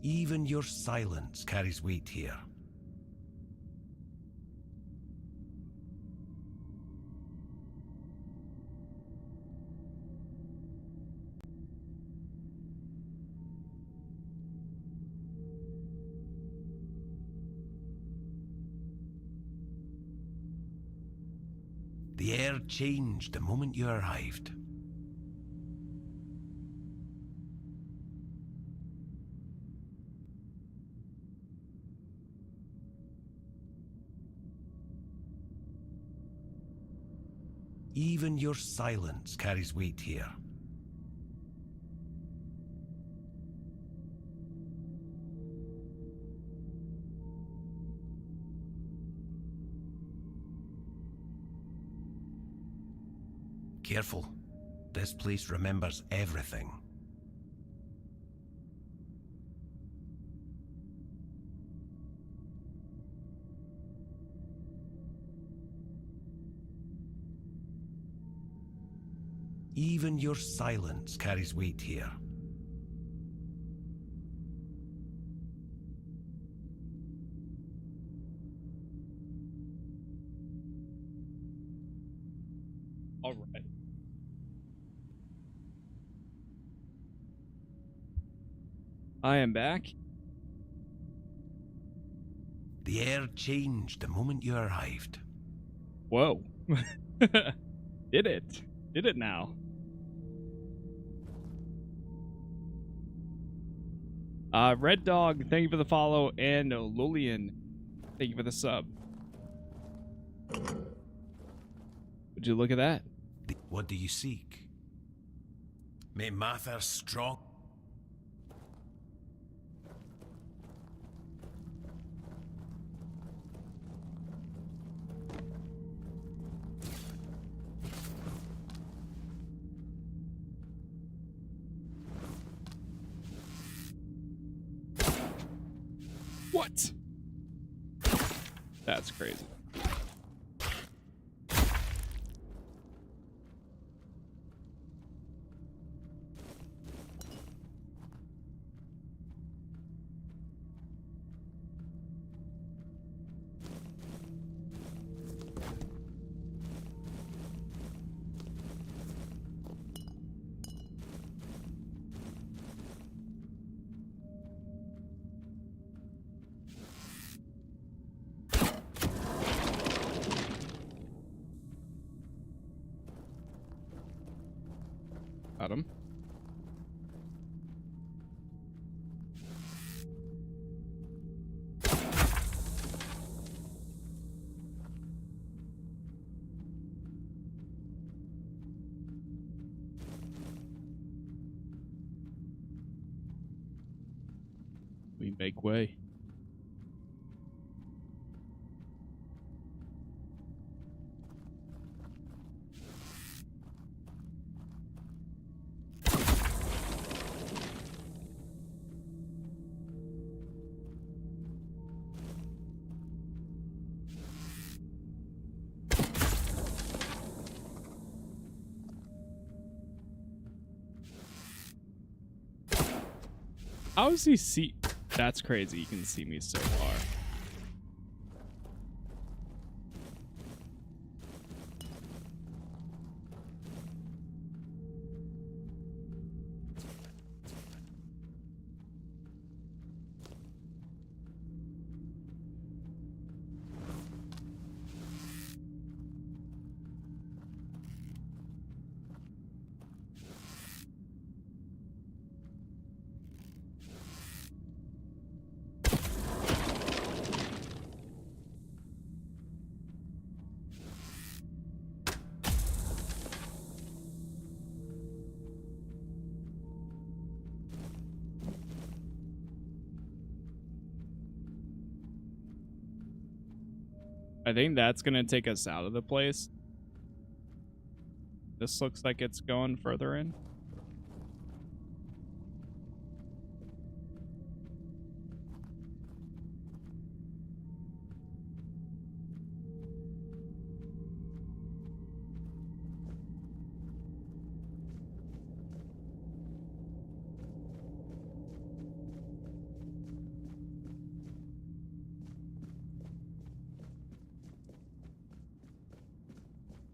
Even your silence carries weight here. The air changed the moment you arrived. Even your silence carries weight here. Careful. This place remembers everything. Even your silence carries weight here. All right. I am back. The air changed the moment you arrived. Whoa. Did it? Did it now? Red Dog, thank you for the follow, and Lulian, thank you for the sub. Would you look at that? What do you seek? May Mather strong. What? That's crazy. Got him. We make way. How does he see? That's crazy. You can see me so far. I think that's gonna take us out of the place. This looks like it's going further in.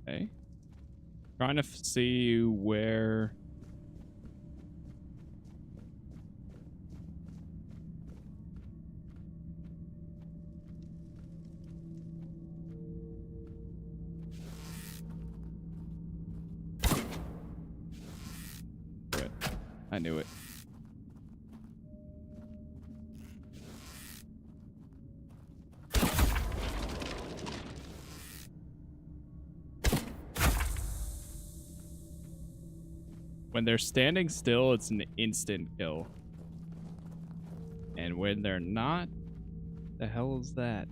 Okay. Trying to see where... Good. I knew it. When they're standing still, it's an instant kill. And when they're not, the hell is that?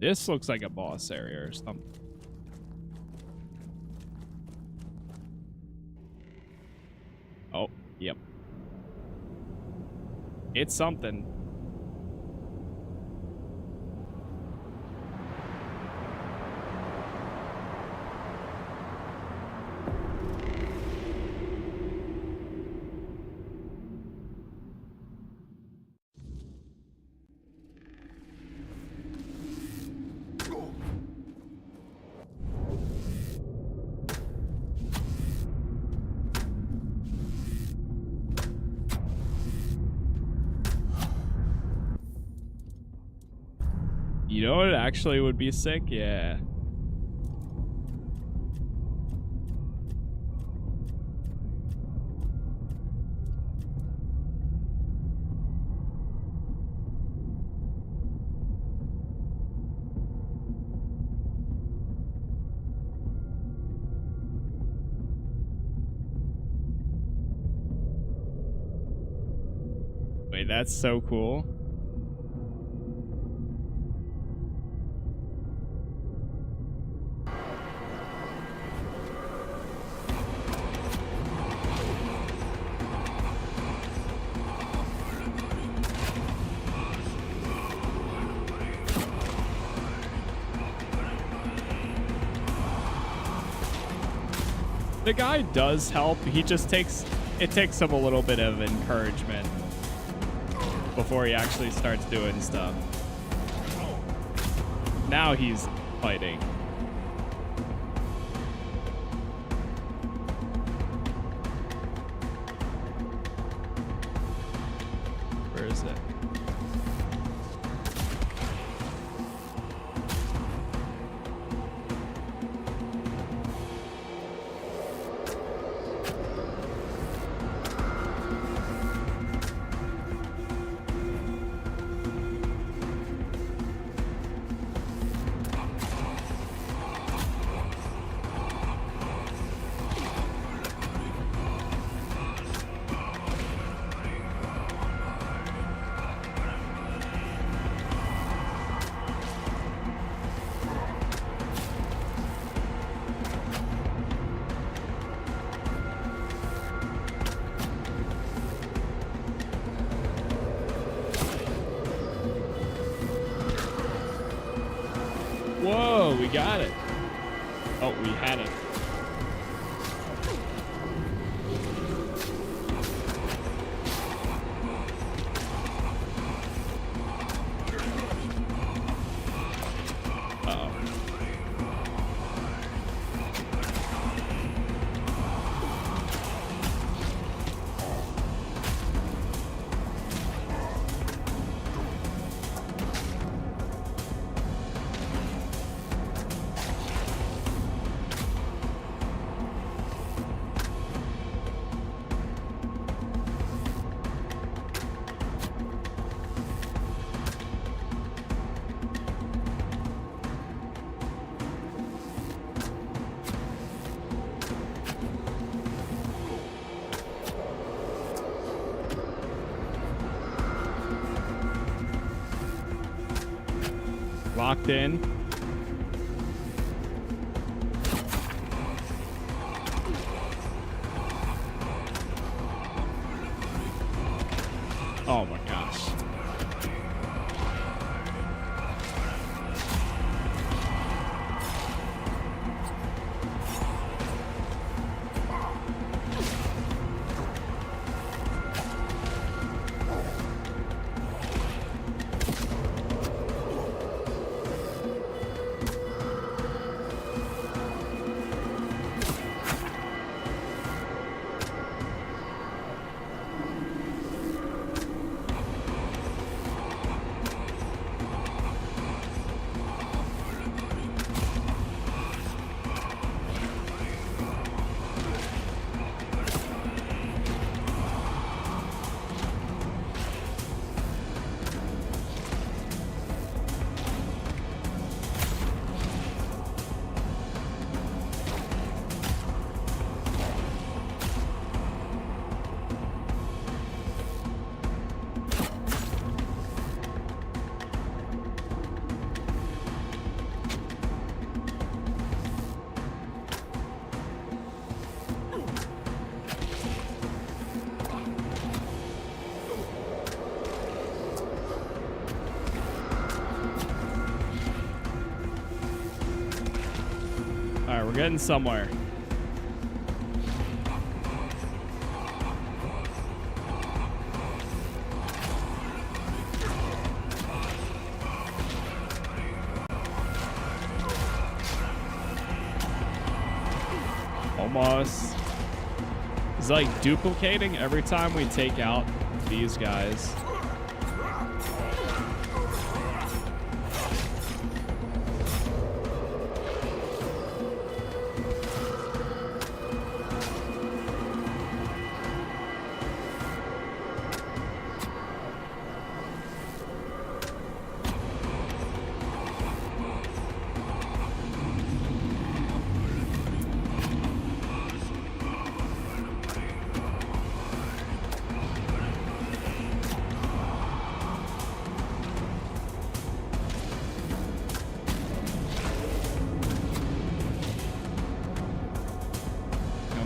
This looks like a boss area or something. Oh, yep. It's something. You know what actually would be sick? Yeah. Wait, that's so cool. The guy does help. He just takes him a little bit of encouragement before he actually starts doing stuff. Now he's fighting. Where is it? go. We got it. Oh, we had it. Locked in. Oh my gosh. Alright, we're getting somewhere. Almost. It's like duplicating every time we take out these guys.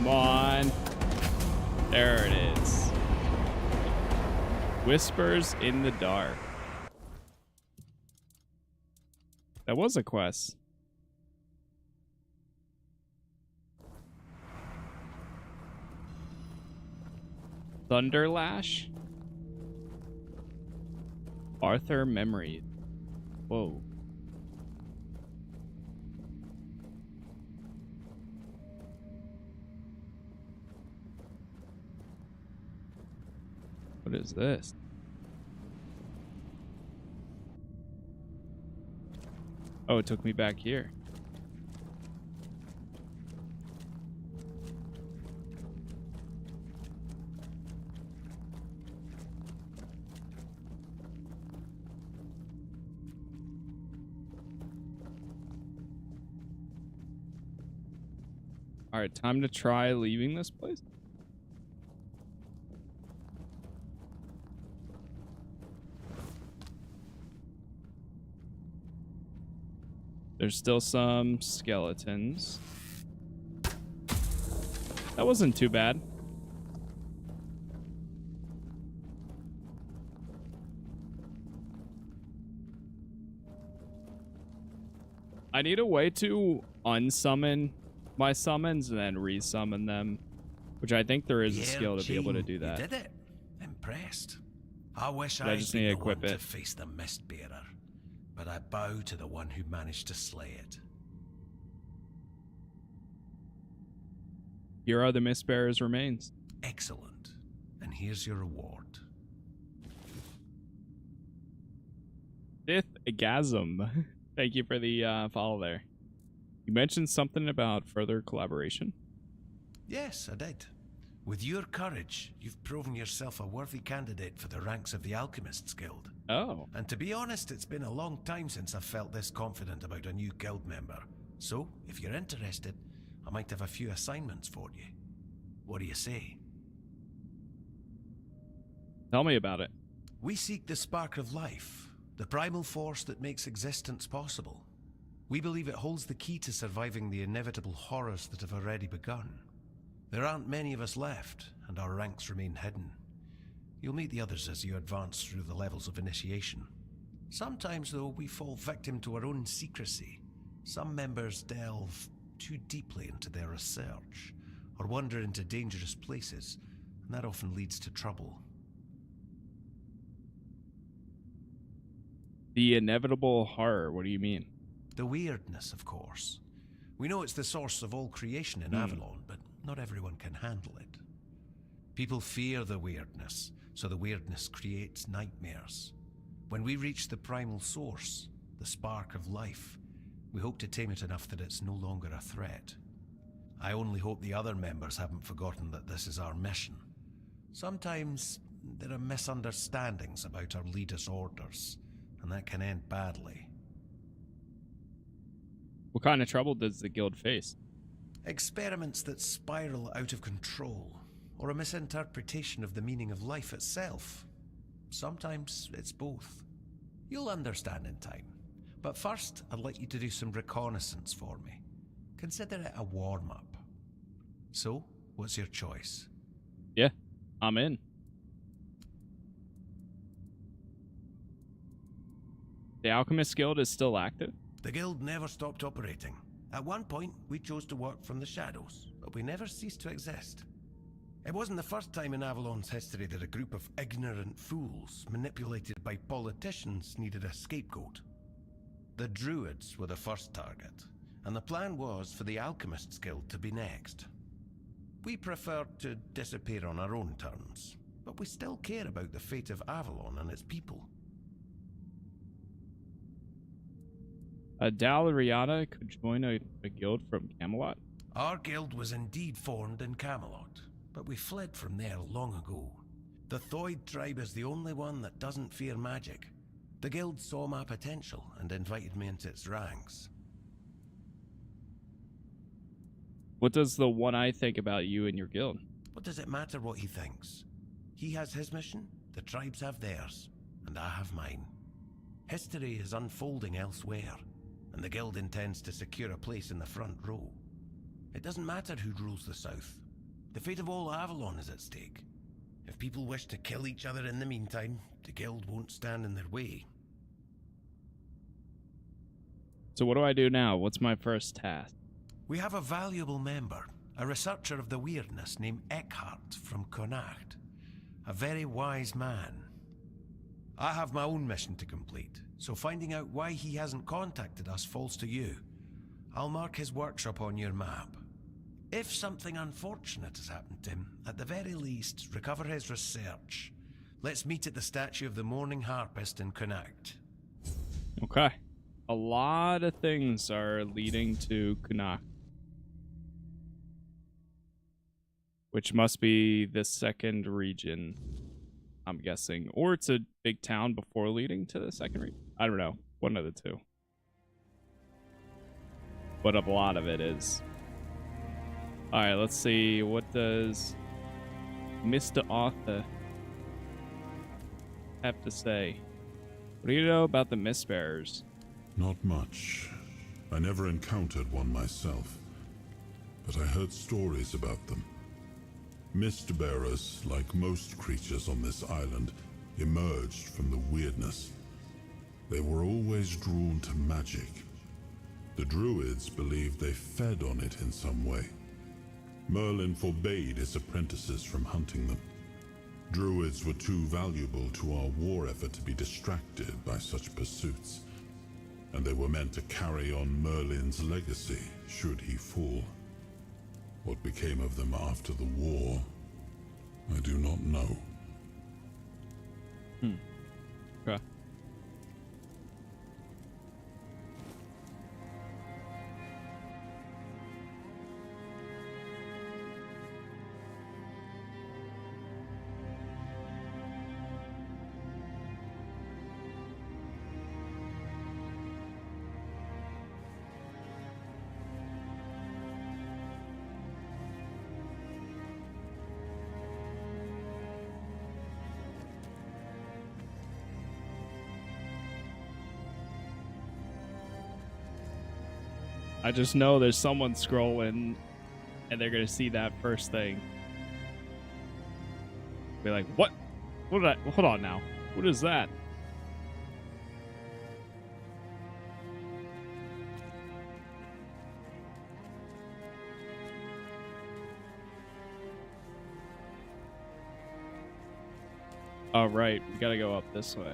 Come on. There it is. Whispers in the dark. That was a quest. Thunderlash? Arthur Memory. Whoa. What is this? Oh, it took me back here. All right, time to try leaving this place. There's still some skeletons. That wasn't too bad. I need a way to unsummon my summons and then resummon them, which I think there is a skill to be able to do that. You did it. Impressed. I wish I I'd just been need to the one equip to it. face the Mistbearer, but I bow to the one who managed to slay it. Here are the Mistbearer's remains. Excellent. And here's your reward. Fifth Gasm. Thank you for the follow there. You mentioned something about further collaboration. Yes, I did. With your courage, you've proven yourself a worthy candidate for the ranks of the Alchemists Guild. Oh. And to be honest, it's been a long time since I've felt this confident about a new guild member. So, if you're interested, I might have a few assignments for you. What do you say? Tell me about it. We seek the spark of life, the primal force that makes existence possible. We believe it holds the key to surviving the inevitable horrors that have already begun. There aren't many of us left, and our ranks remain hidden. You'll meet the others as you advance through the levels of initiation. Sometimes, though, we fall victim to our own secrecy. Some members delve too deeply into their research, or wander into dangerous places, and that often leads to trouble. The inevitable horror, what do you mean? The weirdness, of course. We know it's the source of all creation in Avalon, but not everyone can handle it. People fear the weirdness, so the weirdness creates nightmares. When we reach the primal source, the spark of life, we hope to tame it enough that it's no longer a threat. I only hope the other members haven't forgotten that this is our mission. Sometimes there are misunderstandings about our leaders' orders, and that can end badly. What kind of trouble does the guild face? Experiments that spiral out of control, or a misinterpretation of the meaning of life itself. Sometimes it's both. You'll understand in time. But first, I'd like you to do some reconnaissance for me. Consider it a warm-up. So, what's your choice? Yeah, I'm in. The Alchemist Guild is still active? The guild never stopped operating. At one point, we chose to work from the shadows, but we never ceased to exist. It wasn't the first time in Avalon's history that a group of ignorant fools, manipulated by politicians, needed a scapegoat. The Druids were the first target, and the plan was for the Alchemists Guild to be next. We preferred to disappear on our own terms, but we still care about the fate of Avalon and its people. Dalriata could join a guild from Camelot? Our guild was indeed formed in Camelot, but we fled from there long ago. The Thoid tribe is the only one that doesn't fear magic. The guild saw my potential and invited me into its ranks. What does the One Eye think about you and your guild? What does it matter what he thinks? He has his mission, the tribes have theirs, and I have mine. History is unfolding elsewhere, and the guild intends to secure a place in the front row. It doesn't matter who rules the South. The fate of all Avalon is at stake. If people wish to kill each other in the meantime, the guild won't stand in their way. So what do I do now? What's my first task? We have a valuable member, a researcher of the weirdness named Eckhart from Connacht. A very wise man. I have my own mission to complete, so finding out why he hasn't contacted us falls to you. I'll mark his workshop on your map. If something unfortunate has happened to him, at the very least, recover his research. Let's meet at the statue of the Morning Harpist in Connacht. Okay. A lot of things are leading to Connacht, which must be the second region, I'm guessing. Or it's a big town before leading to the second region. I don't know. One of the two. But a lot of it is. Alright, let's see. What does Mr. Arthur have to say? What do you know about the Mistbearers? Not much. I never encountered one myself, but I heard stories about them. Mistbearers, like most creatures on this island, emerged from the weirdness. They were always drawn to magic, The Druids believed they fed on it in some way. Merlin forbade his apprentices from hunting them. Druids were too valuable to our war effort to be distracted by such pursuits, and they were meant to carry on Merlin's legacy should he fall. What became of them after the war, I do not know. Okay. I just know there's someone scrolling and they're gonna see that first thing. Be like, what? What did I, hold on now. What is that? All right, we gotta go up this way.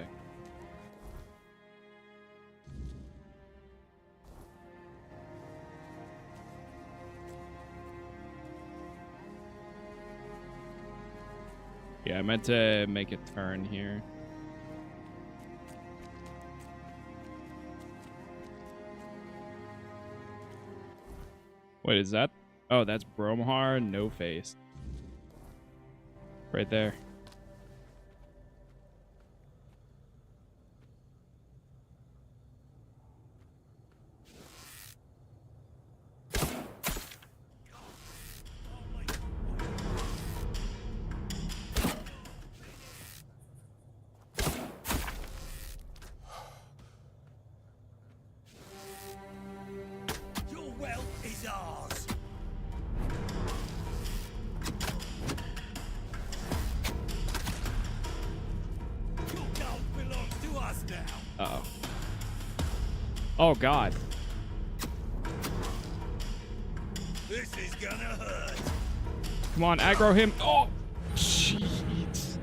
Yeah, I meant to make a turn here. Wait, is that? Oh, that's Bromhar, no face. Right there. Uh-oh. Oh, God. This is gonna hurt. Come on, aggro him. Oh, jeez.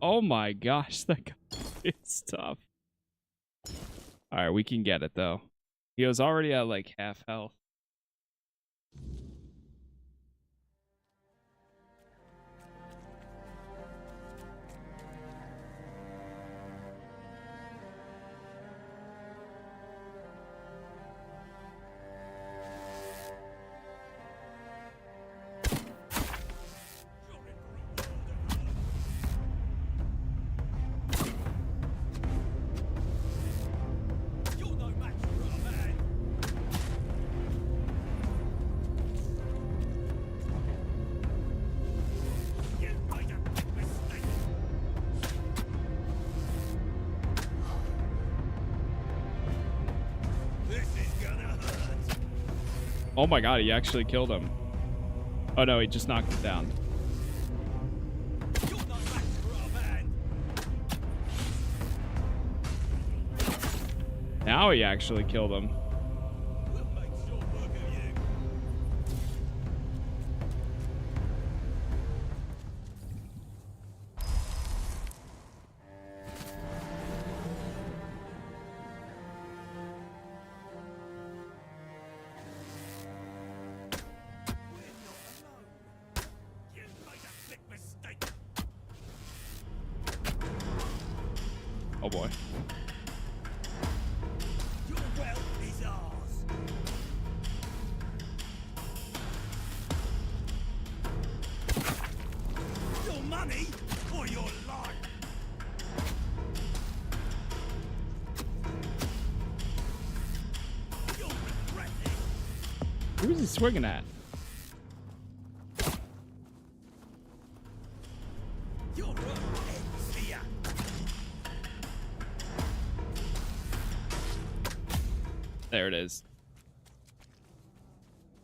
Oh, my gosh. That guy is tough. All right, we can get it, though. He was already at, like, half health. Oh my god, he actually killed him. Oh no, he just knocked him down. Now he actually killed him. Oh boy. Your wealth is ours. Your money or your life. You'll regret it. Who is he swinging at? There it is.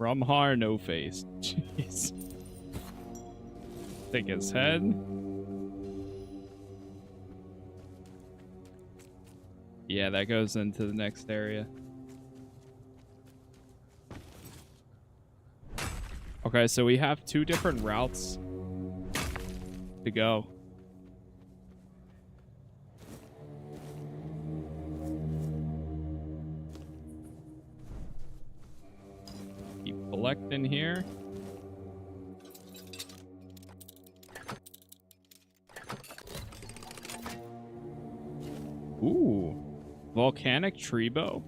Bromhar, no face. Jeez. Take his head. Yeah, that goes into the next area. Okay, so we have 2 different routes to go. Keep collecting here. Ooh, volcanic tree bow.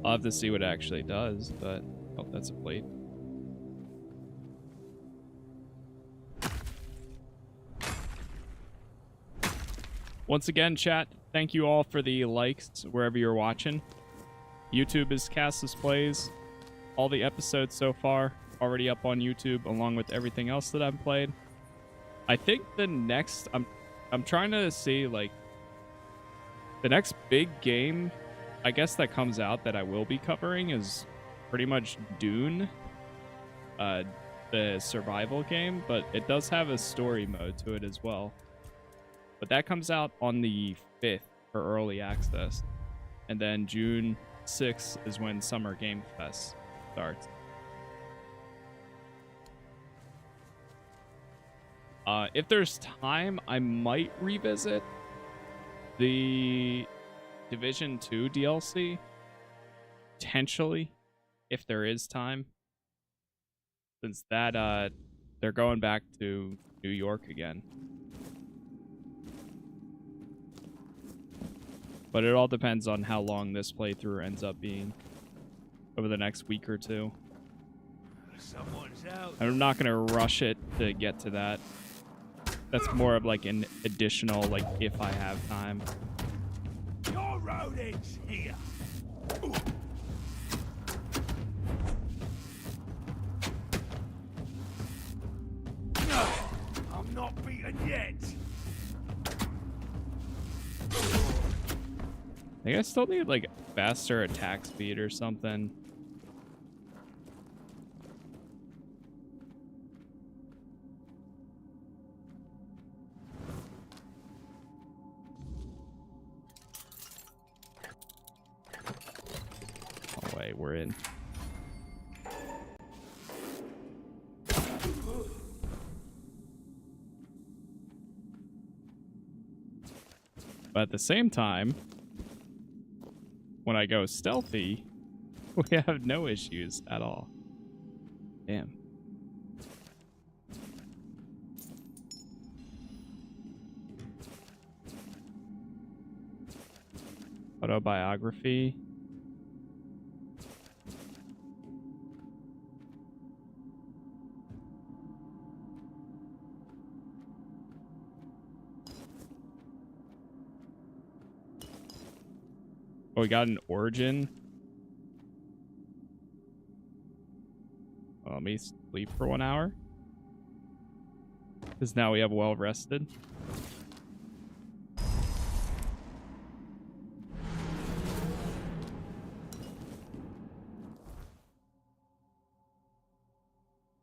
I'll have to see what it actually does, but oh, that's a plate. Once again, chat, thank you all for the likes wherever you're watching. YouTube is Casas Plays. All the episodes so far already up on YouTube, along with everything else that I've played. I think the next, I'm trying to see, like, the next big game, I guess, that comes out that I will be covering is pretty much Dune, the survival game, but it does have a story mode to it as well. But that comes out on the 5th for early access. And then June 6th is when Summer Game Fest starts. If there's time, I might revisit the Division 2 DLC. Potentially, if there is time. Since that, they're going back to New York again. But it all depends on how long this playthrough ends up being over the next week or 2. Someone's out. I'm not going to rush it to get to that. That's more of like an additional, like, if I have time. Your road ends here. No, I'm not beaten yet. I think I still need, like, faster attack speed or something. Oh, wait, we're in. But at the same time, when I go stealthy, we have no issues at all. Damn. Autobiography. Oh, we got an origin. Let me sleep for 1 hour. Because now we have well rested.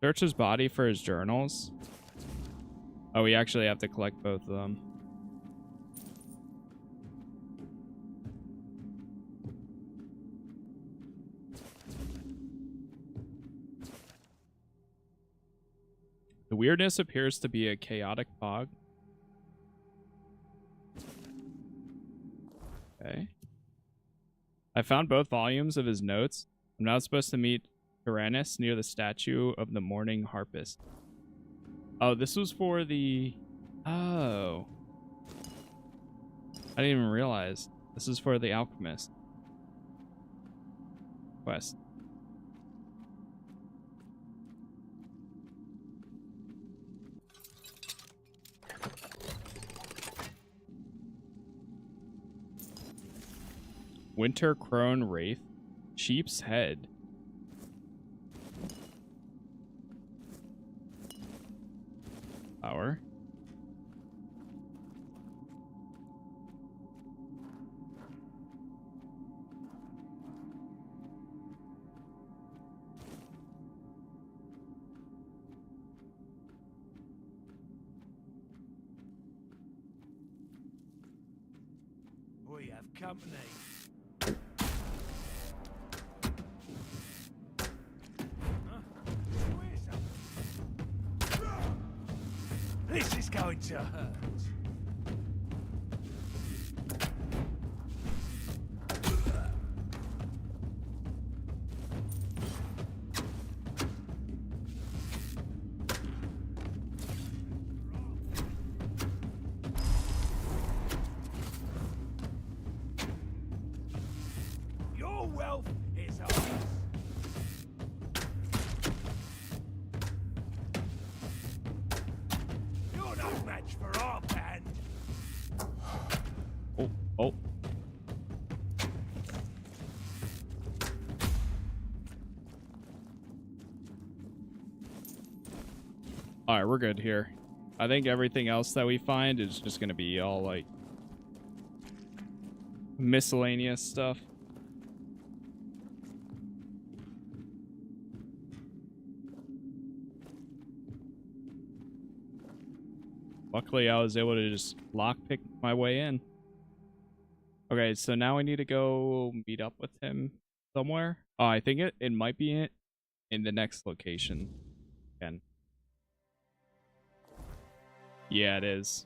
Search his body for his journals. Oh, we actually have to collect both of them. The weirdness appears to be a chaotic fog. Okay. I found both volumes of his notes. I'm now supposed to meet Tyrannus near the statue of the morning harpist. Oh, this was for the... Oh. I didn't even realize. This is for the alchemist quest. Winter Crone Wraith. Sheep's Head. Power. Oi, We have company. This is going to hurt. Your wealth is ours. You're no match for our band. Oh, oh. Alright, we're good here. I think everything else that we find is just gonna be all like miscellaneous stuff. Luckily, I was able to just lockpick my way in. Okay, so now we need to go meet up with him somewhere. Oh, I think it might be in the next location. Again. Yeah, it is.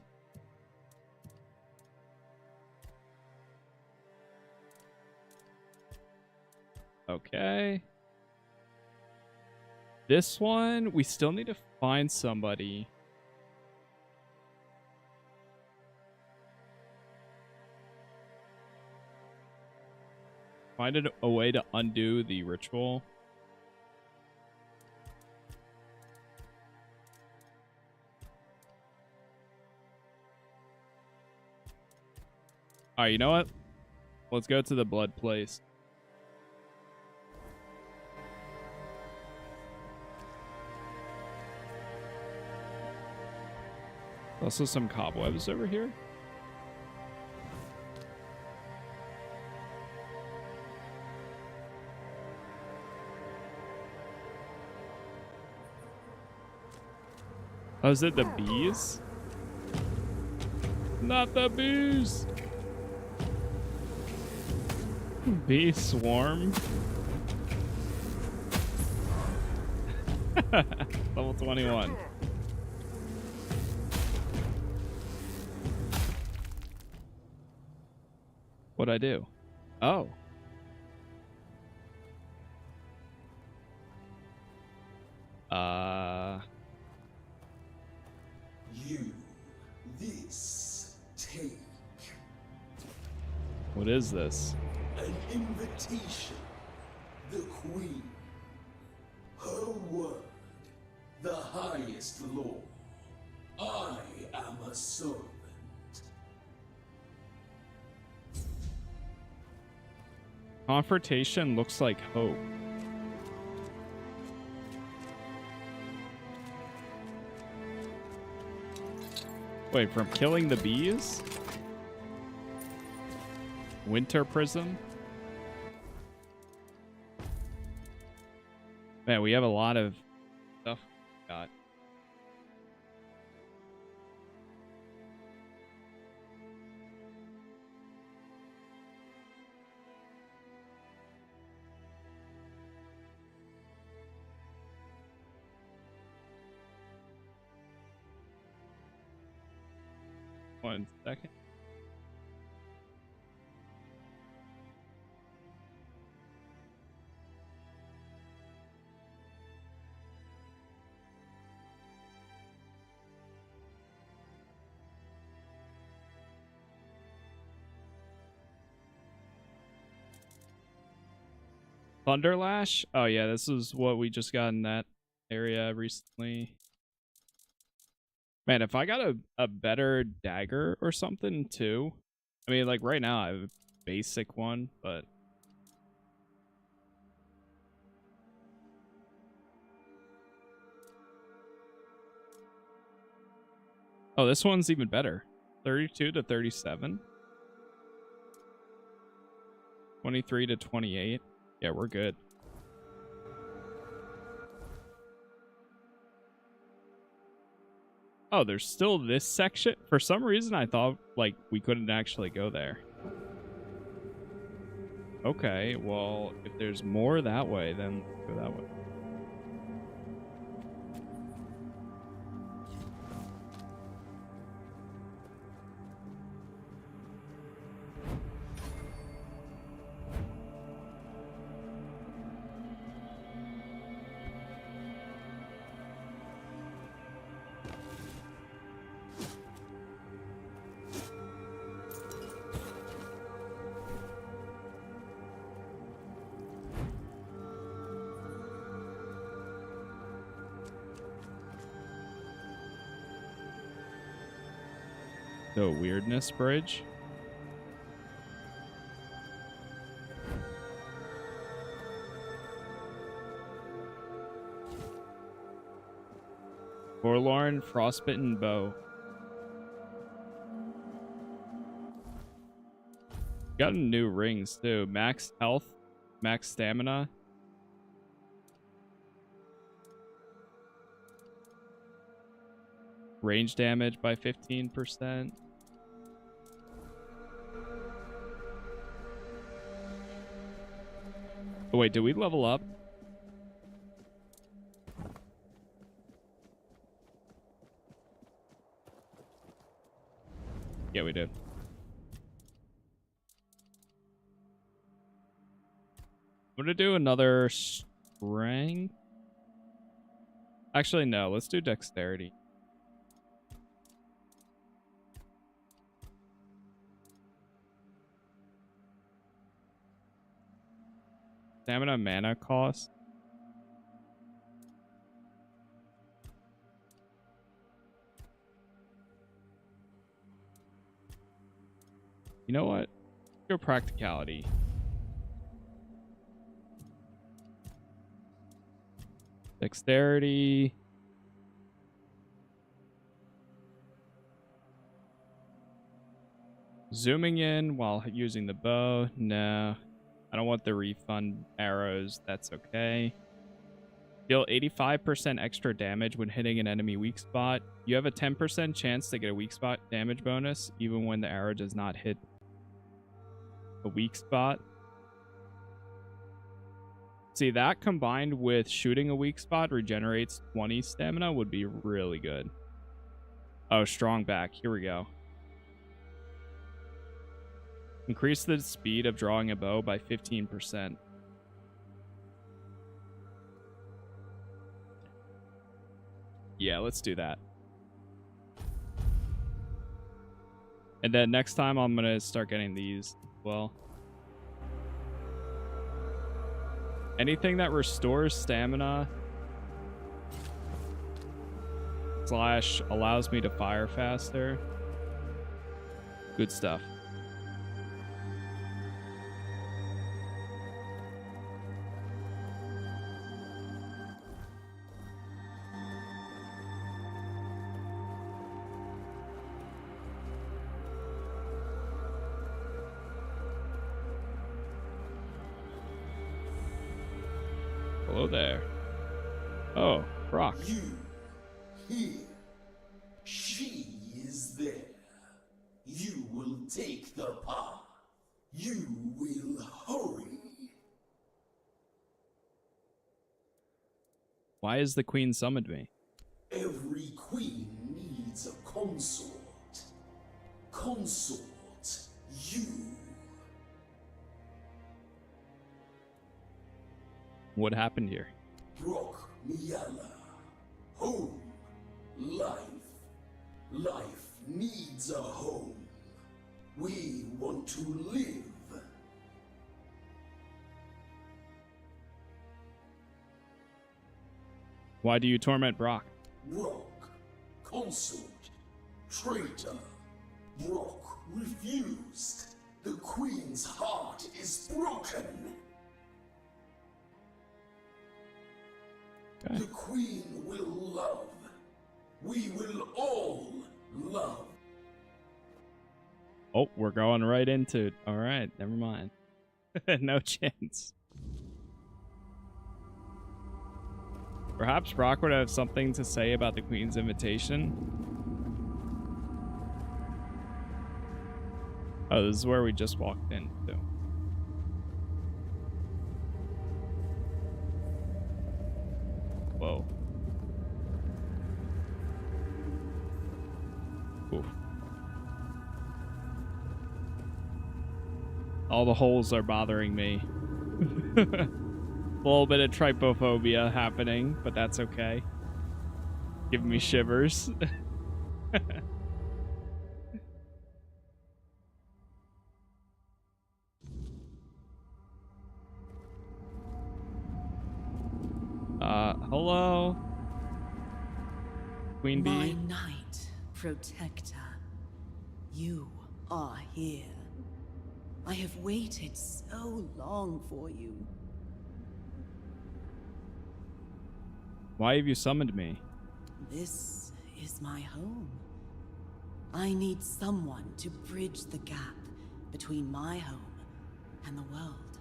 Okay. This one, we still need to find somebody. Find a way to undo the ritual. Alright, you know what? Let's go to the blood place. Also some cobwebs over here. Oh, is it the bees? Not the bees! Bee swarm? Level 21. What'd I do? Oh. You, this, take. What is this? An invitation. The Queen. Her word. The highest law. I am a servant. Confrontation looks like hope. Wait, from killing the bees? Winter Prism? Man, we have a lot of stuff we got. One second. Thunderlash? Oh yeah, this is what we just got in that area recently. Man, if I got a better dagger or something too. I mean, like right now I have a basic one, but oh, this one's even better. 32 to 37. 23 to 28. Yeah, we're good. Oh, there's still this section. For some reason, I thought like we couldn't actually go there. Okay, well, if there's more that way, then let's go that way. The weirdness bridge. Forlorn frostbitten bow. Got new rings too. Max health, max stamina. Range damage by 15%. Oh wait, did we level up? Yeah, we did. I'm gonna do another strength. Actually, no. Let's do dexterity. Stamina mana cost. You know what? Go practicality. Dexterity. Zooming in while using the bow. No. I don't want the refund arrows. That's okay. Deal 85% extra damage when hitting an enemy weak spot. You have a 10% chance to get a weak spot damage bonus, even when the arrow does not hit a weak spot. See, that combined with shooting a weak spot regenerates 20 stamina would be really good. Oh, strong back. Here we go. Increase the speed of drawing a bow by 15%. Yeah, let's do that. And then next time I'm going to start getting these as well. Anything that restores stamina / allows me to fire faster. Good stuff. Hello there. Oh, Brock. You here. She is there. You will take the path. You will hurry. Why has the queen summoned me? Every queen needs a consort. Consort, you. What happened here? Brock Miala. Home. Life. Life needs a home. We want to live. Why do you torment Brock? Brock. Consort. Traitor. Brock refused. The queen's heart is broken. Okay. The queen will love. We will all love. Oh, we're going right into it. All right, never mind. No chance. Perhaps Brock would have something to say about the queen's invitation. Oh, this is where we just walked into. Oof. All the holes are bothering me. A little bit of trypophobia happening, but that's okay. Giving me shivers. Hello? Queen Bee? My knight, protector. You are here. I have waited so long for you. Why have you summoned me? This is my home. I need someone to bridge the gap between my home and the world.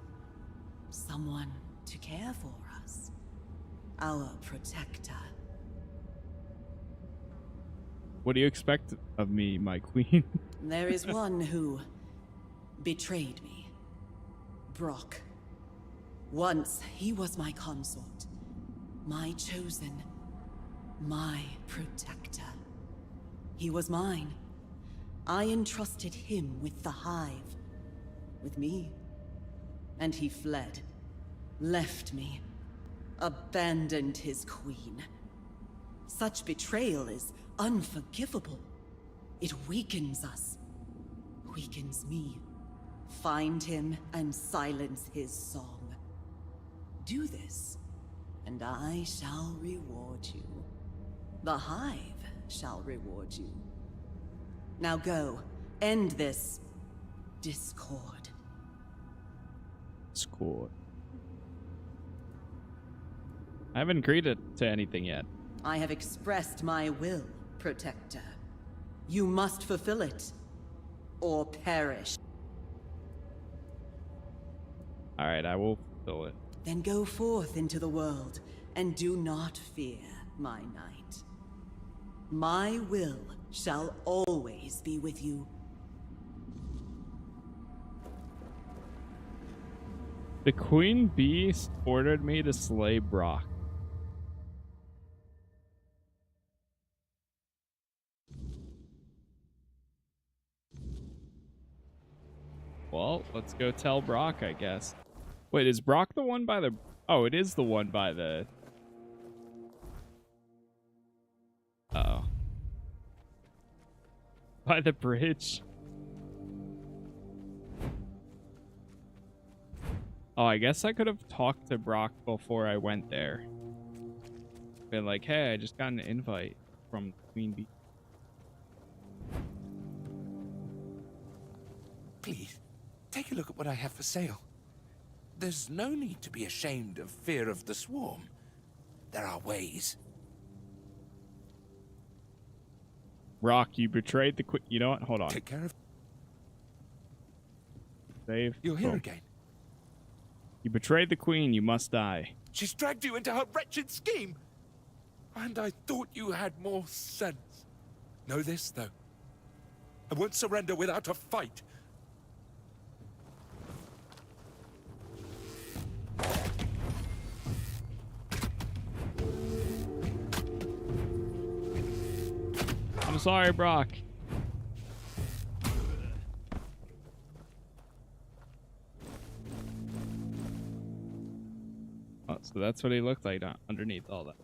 Someone to care for us. Our protector. What do you expect of me, my queen? There is one who betrayed me. Brock. Once he was my consort. My chosen. My protector. He was mine. I entrusted him with the hive. With me. And he fled. Left me. Abandoned his queen. Such betrayal is unforgivable. It weakens us. Weakens me. Find him and silence his song. Do this, and I shall reward you. The hive shall reward you. Now go, end this discord. Discord. I haven't agreed to anything yet. I have expressed my will, Protector. You must fulfill it, or perish. Alright, I will fulfill it. Then go forth into the world, and do not fear, my knight. My will shall always be with you. The Queen Bee ordered me to slay Brock. Well, let's go tell Brock, I guess. Wait, is Brock the one by the... Oh, it is the one by the... Uh-oh. By the bridge. Oh, I guess I could have talked to Brock before I went there. Been like, hey, I just got an invite from Queen Bee. Please, take a look at what I have for sale. There's no need to be ashamed of fear of the swarm. There are ways. Brock, you betrayed the queen. You know what? Hold on. Take care of... Save. You're here Boom. again. You betrayed the queen. You must die. She's dragged you into her wretched scheme. And I thought you had more sense. Know this, though. I won't surrender without a fight. I'm sorry, Brock. Oh, so that's what he looked like underneath all that.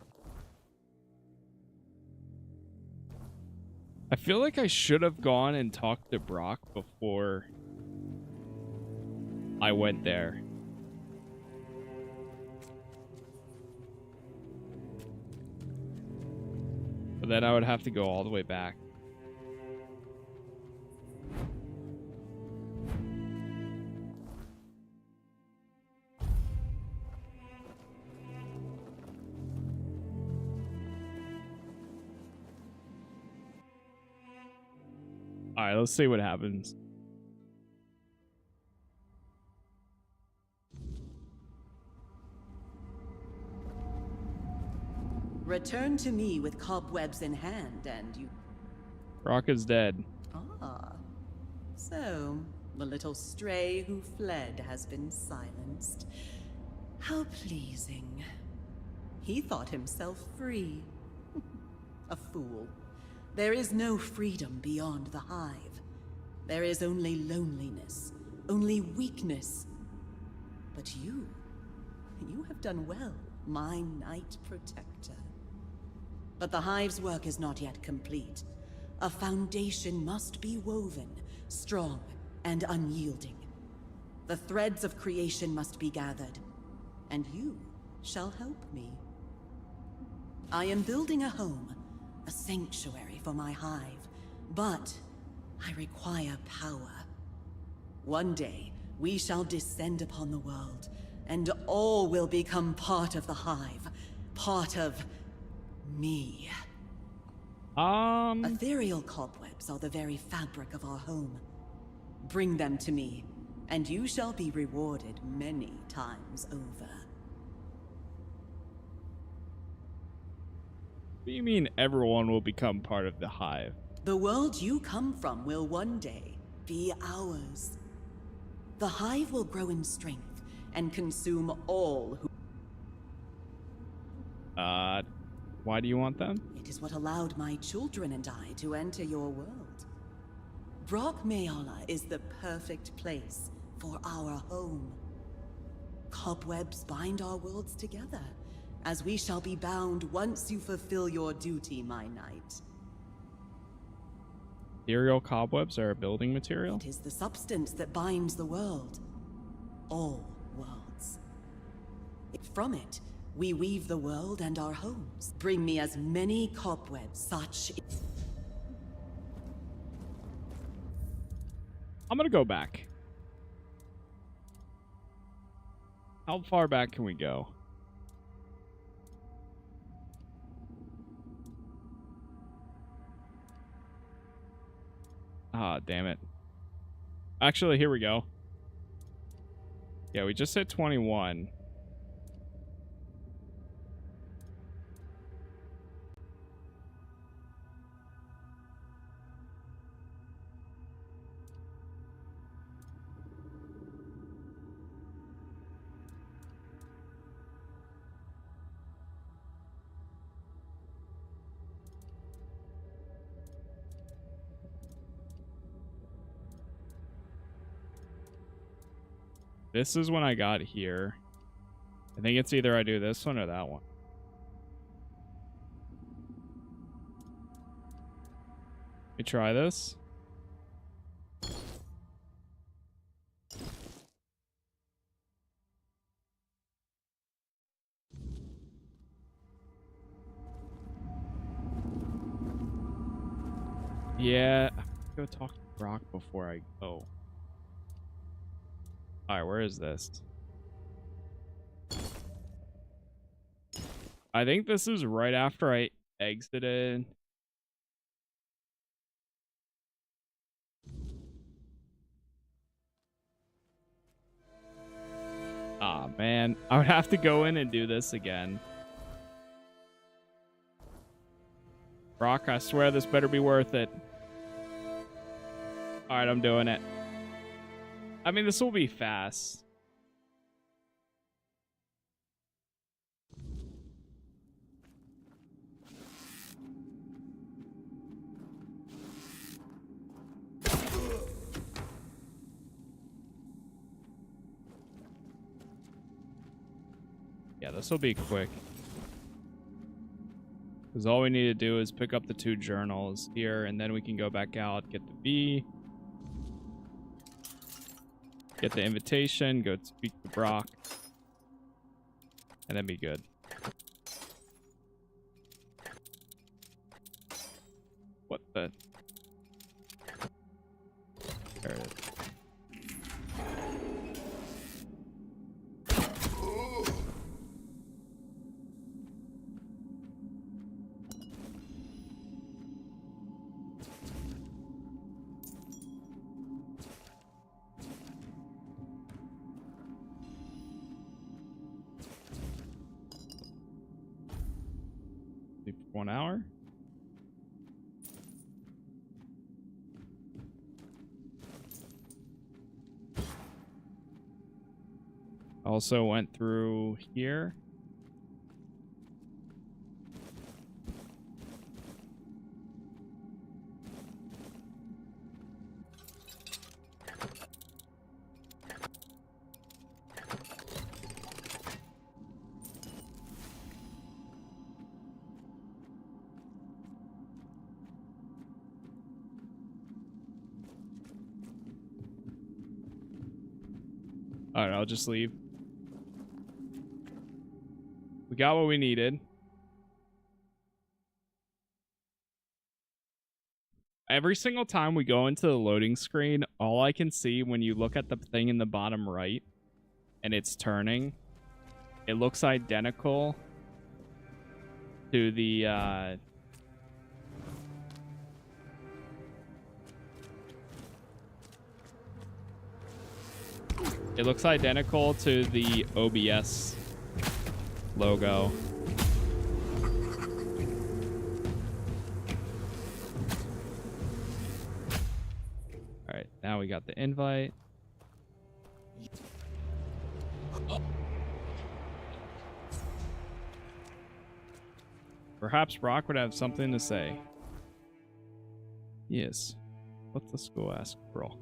I feel like I should have gone and talked to Brock before I went there. But then I would have to go all the way back. Alright, let's see what happens. Return to me with cobwebs in hand, and you... Brock is dead. Ah. So, the little stray who fled has been silenced. How pleasing. He thought himself free. A fool. There is no freedom beyond the hive. There is only loneliness, only weakness. But you have done well, my Night Protector. But the hive's work is not yet complete. A foundation must be woven, strong and unyielding. The threads of creation must be gathered, and you shall help me. I am building a home, a sanctuary for my hive, but I require power. One day, we shall descend upon the world, and all will become part of the hive, part of me. Ethereal cobwebs are the very fabric of our home. Bring them to me, and you shall be rewarded many times over. What do you mean everyone will become part of the hive? The world you come from will one day be ours. The hive will grow in strength and consume all who... Why do you want them? It is what allowed my children and I to enter your world. Brock Mayala is the perfect place for our home. Cobwebs bind our worlds together, as we shall be bound once you fulfill your duty, my knight. Ethereal cobwebs are a building material? It is the substance that binds the world. All worlds. From it, we weave the world and our homes. Bring me as many cobwebs, such... I'm gonna go back. How far back can we go? Ah, damn it. Actually, here we go. Yeah, we just hit 21. This is when I got here. I think it's either I do this one or that one. Let me try this. Yeah, I have to go talk to Brock before I go. Alright, where is this? I think this is right after I exited. Ah, man. I would have to go in and do this again. Brock, I swear this better be worth it. Alright, I'm doing it. I mean, this will be fast. Yeah, this will be quick. Because all we need to do is pick up the 2 journals here, and then we can go back out, get the V. Get the invitation, go speak to Brock, and then be good. What the? There it is. Sleep for 1 hour. Also went through here. Alright, I'll just leave. We got what we needed. Every single time we go into the loading screen, all I can see when you look at the thing in the bottom right and it's turning, it looks identical to the it looks identical to the OBS logo. All right, now we got the invite. Perhaps Brock would have something to say. Yes. Let's go ask Brock.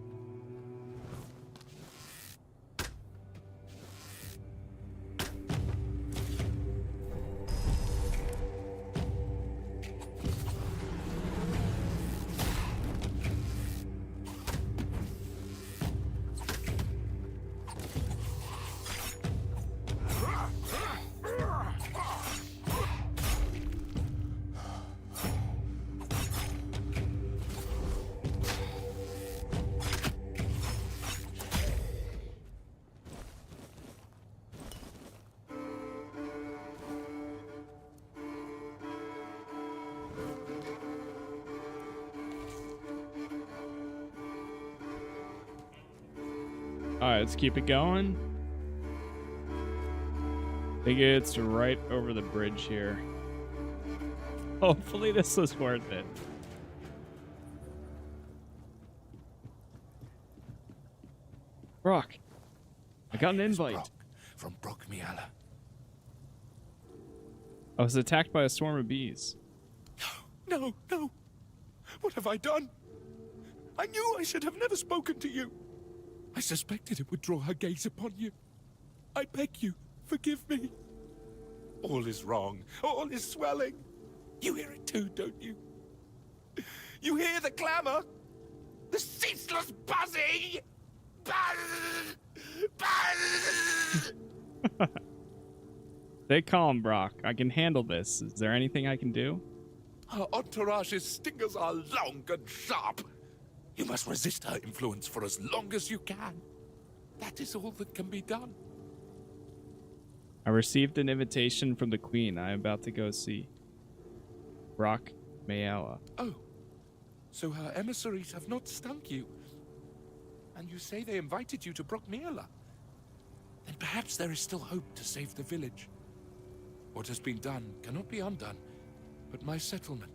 Alright, let's keep it going. I think it's right over the bridge here. Hopefully this was worth it. Brock, I got an invite. From Brock Miala. I was attacked by a swarm of bees. No, no. What have I done? I knew I should have never spoken to you. I suspected it would draw her gaze upon you. I beg you, forgive me. All is wrong. All is swelling. You hear it too, don't you? You hear the clamor? The ceaseless buzzing! Buzz! Buzz! Stay calm, Brock. I can handle this. Is there anything I can do? Her entourage's stingers are long and sharp. You must resist her influence for as long as you can. That is all that can be done. I received an invitation from the Queen. I am about to go see Brock Mayala. Oh, so her emissaries have not stung you. And you say they invited you to Brock Miala. Then perhaps there is still hope to save the village. What has been done cannot be undone, but my settlement,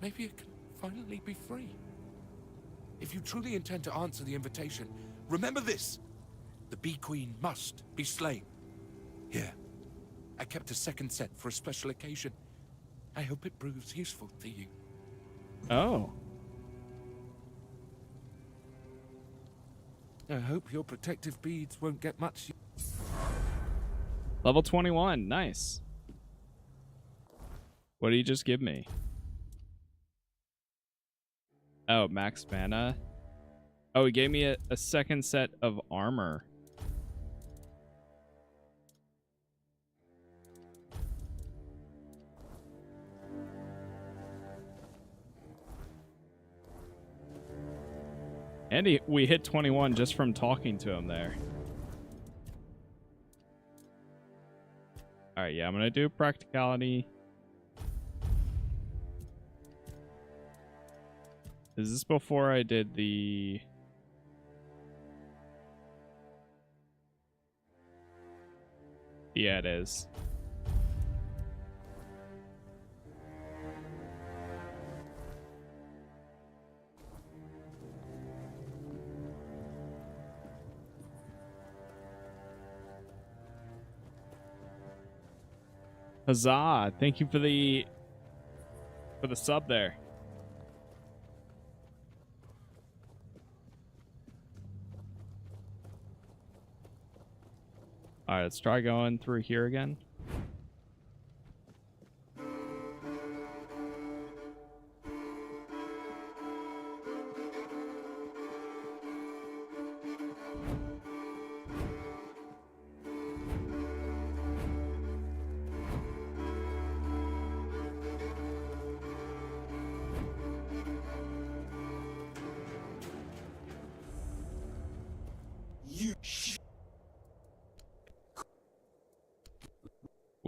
maybe it can finally be free. If you truly intend to answer the invitation, remember this. The Bee Queen must be slain. Here, I kept a second set for a special occasion. I hope it proves useful to you. Oh. I hope your protective beads won't get much. Level 21. Nice. What did he just give me? Oh, max mana. Oh, he gave me a second set of armor. And we hit 21 just from talking to him there. Alright, yeah, I'm gonna do practicality. Is this before I did the... Yeah, it is. Huzzah! Thank you for the sub there. All right, let's try going through here again.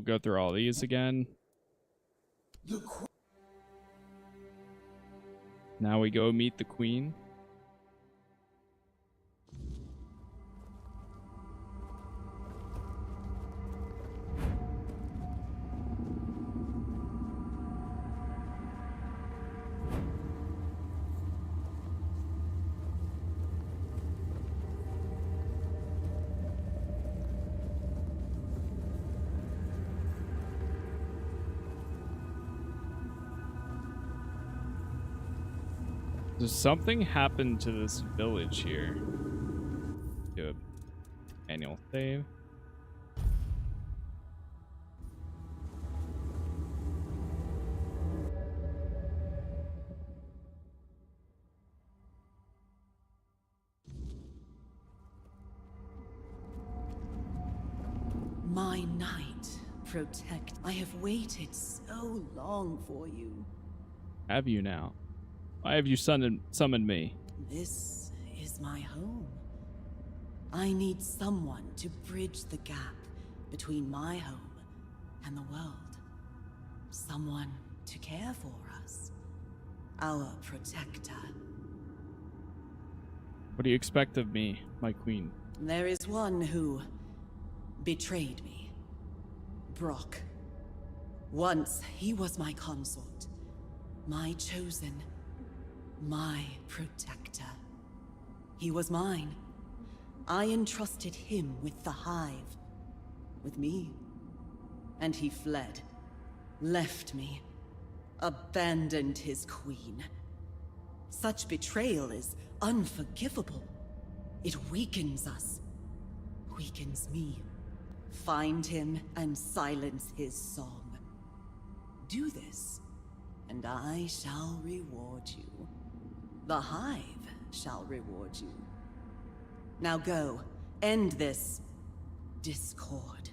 go through all these again. Now we go meet the queen. So something happened to this village here. Do a manual save. My knight, protect. I have waited so long for you. Have you now? Why have you summoned me? This is my home. I need someone to bridge the gap between my home and the world. Someone to care for us. Our protector. What do you expect of me, my queen? There is one who betrayed me. Brock. Once he was my consort. My chosen. My protector. He was mine. I entrusted him with the hive. With me. And he fled. Left me. Abandoned his queen. Such betrayal is unforgivable. It weakens us. Weakens me. Find him and silence his song. Do this, and I shall reward you. The hive shall reward you. Now go, end this discord.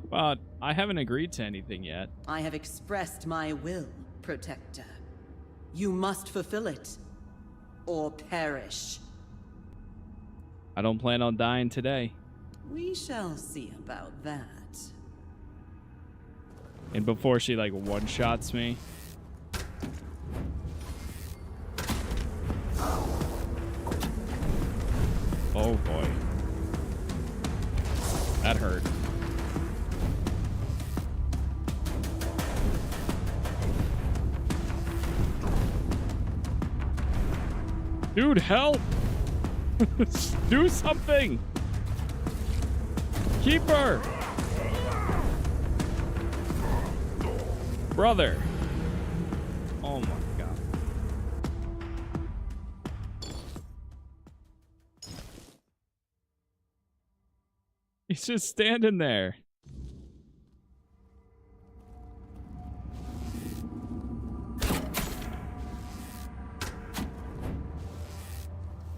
But I haven't agreed to anything yet. I have expressed my will, Protector. You must fulfill it, or perish. I don't plan on dying today. We shall see about that. And before she like one-shots me. Oh boy. That hurt. Dude, help! Do something! Keep her! Brother! Oh my god. He's just standing there.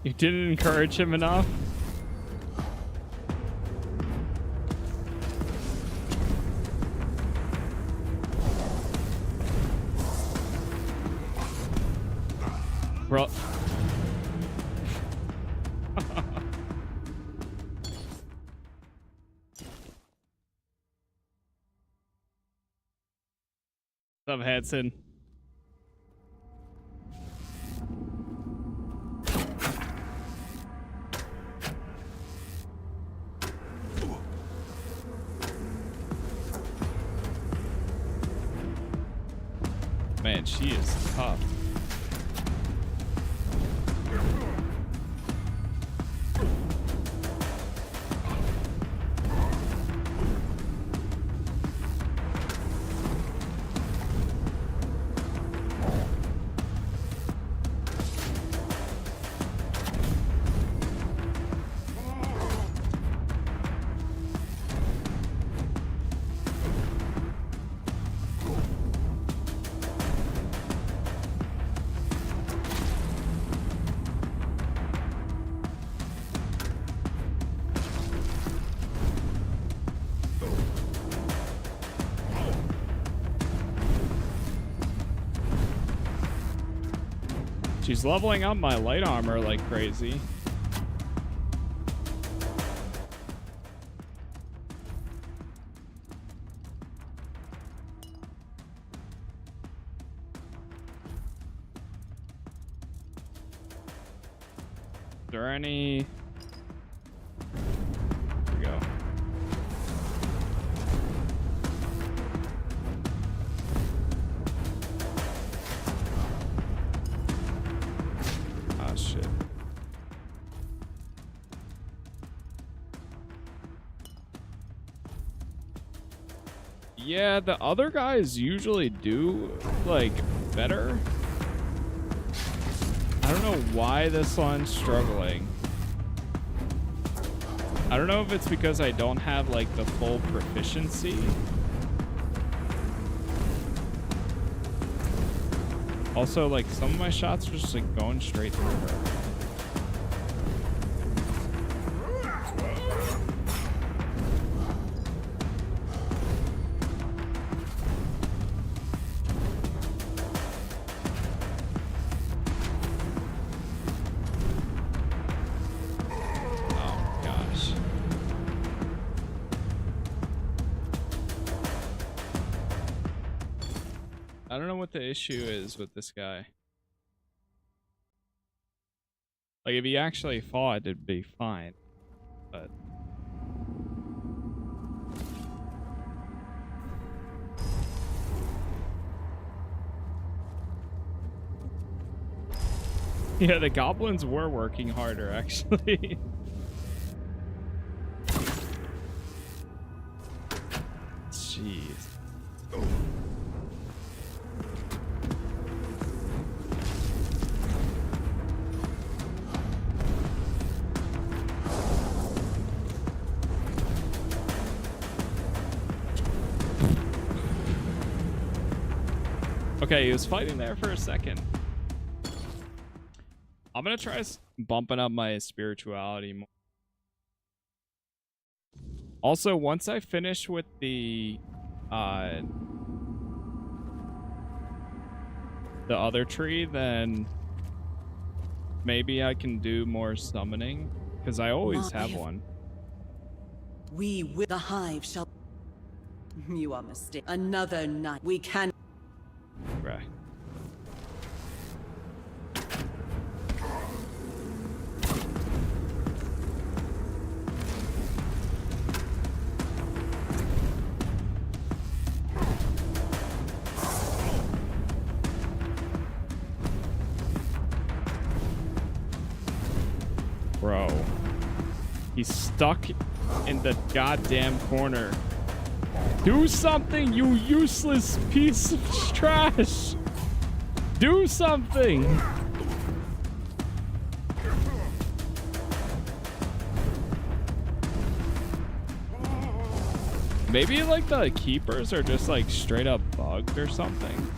You didn't encourage him enough? Bro. What's up, Hanson? Man, she is tough. She's leveling up my light armor like crazy. there any... Here we go. Ah, shit. Yeah, the other guys usually do, like, better. I don't know why this one's struggling. I don't know if it's because I don't have, like, the full proficiency. Also, like, some of my shots are just, like, going straight through her. I don't know what the issue is with this guy. Like, if he actually fought, it'd be fine. But... yeah, the goblins were working harder, actually. Jeez. Okay, he was fighting there for a second. I'm gonna try bumping up my spirituality more. Also, once I finish with the other tree, then maybe I can do more summoning, because I always have one. We will. The hive shall. You are mistaken. Another night. We can. Right. Bro. He's stuck in the goddamn corner. Do something, you useless piece of trash! Do something! Maybe like the keepers are just like straight up bugged or something.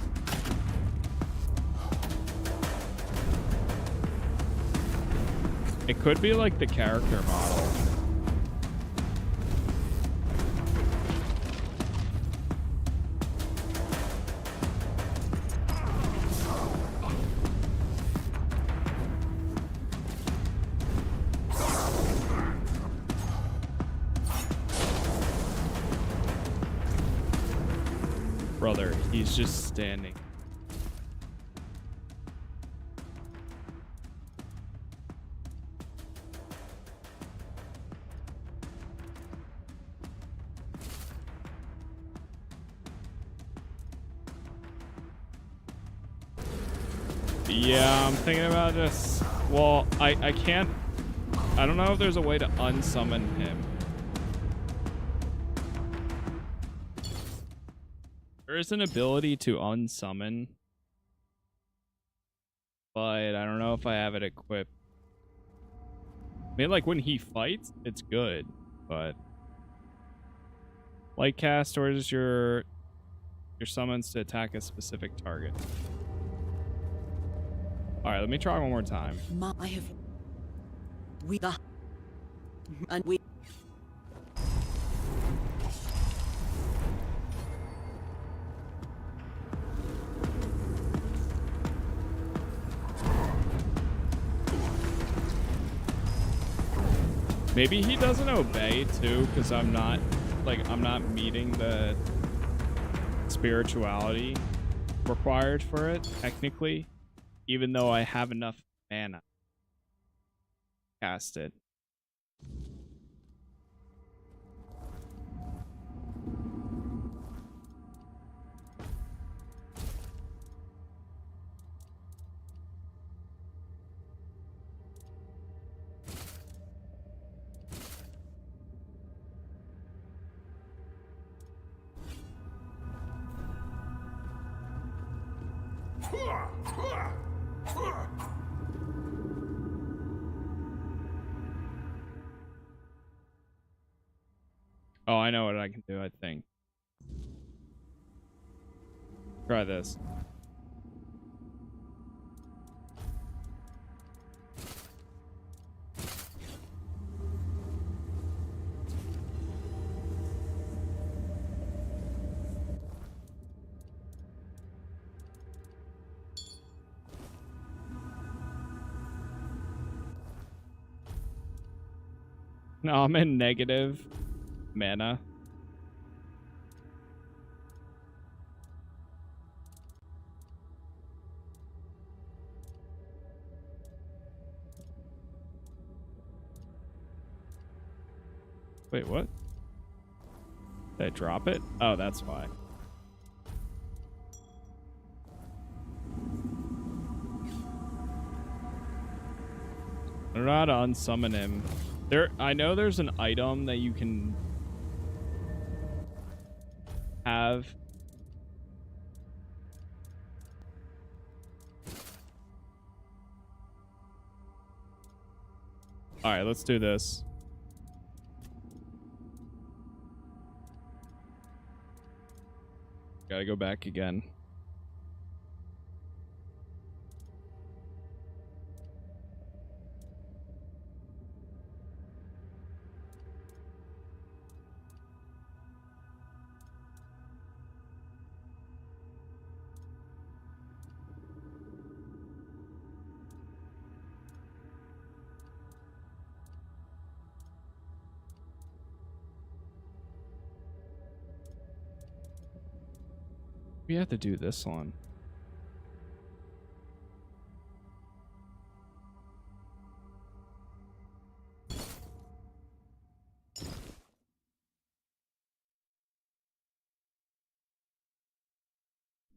It could be like the character model. Brother, he's just standing. Yeah, I'm thinking about just... Well, I can't... I don't know if there's a way to unsummon him. There is an ability to unsummon, but I don't know if I have it equipped. I mean, like, when he fights, it's good, but... Light cast orders your summons to attack a specific target. Alright, let me try one more time. I have... We... The... And we... Maybe he doesn't obey too, because I'm not meeting the spirituality required for it, technically, even though I have enough mana. cast it. Oh, I know what I can do, I think. Try this. No, I'm in negative mana. Wait, what? Did I drop it? Oh, that's why. I don't know how to unsummon him. I know there's an item that you can have. All right, let's do this. Gotta go back again. We have to do this one.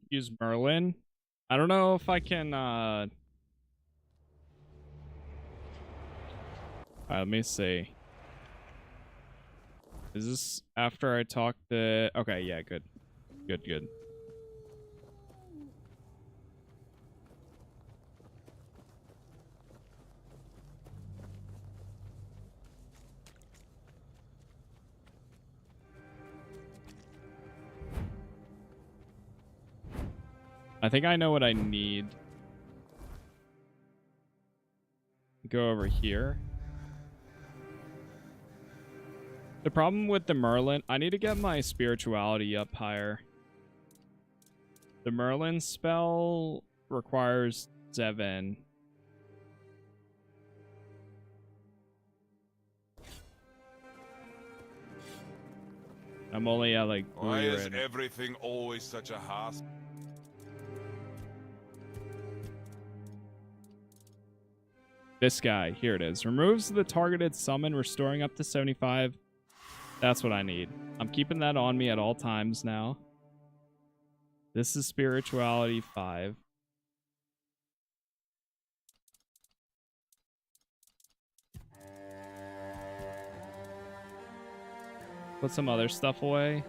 Use Merlin. I don't know if I can let me see. Is this after I talk to... Okay, yeah, good. Good. I think I know what I need. Go over here. The problem with the Merlin, I need to get my spirituality up higher. The Merlin spell requires 7. I'm only at like 3 Why is right now. everything always such a hassle? This guy, here it is. Removes the targeted summon, restoring up to 75. That's what I need. I'm keeping that on me at all times now. This is spirituality 5. Put some other stuff away.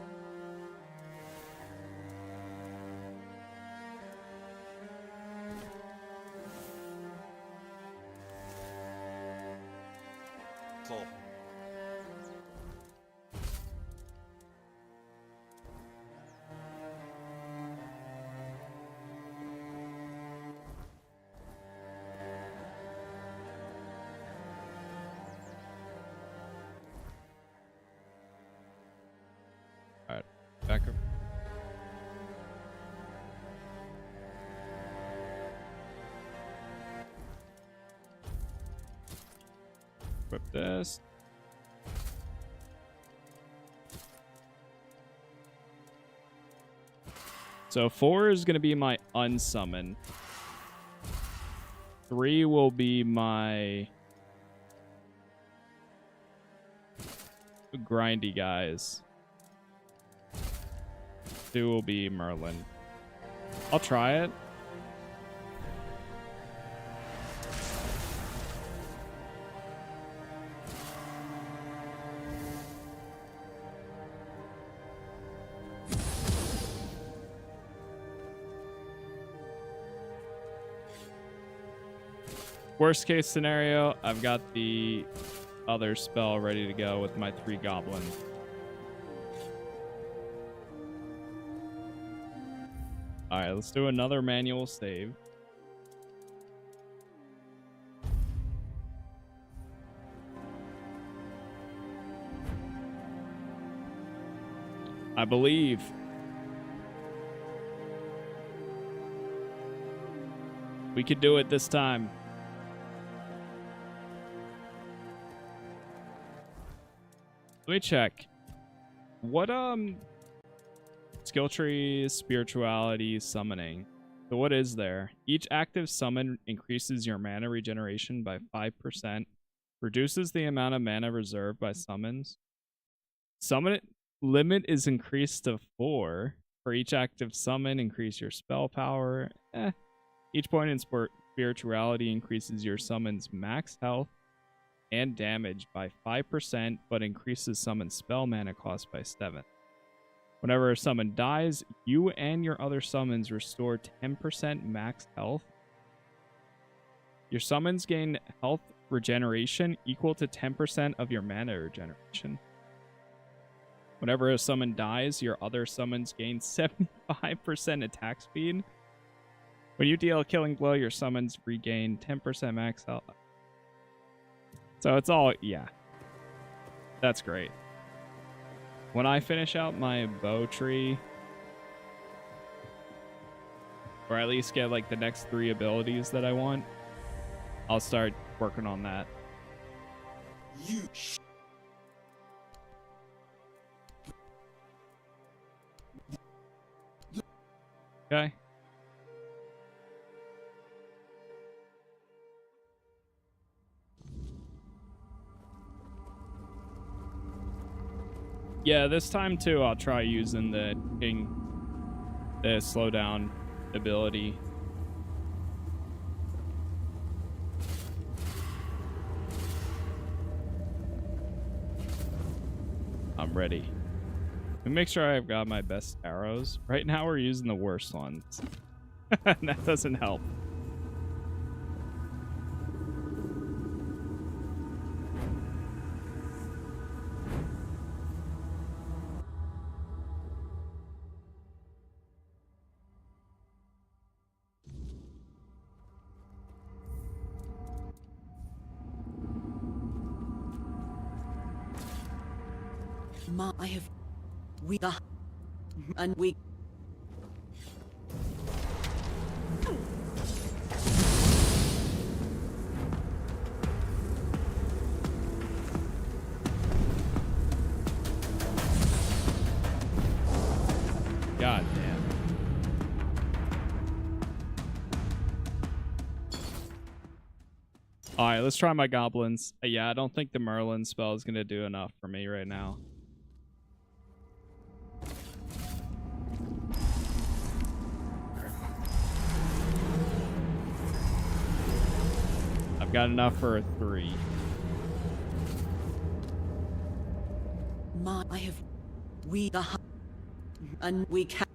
Alright, back up. Equip this. So 4 is going to be my unsummon. 3 will be my grindy guys. 2 will be Merlin. I'll try it. Worst case scenario, I've got the other spell ready to go with my 3 goblins. Alright, let's do another manual save. I believe. We could do it this time. Let me check. What skill tree, spirituality, summoning. So what is there? Each active summon increases your mana regeneration by 5%, reduces the amount of mana reserved by summons. Summon limit is increased to 4. For each active summon, increase your spell power. Each point in spirituality increases your summon's max health and damage by 5%, but increases summon spell mana cost by 7. Whenever a summon dies, you and your other summons restore 10% max health. Your summons gain health regeneration equal to 10% of your mana regeneration. Whenever a summon dies, your other summons gain 75% attack speed. When you deal a killing blow, your summons regain 10% max health. So it's all, yeah. That's great. When I finish out my bow tree, or at least get like the next 3 abilities that I want, I'll start working on that. Okay. Yeah, this time too, I'll try using the slow down ability. I'm ready. And make sure I've got my best arrows. Right now we're using the worst ones. That doesn't help. I have and we God damn. Alright, let's try my goblins. Yeah, I don't think the Merlin spell is gonna do enough for me right now. I've got enough for a 3. I have and we can.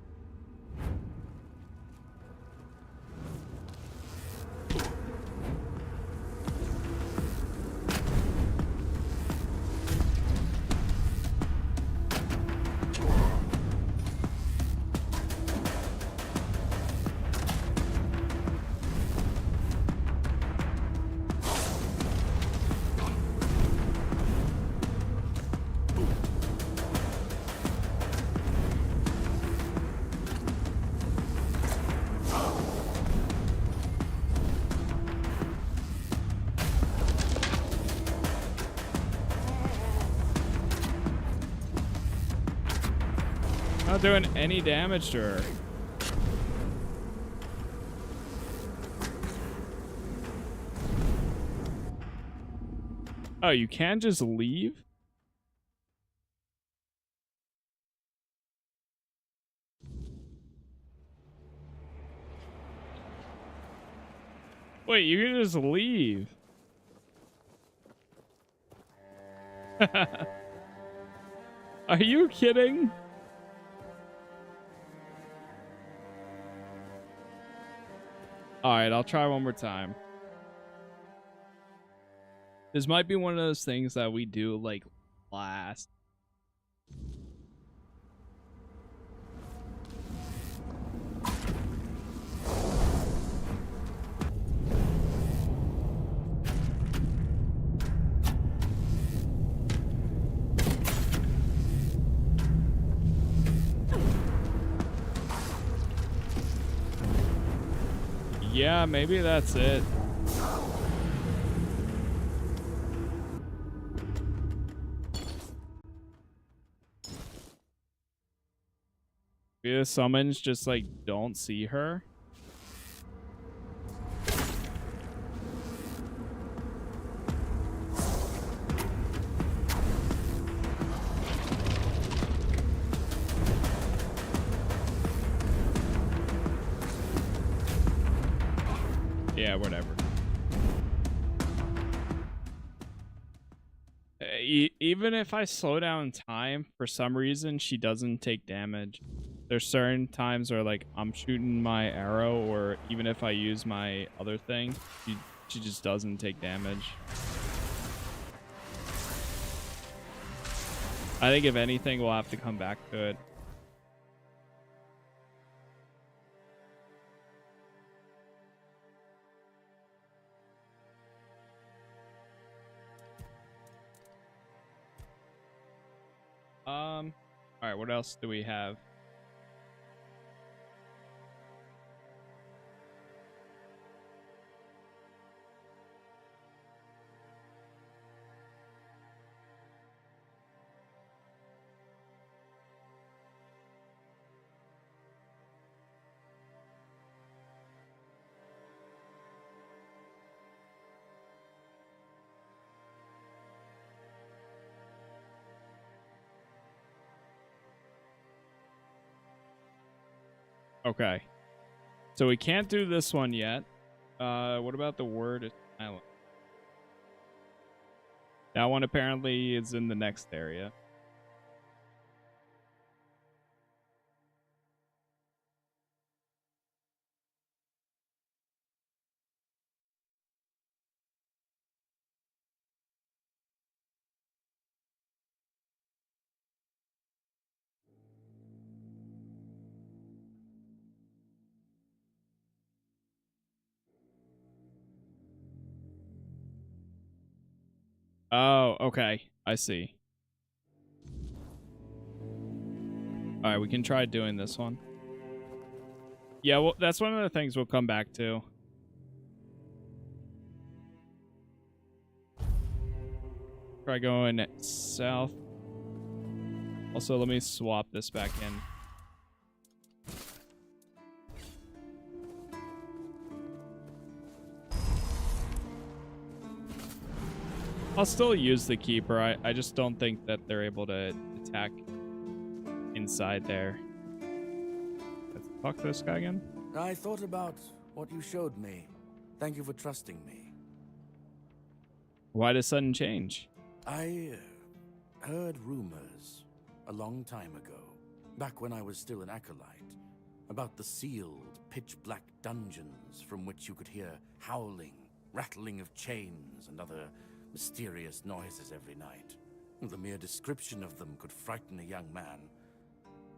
Not doing any damage to her. Oh, you can just leave? Wait, you can just leave. Are you kidding? Alright, I'll try one more time. This might be one of those things that we do like last. Yeah, maybe that's it. Maybe the summons just like don't see her. Yeah, whatever. Even if I slow down time, for some reason, she doesn't take damage. There's certain times where, like, I'm shooting my arrow, or even if I use my other thing, she just doesn't take damage. I think if anything, we'll have to come back to it. All right, what else do we have? Okay. So we can't do this one yet. What about the word island? That one apparently is in the next area. Oh, okay. I see. Alright, we can try doing this one. Yeah, well, that's one of the things we'll come back to. Try going south. Also, let me swap this back in. I'll still use the keeper. I just don't think that they're able to attack inside there. Let's talk to this guy again. I thought about what you showed me. Thank you for trusting me. Why the sudden change? I heard rumors a long time ago, back when I was still an acolyte, about the sealed, pitch-black dungeons from which you could hear howling, rattling of chains, and other mysterious noises every night. The mere description of them could frighten a young man.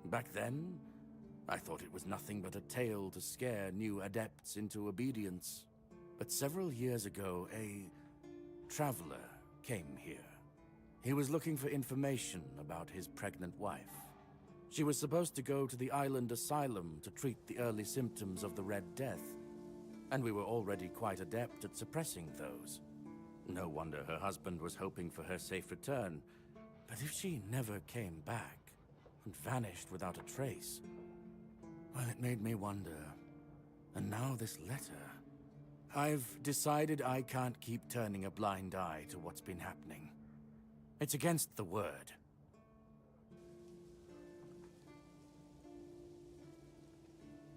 Back then, I thought it was nothing but a tale to scare new adepts into obedience. But several years ago, a traveler came here. He was looking for information about his pregnant wife. She was supposed to go to the island asylum to treat the early symptoms of the Red Death, and we were already quite adept at suppressing those. No wonder her husband was hoping for her safe return. But if she never came back and vanished without a trace, well, it made me wonder. And now this letter. I've decided I can't keep turning a blind eye to what's been happening. It's against the word.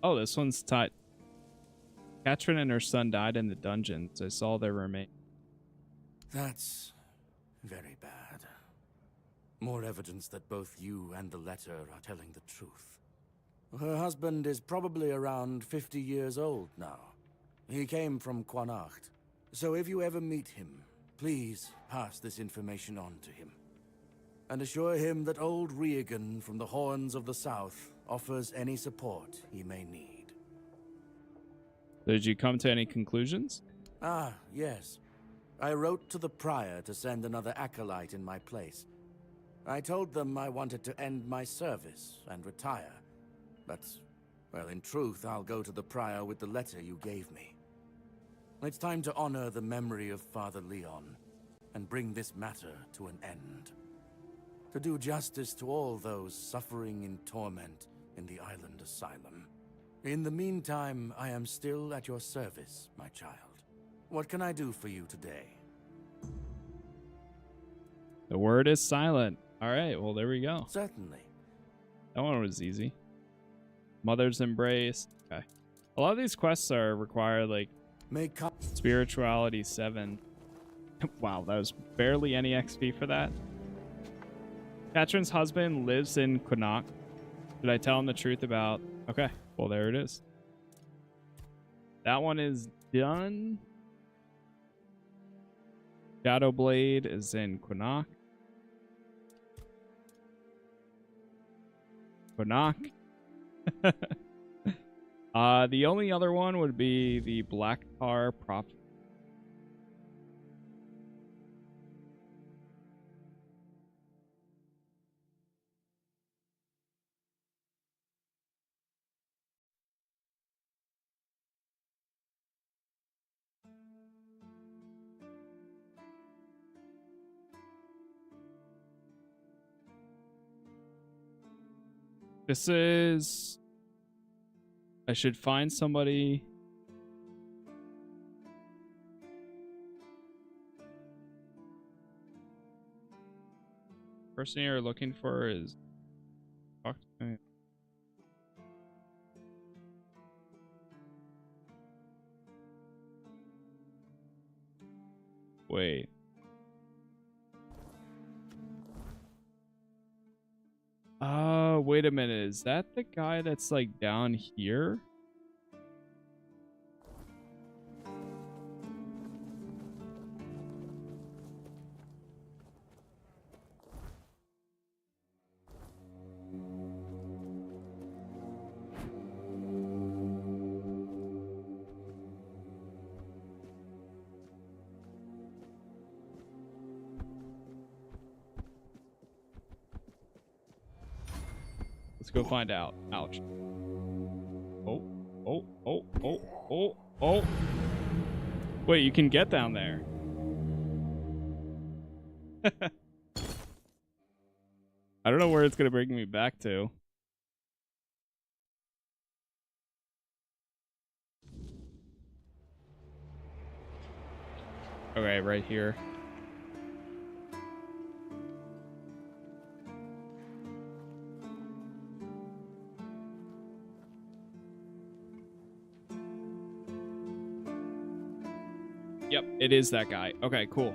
Oh, this one's tight. Katrin and her son died in the dungeons. I saw their remains. That's very bad. More evidence that both you and the letter are telling the truth. Her husband is probably around 50 years old now. He came from Quanacht. So if you ever meet him, please pass this information on to him. And assure him that old Regan from the Horns of the South offers any support he may need. Did you come to any conclusions? Ah, yes. I wrote to the Prior to send another acolyte in my place. I told them I wanted to end my service and retire. But, well, in truth, I'll go to the Prior with the letter you gave me. It's time to honor the memory of Father Leon and bring this matter to an end. To do justice to all those suffering in torment in the island asylum. In the meantime, I am still at your service, my child. What can I do for you today? The word is silent. All right, well, there we go. Certainly. That one was easy. Mother's Embrace. Okay. A lot of these quests require, like, Spirituality 7. Wow, that was barely any XP for that. Katrin's husband lives in Quanacht. Did I tell him the truth about... Okay, well, there it is. That one is done. Shadowblade is in Quanacht. Quanacht. The only other one would be the Black Tar Prophet. This is... I should find somebody... Person you're looking for is... Talk to me. Wait. Wait a minute. Is that the guy that's like down here? Let's go find out. Ouch. Oh, oh, oh, oh, oh, oh. Wait, you can get down there. I don't know where it's going to bring me back to. Okay, right here. Yep, it is that guy. Okay, cool.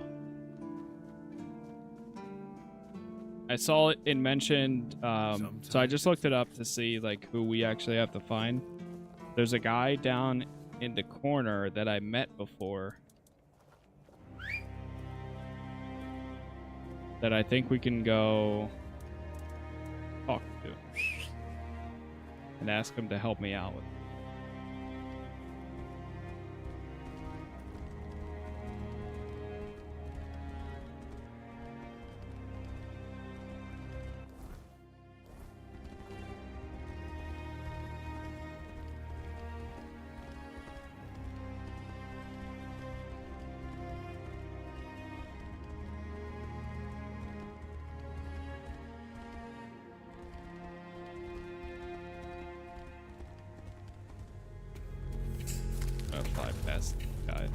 I saw it in mentioned, so I just looked it up to see like who we actually have to find. There's a guy down in the corner that I met before that I think we can go talk to and ask him to help me out with. Fly past the guy.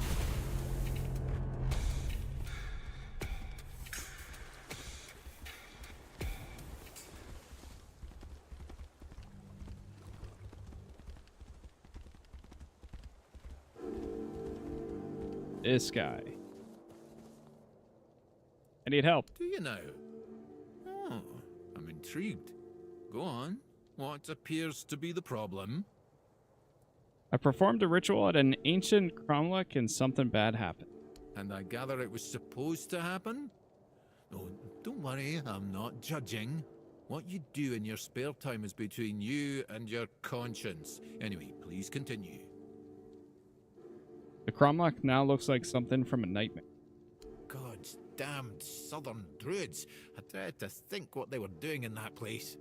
This guy. I need help. Do you now? Oh, I'm intrigued. Go on. What appears to be the problem? I performed a ritual at an ancient cromlech and something bad happened. And I gather it was supposed to happen? Oh, don't worry, I'm not judging. What you do in your spare time is between you and your conscience. Anyway, please continue. The cromlech now looks like something from a nightmare. God's damned southern druids. I dread to think what they were doing in that place.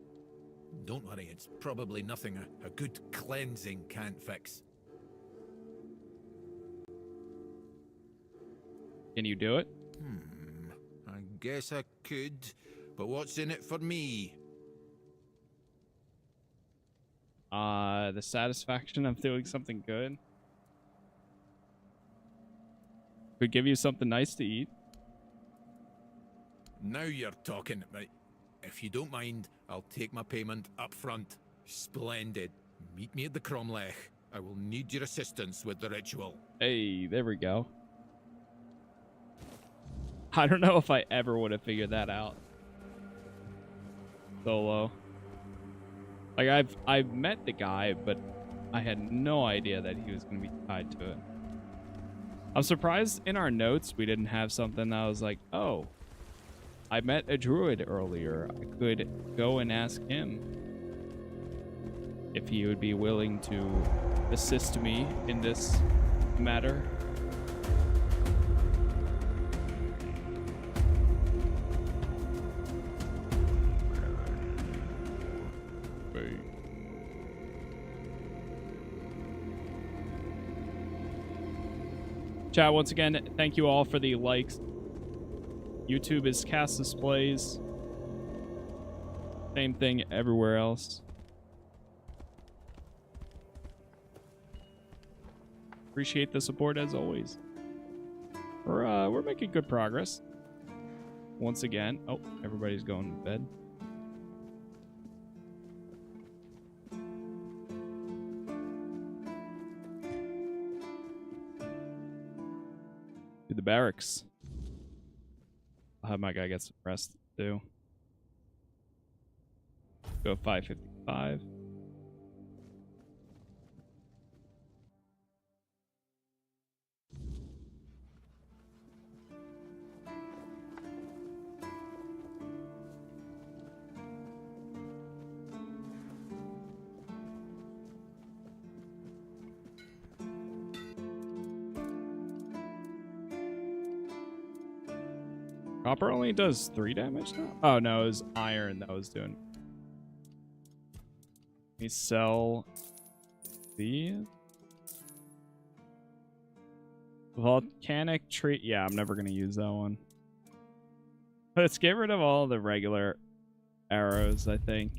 Don't worry, it's probably nothing a good cleansing can't fix. Can you do it? I guess I could, but what's in it for me? The satisfaction of doing something good. Could give you something nice to eat. Now you're talking. Right. If you don't mind, I'll take my payment up front. Splendid. Meet me at the cromlech. I will need your assistance with the ritual. Hey, there we go. I don't know if I ever would have figured that out solo. Like I've met the guy, but I had no idea that he was going to be tied to it. I'm surprised in our notes we didn't have something that was like, oh, I met a druid earlier. I could go and ask him if he would be willing to assist me in this matter. Chat, once again, thank you all for the likes. YouTube is Casas Plays. Same thing everywhere else. Appreciate the support as always. We're making good progress. Once again, oh, everybody's going to bed. To the barracks. I'll have my guy get some rest too. Go 5:55. Copper only does 3 damage now? Oh no, it was iron that was doing. Let me sell these. Volcanic tree. Yeah, I'm never going to use that one. Let's get rid of all the regular arrows, I think.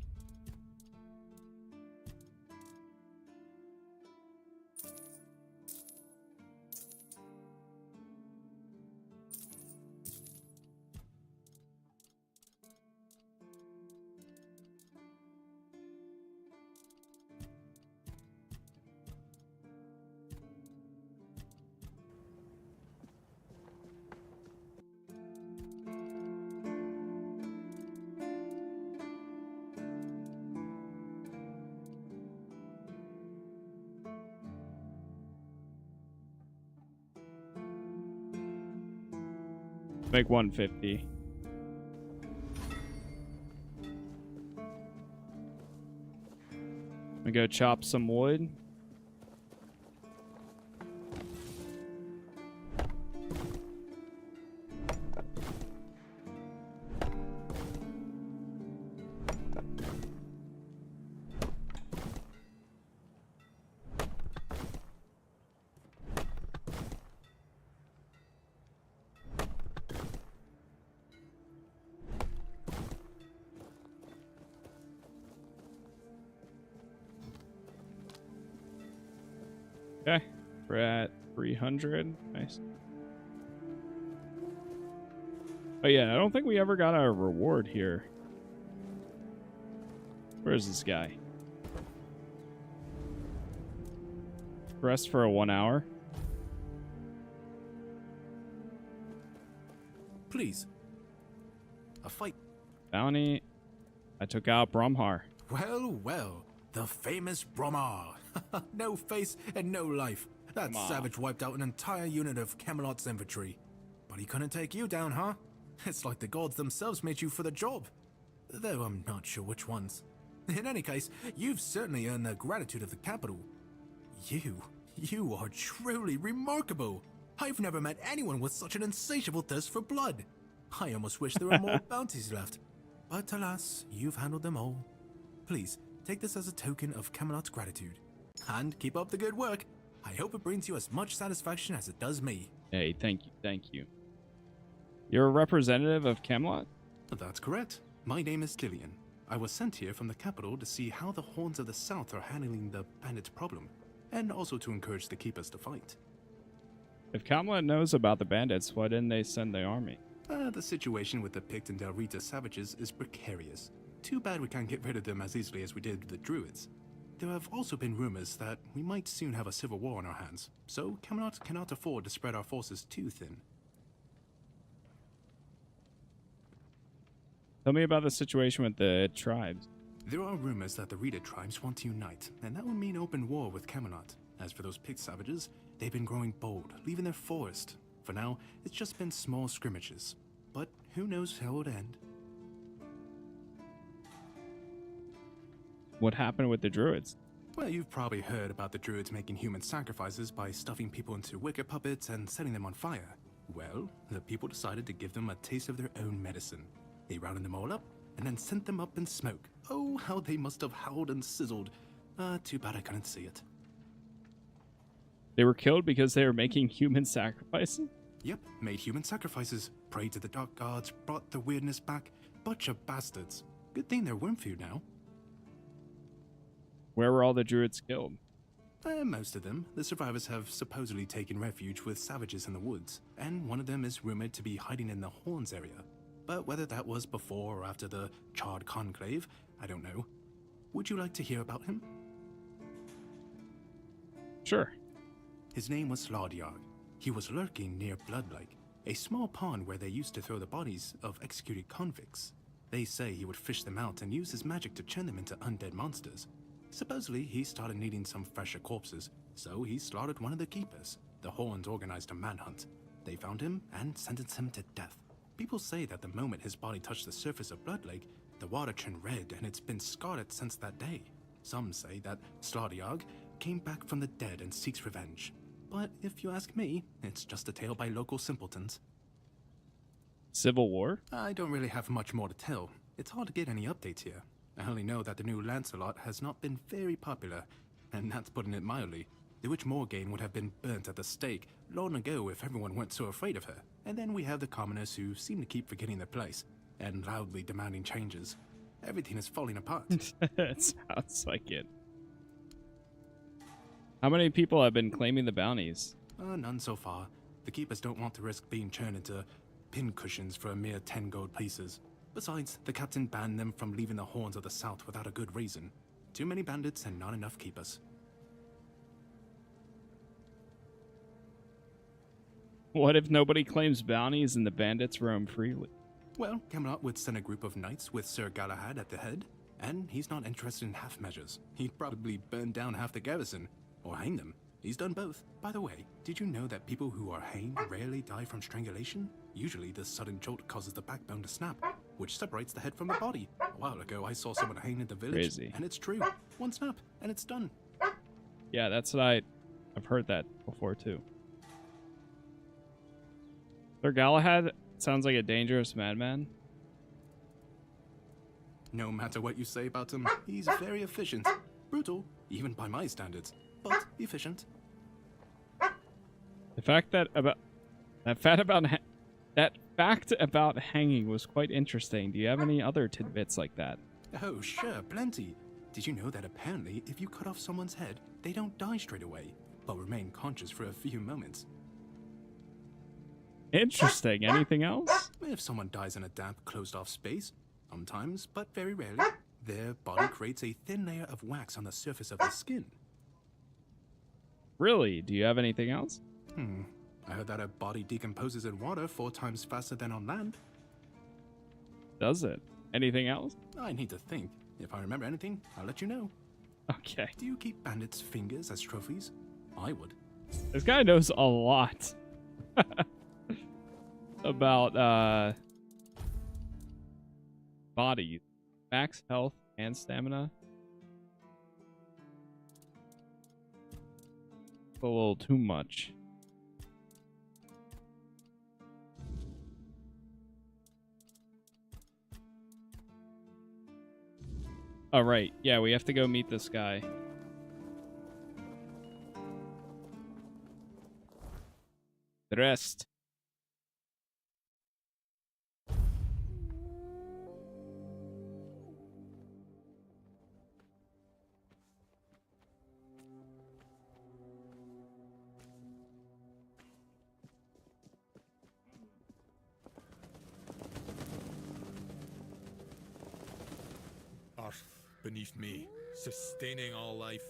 Make 150. We go chop some wood. Okay, we're at 300. Nice. Oh yeah, I don't think we ever got a reward here. Where's this guy? Rest for a 1 hour. Please. A fight. Bounty. I took out Bromhar. Well, well. The famous Bromar. No face and no life. That savage wiped out an entire unit of Camelot's infantry. But he couldn't take you down, huh? It's like the gods themselves made you for the job. Though I'm not sure which ones. In any case, you've certainly earned the gratitude of the capital. You are truly remarkable. I've never met anyone with such an insatiable thirst for blood. I almost wish there were more bounties left. But alas, you've handled them all. Please, take this as a token of Camelot's gratitude. And keep up the good work. I hope it brings you as much satisfaction as it does me. Hey, thank you, thank you. You're a representative of Camelot? That's correct. My name is Killian. I was sent here from the capital to see how the Horns of the South are handling the bandits' problem, and also to encourage the Keepers to fight. If Camelot knows about the bandits, why didn't they send the army? The situation with the Pict and Del Rita savages is precarious. Too bad we can't get rid of them as easily as we did with the Druids. There have also been rumors that we might soon have a civil war on our hands, so Camelot cannot afford to spread our forces too thin. Tell me about the situation with the tribes. There are rumors that the Rita tribes want to unite, and that would mean open war with Camelot. As for those Pict savages, they've been growing bold, leaving their forest. For now, it's just been small scrimmages. But who knows how it'll end. What happened with the Druids? Well, you've probably heard about the Druids making human sacrifices by stuffing people into wicker puppets and setting them on fire. Well, the people decided to give them a taste of their own medicine. They rounded them all up and then sent them up in smoke. Oh, how they must have howled and sizzled. Too bad I couldn't see it. They were killed because they were making human sacrifices? Yep, made human sacrifices, prayed to the dark gods, brought the weirdness back. Bunch of bastards. Good thing they're worm food now. Where were all the Druids killed? Most of them. The survivors have supposedly taken refuge with savages in the woods, and one of them is rumored to be hiding in the Horns area. But whether that was before or after the Charred Conclave, I don't know. Would you like to hear about him? Sure. His name was Slaudyard. He was lurking near Blood Lake, a small pond where they used to throw the bodies of executed convicts. They say he would fish them out and use his magic to turn them into undead monsters. Supposedly, he started needing some fresher corpses, so he slaughtered one of the keepers. The Horns organized a manhunt. They found him and sentenced him to death. People say that the moment his body touched the surface of Blood Lake, the water turned red and it's been scarred since that day. Some say that Slaudyard came back from the dead and seeks revenge. But if you ask me, it's just a tale by local simpletons. Civil War? I don't really have much more to tell. It's hard to get any updates here. I only know that the new Lancelot has not been very popular, and that's putting it mildly. The Witch Morgane would have been burnt at the stake long ago if everyone weren't so afraid of her. And then we have the commoners who seem to keep forgetting their place, and loudly demanding changes. Everything is falling apart. It sounds like it. How many people have been claiming the bounties? None so far. The keepers don't want to risk being turned into pincushions for a mere 10 gold pieces. Besides, the captain banned them from leaving the Horns of the South without a good reason. Too many bandits and not enough keepers. What if nobody claims bounties and the bandits roam freely? Well, Camelot would send a group of knights with Sir Galahad at the head, and he's not interested in half measures. He'd probably burn down half the garrison, or hang them. He's done both. By the way, did you know that people who are hanged rarely die from strangulation? Usually the sudden jolt causes the backbone to snap, which separates the head from the body. A while ago, I saw someone hanged in the village, Crazy. And it's true. One snap, and it's done. Yeah, that's what I've heard that before too. Sir Galahad sounds like a dangerous madman. No matter what you say about him, he's very efficient. Brutal, even by my standards, but efficient. The fact that fact about hanging was quite interesting. Do you have any other tidbits like that? Oh, sure, plenty. Did you know that apparently if you cut off someone's head, they don't die straight away, but remain conscious for a few moments? Interesting. Anything else? If someone dies in a damp, closed-off space, sometimes, but very rarely, their body creates a thin layer of wax on the surface of the skin. Really? Do you have anything else? I heard that a body decomposes in water 4 times faster than on land. Does it? Anything else? I need to think. If I remember anything, I'll let you know. Okay. Do you keep bandits' fingers as trophies? I would. This guy knows a lot about bodies. Max health and stamina. A little too much. All right. Yeah, we have to go meet this guy. The rest. Earth beneath me, sustaining all life.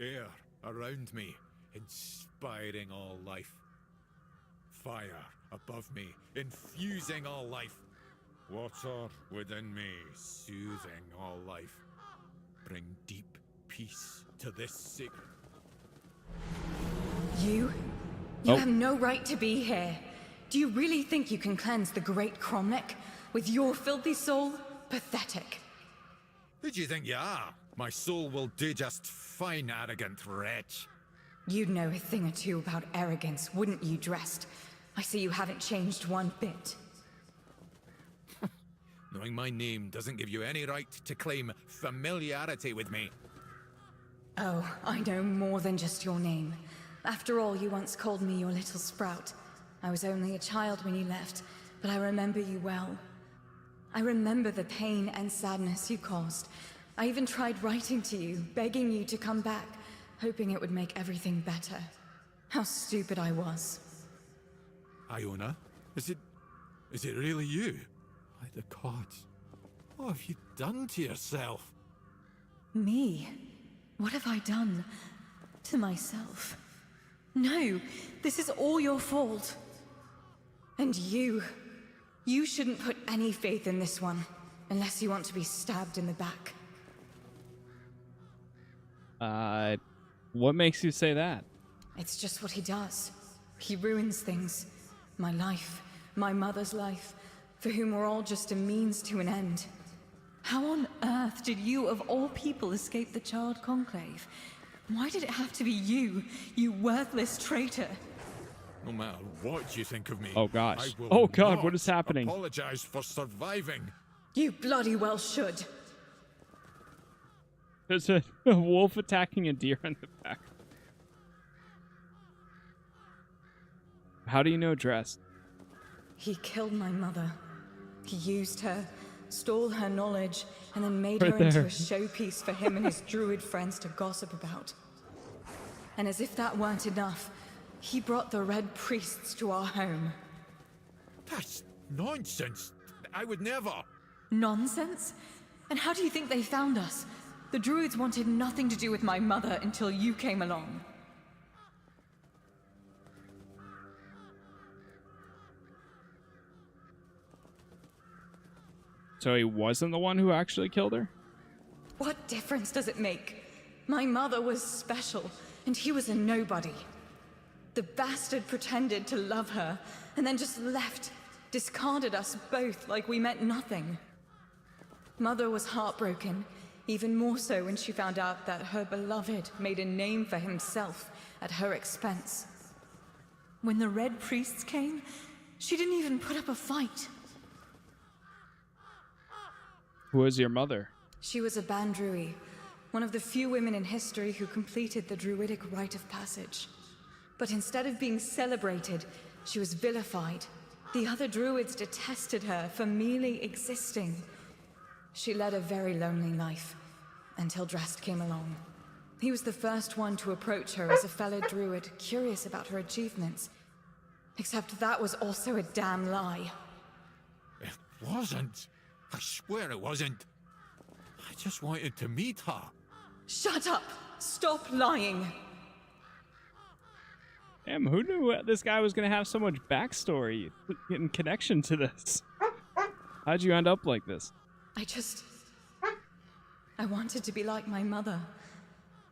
Air around me, inspiring all life. Fire above me, infusing all life. Water within me, soothing all life. Bring deep peace to this sacred... You have no right to be here. Do you really think you can cleanse the great Cromlech with your filthy soul? Pathetic. Who do you think you are? My soul will do just fine, arrogant wretch. You'd know a thing or two about arrogance, wouldn't you, Dressed? I see you haven't changed one bit. Knowing my name doesn't give you any right to claim familiarity with me. Oh, I know more than just your name. After all, you once called me your little sprout. I was only a child when you left, but I remember you well. I remember the pain and sadness you caused. I even tried writing to you, begging you to come back, hoping it would make everything better. How stupid I was. Iona, is it really you? By the gods, what have you done to yourself? Me? What have I done to myself? No, this is all your fault. And you shouldn't put any faith in this one, unless you want to be stabbed in the back. What makes you say that? It's just what he does. He ruins things. My life, my mother's life, for whom we're all just a means to an end. How on earth did you, of all people, escape the Child Conclave? Why did it have to be you, you worthless traitor? No matter what you think of me, oh gosh. I will Oh god, not what is happening? Apologize for surviving. You bloody well should. There's a wolf attacking a deer in the back. How do you know Dressed? He killed my mother. He used her, stole her knowledge, and then made her into a showpiece for him and his druid friends to gossip about. And as if that weren't enough, he brought the Red Priests to our home. That's nonsense. I would never. Nonsense? And how do you think they found us? The druids wanted nothing to do with my mother until you came along. So he wasn't the one who actually killed her? What difference does it make? My mother was special, and he was a nobody. The bastard pretended to love her, and then just left, discarded us both like we meant nothing. Mother was heartbroken, even more so when she found out that her beloved made a name for himself at her expense. When the Red Priests came, she didn't even put up a fight. Who was your mother? She was a Bandrui, one of the few women in history who completed the druidic rite of passage. But instead of being celebrated, she was vilified. The other druids detested her for merely existing. She led a very lonely life, until Dressed came along. He was the first one to approach her as a fellow druid, curious about her achievements. Except that was also a damn lie. It wasn't. I swear it wasn't. I just wanted to meet her. Shut up! Stop lying! Damn, who knew this guy was gonna have so much backstory in connection to this? How'd you end up like this? I wanted to be like my mother.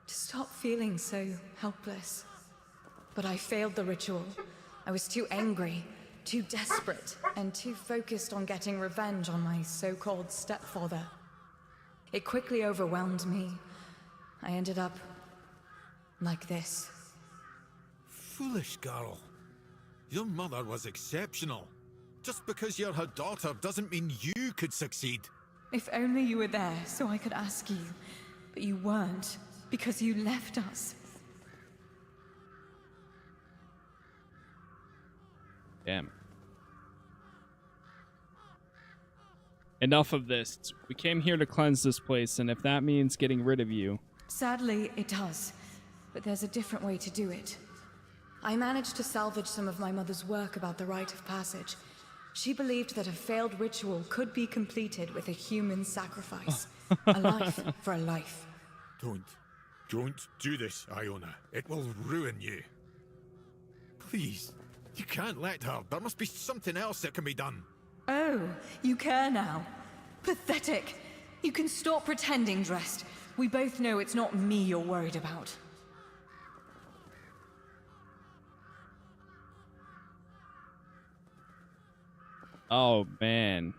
To stop feeling so helpless. But I failed the ritual. I was too angry, too desperate, and too focused on getting revenge on my so-called stepfather. It quickly overwhelmed me. I ended up like this. Foolish girl. Your mother was exceptional. Just because you're her daughter doesn't mean you could succeed. If only you were there so I could ask you. But you weren't, because you left us. Damn. Enough of this. We came here to cleanse this place, and if that means getting rid of you... Sadly, it does. But there's a different way to do it. I managed to salvage some of my mother's work about the rite of passage. She believed that a failed ritual could be completed with a human sacrifice. A life for a life. Don't do this, Iona. It will ruin you. Please, you can't let her. There must be something else that can be done. Oh, you care now? Pathetic. You can stop pretending, Dressed. We both know it's not me you're worried about. Oh, man.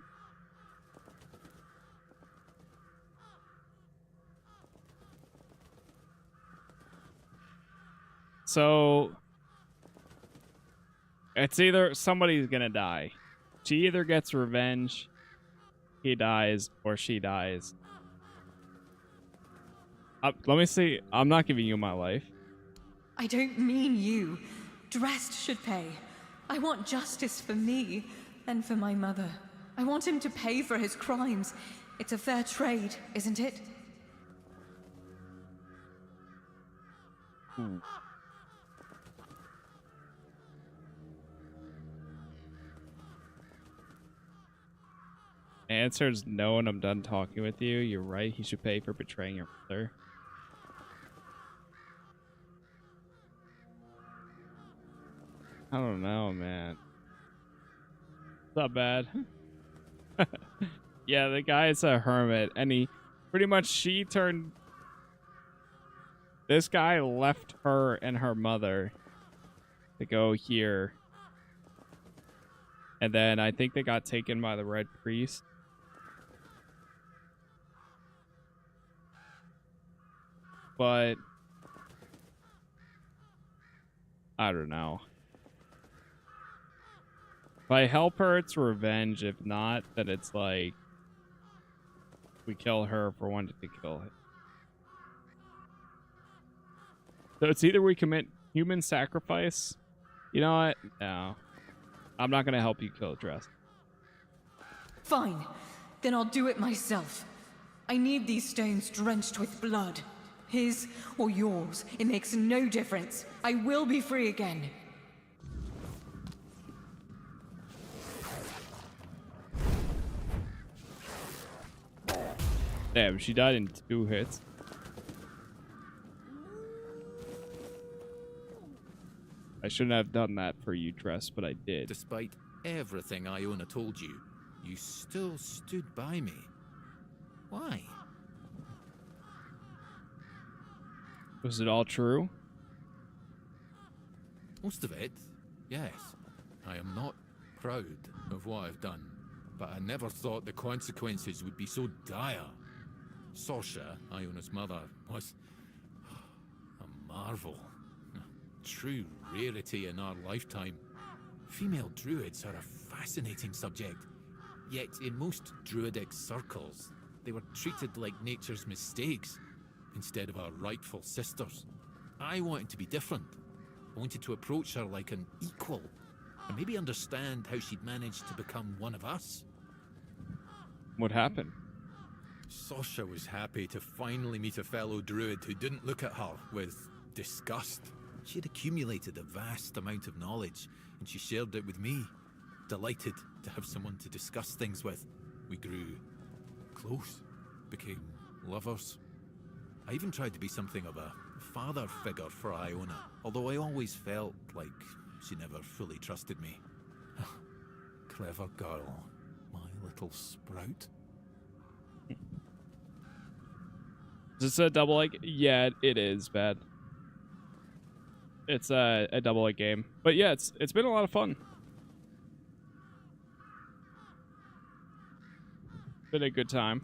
So... it's either somebody's gonna die. She either gets revenge, he dies, or she dies. Let me see. I'm not giving you my life. I don't mean you. Dressed should pay. I want justice for me and for my mother. I want him to pay for his crimes. It's a fair trade, isn't it? Answer is no, and I'm done talking with you. You're right. He should pay for betraying your mother. I don't know, man. It's not bad. Yeah, the guy's a hermit, and he pretty much this guy left her and her mother to go here. And then I think they got taken by the Red Priest. But I don't know. If I help her, it's revenge. If not, then it's like we kill her for wanting to kill him. So it's either we commit human sacrifice. You know what? No. I'm not going to help you kill Dress. Fine. Then I'll do it myself. I need these stones drenched with blood. His or yours. It makes no difference. I will be free again. Damn, she died in 2 hits. I shouldn't have done that for you, Dress, but I did. Despite everything Iona told you, you still stood by me. Why? Was it all true? Most of it, yes. I am not proud of what I've done, but I never thought the consequences would be so dire. Sorsha, Iona's mother, was a marvel. A true rarity in our lifetime. Female druids are a fascinating subject, yet in most druidic circles, they were treated like nature's mistakes instead of our rightful sisters. I wanted to be different. I wanted to approach her like an equal, and maybe understand how she'd managed to become one of us. What happened? Sorsha was happy to finally meet a fellow druid who didn't look at her with disgust. She had accumulated a vast amount of knowledge, and she shared it with me. Delighted to have someone to discuss things with. We grew close, became lovers. I even tried to be something of a father figure for Iona, although I always felt like she never fully trusted me. Clever girl, my little sprout. Is this a double like? Yeah, it is bad. It's a double like game, but yeah, it's been a lot of fun. Been a good time.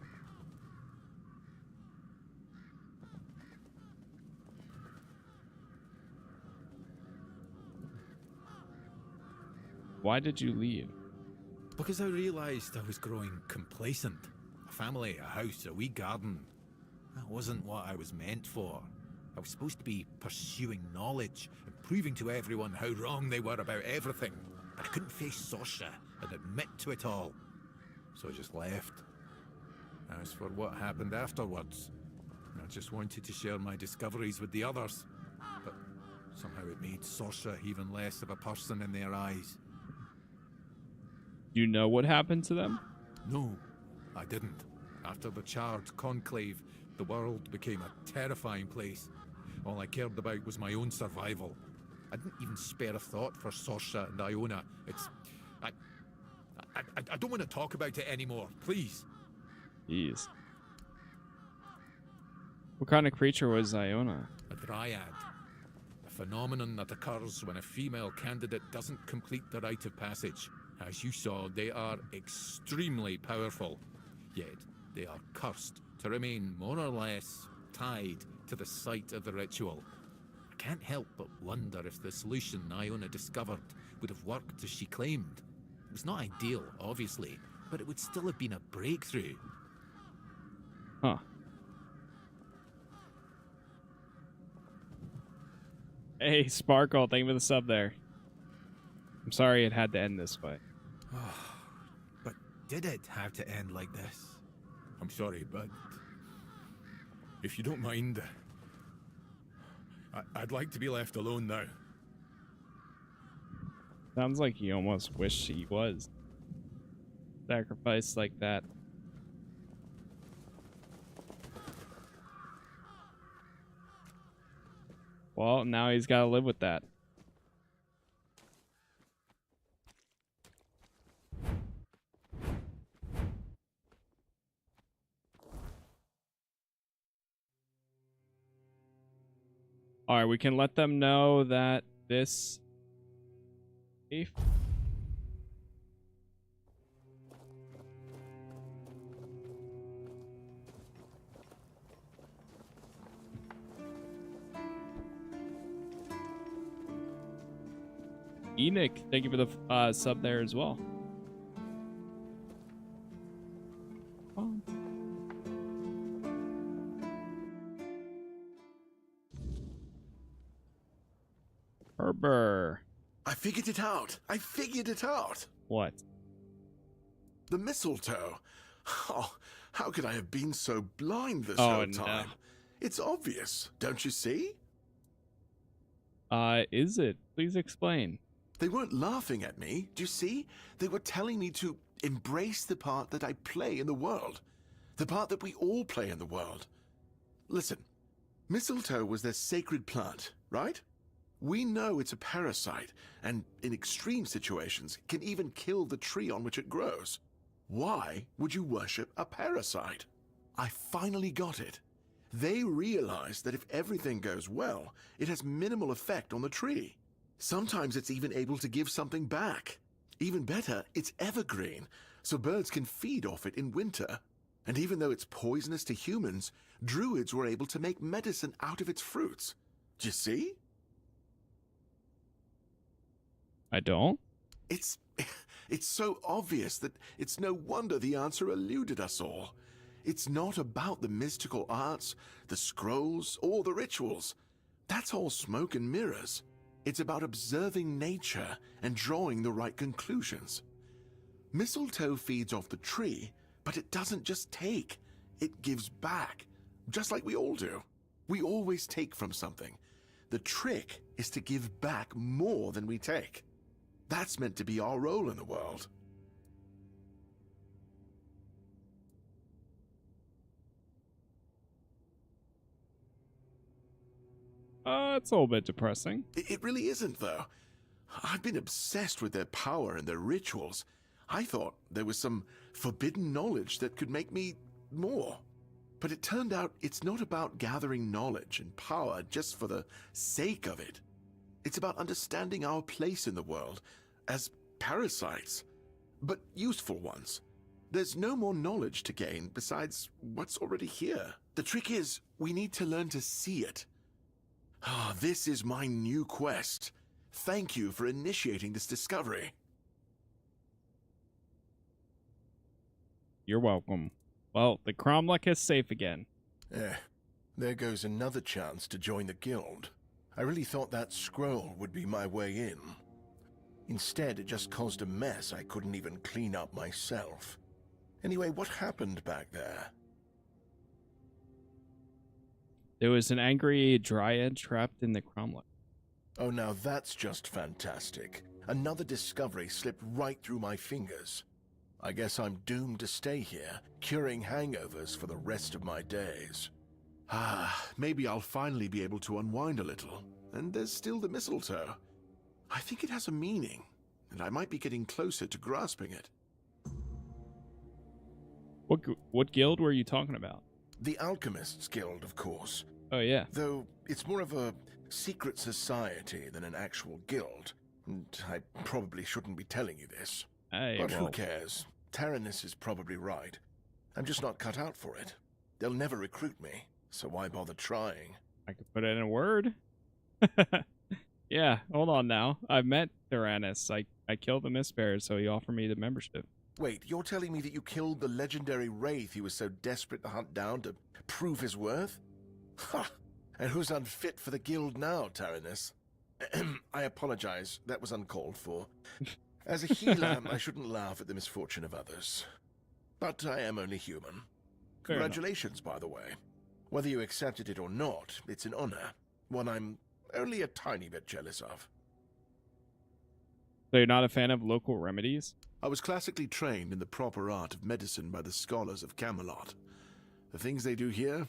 Why did you leave? Because I realised I was growing complacent. A family, a house, a wee garden. That wasn't what I was meant for. I was supposed to be pursuing knowledge and proving to everyone how wrong they were about everything. But I couldn't face Sasha and admit to it all. So I just left. As for what happened afterwards, I just wanted to share my discoveries with the others. But somehow it made Sasha even less of a person in their eyes. You know what happened to them? No, I didn't. After the charred conclave, the world became a terrifying place. All I cared about was my own survival. I didn't even spare a thought for Sasha and Iona. I don't want to talk about it anymore, please. Jeez. What kind of creature was Iona? A dryad. A phenomenon that occurs when a female candidate doesn't complete the rite of passage. As you saw, they are extremely powerful. Yet, they are cursed to remain more or less tied to the site of the ritual. I can't help but wonder if the solution Iona discovered would have worked as she claimed. It was not ideal, obviously, but it would still have been a breakthrough. Huh. Hey, Sparkle, thank you for the sub there. I'm sorry it had to end this way. But did it have to end like this? I'm sorry, but if you don't mind, I'd like to be left alone now. Sounds like he almost wished he was sacrificed like that. Well, now he's got to live with that. All right, we can let them know that this safe. Enoch, thank you for the sub there as well. Herber. I figured it out. I figured it out. What? The mistletoe. Oh, how could I have been so blind this Oh, whole no. time? It's obvious, don't you see? Is it? Please explain. They weren't laughing at me, do you see? They were telling me to embrace the part that I play in the world. The part that we all play in the world. Listen, mistletoe was their sacred plant, right? We know it's a parasite, and in extreme situations, can even kill the tree on which it grows. Why would you worship a parasite? I finally got it. They realize that if everything goes well, it has minimal effect on the tree. Sometimes it's even able to give something back. Even better, it's evergreen, so birds can feed off it in winter. And even though it's poisonous to humans, druids were able to make medicine out of its fruits. Do you see? I don't? It's so obvious that it's no wonder the answer eluded us all. It's not about the mystical arts, the scrolls, or the rituals. That's all smoke and mirrors. It's about observing nature and drawing the right conclusions. Mistletoe feeds off the tree, but it doesn't just take. It gives back, just like we all do. We always take from something. The trick is to give back more than we take. That's meant to be our role in the world. It's a little bit depressing. It really isn't, though. I've been obsessed with their power and their rituals. I thought there was some forbidden knowledge that could make me more. But it turned out it's not about gathering knowledge and power just for the sake of it. It's about understanding our place in the world as parasites, but useful ones. There's no more knowledge to gain besides what's already here. The trick is, we need to learn to see it. Ah, this is my new quest. Thank you for initiating this discovery. You're welcome. Well, the cromlech is safe again. There goes another chance to join the guild. I really thought that scroll would be my way in. Instead, it just caused a mess I couldn't even clean up myself. Anyway, what happened back there? There was an angry dryad trapped in the cromlech. Oh, now that's just fantastic. Another discovery slipped right through my fingers. I guess I'm doomed to stay here, curing hangovers for the rest of my days. Maybe I'll finally be able to unwind a little. And there's still the mistletoe. I think it has a meaning, and I might be getting closer to grasping it. What guild were you talking about? The Alchemists Guild, of course. Oh, yeah. Though it's more of a secret society than an actual guild. And I probably shouldn't be telling you this. But who cares? Taranis is probably right. I'm just not cut out for it. They'll never recruit me, so why bother trying? I could put it in a word. Yeah, hold on now. I've met Taranis. I killed the Mistbearer, so he offered me the membership. Wait, you're telling me that you killed the legendary wraith he was so desperate to hunt down to prove his worth? Ha! And who's unfit for the guild now, Taranis? I apologize, that was uncalled for. As a healer, I shouldn't laugh at the misfortune of others. But I am only human. Congratulations, by the way. Whether you accepted it or not, it's an honor. One I'm only a tiny bit jealous of. So you're not a fan of local remedies? I was classically trained in the proper art of medicine by the scholars of Camelot. The things they do here,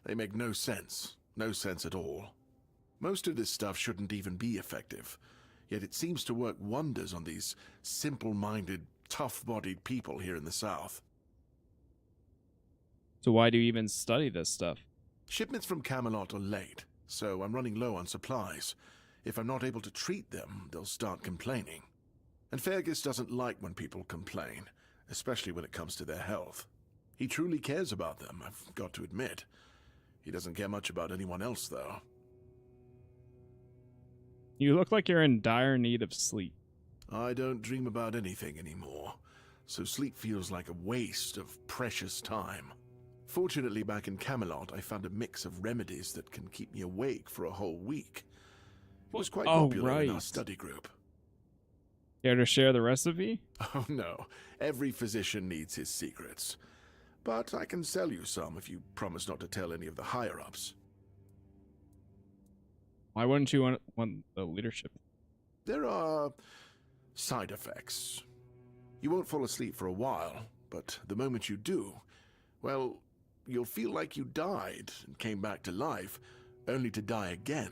they make no sense. No sense at all. Most of this stuff shouldn't even be effective, yet it seems to work wonders on these simple-minded, tough-bodied people here in the South. So why do you even study this stuff? Shipments from Camelot are late, so I'm running low on supplies. If I'm not able to treat them, they'll start complaining. And Fergus doesn't like when people complain, especially when it comes to their health. He truly cares about them, I've got to admit. He doesn't care much about anyone else, though. You look like you're in dire need of sleep. I don't dream about anything anymore, so sleep feels like a waste of precious time. Fortunately, back in Camelot, I found a mix of remedies that can keep me awake for a whole week. It was quite popular in our study group. Care to share the recipe? Oh no, every physician needs his secrets. But I can sell you some if you promise not to tell any of the higher-ups. Why wouldn't you want the leadership? There are side effects. You won't fall asleep for a while, but the moment you do, well, you'll feel like you died and came back to life, only to die again.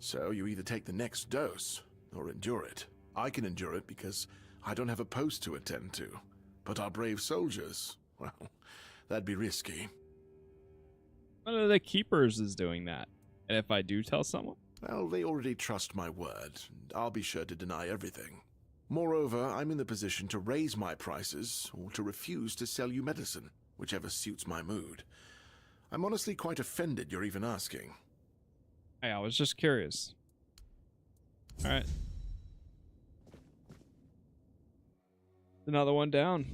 So you either take the next dose or endure it. I can endure it because I don't have a post to attend to. But our brave soldiers, well, that'd be risky. One of the keepers is doing that. And if I do tell someone? Well, they already trust my word, and I'll be sure to deny everything. Moreover, I'm in the position to raise my prices or to refuse to sell you medicine, whichever suits my mood. I'm honestly quite offended you're even asking. Hey, I was just curious. Alright. Another one down.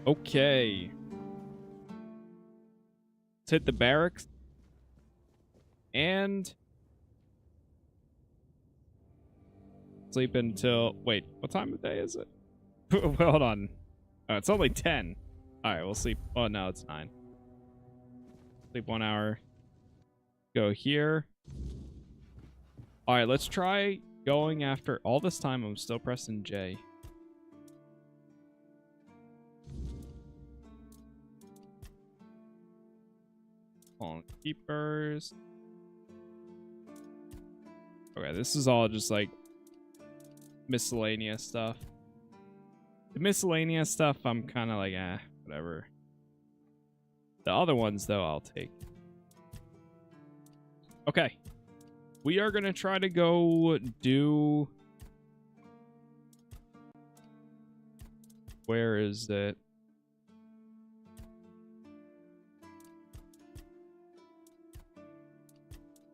Okay. Let's hit the barracks. And sleep until... Wait, what time of day is it? Hold on. Oh, it's only 10. Alright, we'll sleep... Oh, no, it's 9. Sleep 1 hour. Go here. Alright, let's try going after... All this time, I'm still pressing J. Fallen Keepers. Okay, this is all just like miscellaneous stuff. The miscellaneous stuff, I'm kind of like, whatever. The other ones, though, I'll take. Okay. We are going to try to go do... Where is it?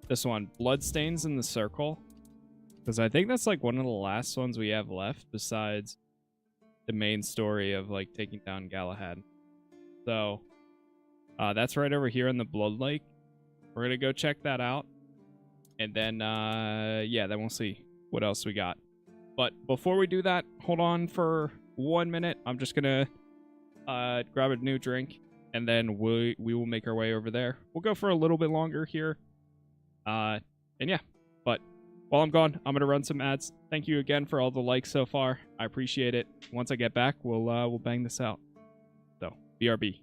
This one, Bloodstains in the Circle. Because I think that's like one of the last ones we have left besides the main story of like taking down Galahad. So that's right over here in the Blood Lake. We're going to go check that out. And then, yeah, then we'll see what else we got. But before we do that, hold on for 1 minute. I'm just going to grab a new drink. And then we will make our way over there. We'll go for a little bit longer here. And yeah, but while I'm gone, I'm going to run some ads. Thank you again for all the likes so far. I appreciate it. Once I get back, we'll bang this out. So, BRB.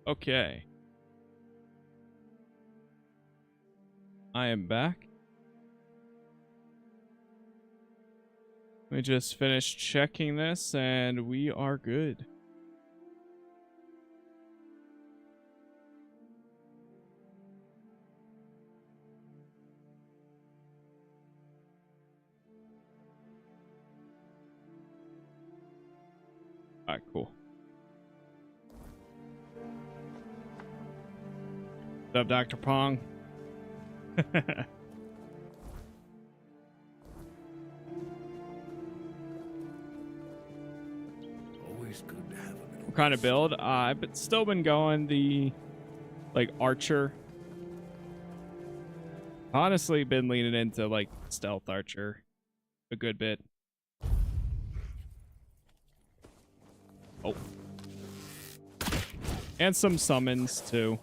Okay. I am back. We just finished checking this and we are good. Alright, cool. What's up, Dr. Pong? Always good to have a little. What kind of build? I've still been going the like archer. Honestly, been leaning into like stealth archer a good bit. Oh. And some summons too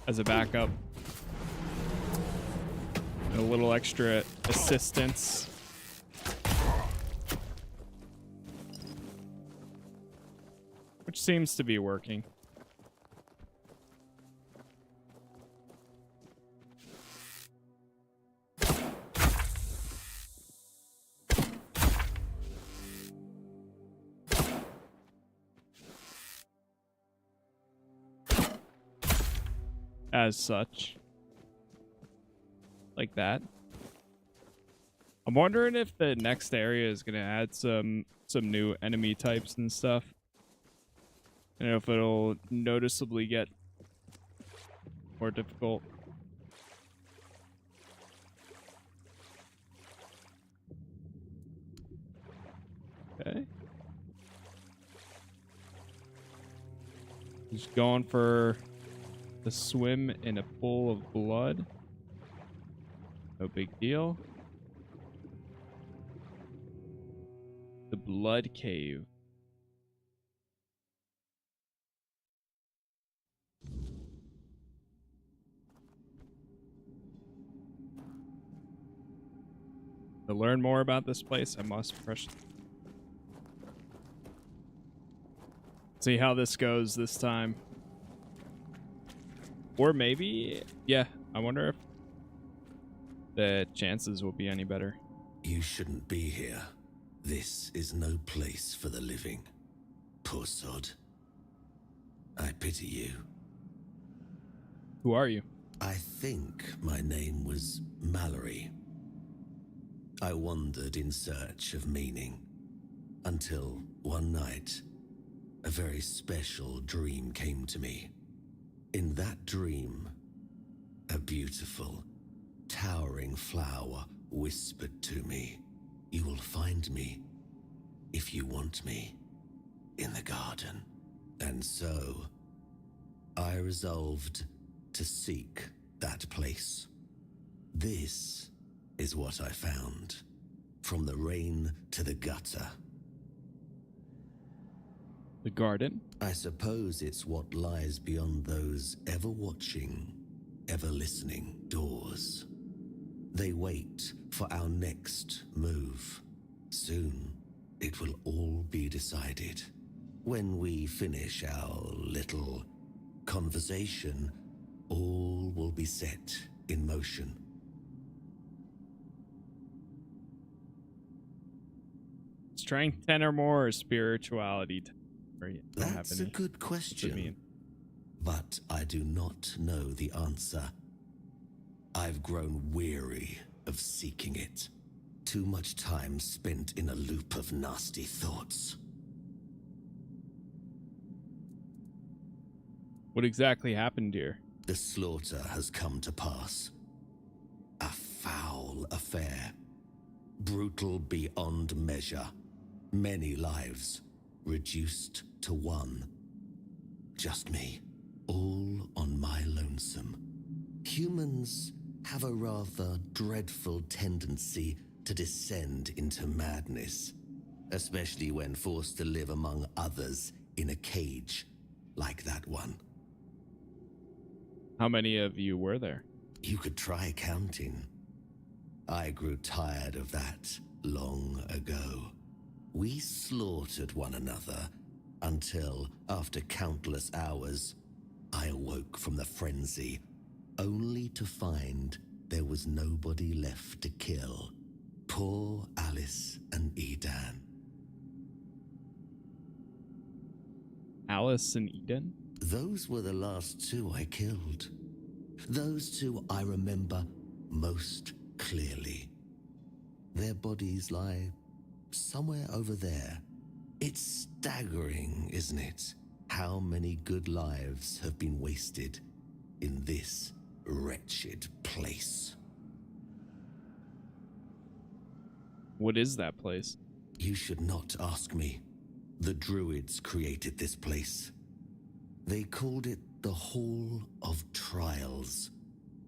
as a backup. And a little extra assistance. Which seems to be working. As such. Like that. I'm wondering if the next area is gonna add some new enemy types and stuff. I don't know if it'll noticeably get more difficult. Okay. Just going for the swim in a pool of blood. No big deal. The blood cave. To learn more about this place, I must press. See how this goes this time. Or maybe, yeah, I wonder if the chances will be any better. You shouldn't be here. This is no place for the living. Poor sod. I pity you. Who are you? I think my name was Mallory. I wandered in search of meaning, until one night, a very special dream came to me. In that dream, a beautiful, towering flower whispered to me, "You will find me, if you want me, in the garden." And so, I resolved to seek that place. This is what I found, from the rain to the gutter. The garden? I suppose it's what lies beyond those ever-watching, ever-listening doors. They wait for our next move. Soon, it will all be decided. When we finish our little conversation, all will be set in motion. Strength 10 or more, or spirituality 10? That's a good question, but I do not know the answer. I've grown weary of seeking it. Too much time spent in a loop of nasty thoughts. What exactly happened here? The slaughter has come to pass. A foul affair. Brutal beyond measure. Many lives reduced to one. Just me, all on my lonesome. Humans have a rather dreadful tendency to descend into madness, especially when forced to live among others in a cage like that one. How many of you were there? You could try counting. I grew tired of that long ago. We slaughtered one another until, after countless hours, I awoke from the frenzy, only to find there was nobody left to kill. Poor Alice and Edan. Alice and Eden? Those were the last two I killed. Those two I remember most clearly. Their bodies lie somewhere over there. It's staggering, isn't it? How many good lives have been wasted in this wretched place. What is that place? You should not ask me. The Druids created this place. They called it the Hall of Trials,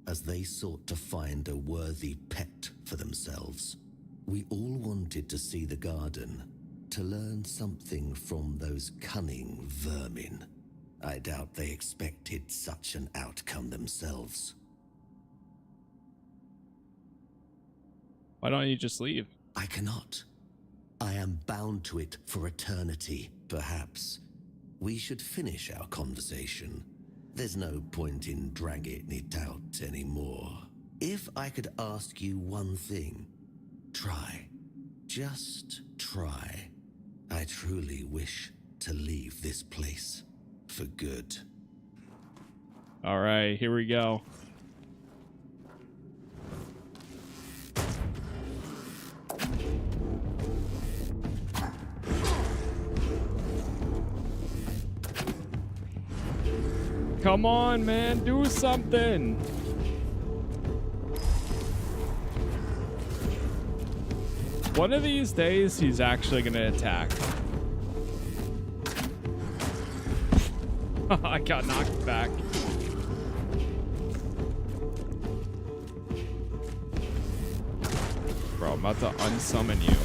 as they sought to find a worthy pet for themselves. We all wanted to see the garden, to learn something from those cunning vermin. I doubt they expected such an outcome themselves. Why don't you just leave? I cannot. I am bound to it for eternity, perhaps. We should finish our conversation. There's no point in dragging it out anymore. If I could ask you one thing, try. Just try. I truly wish to leave this place for good. All right, here we go. Come on, man, do something. One of these days, he's actually gonna attack. I got knocked back. Bro, I'm about to unsummon you.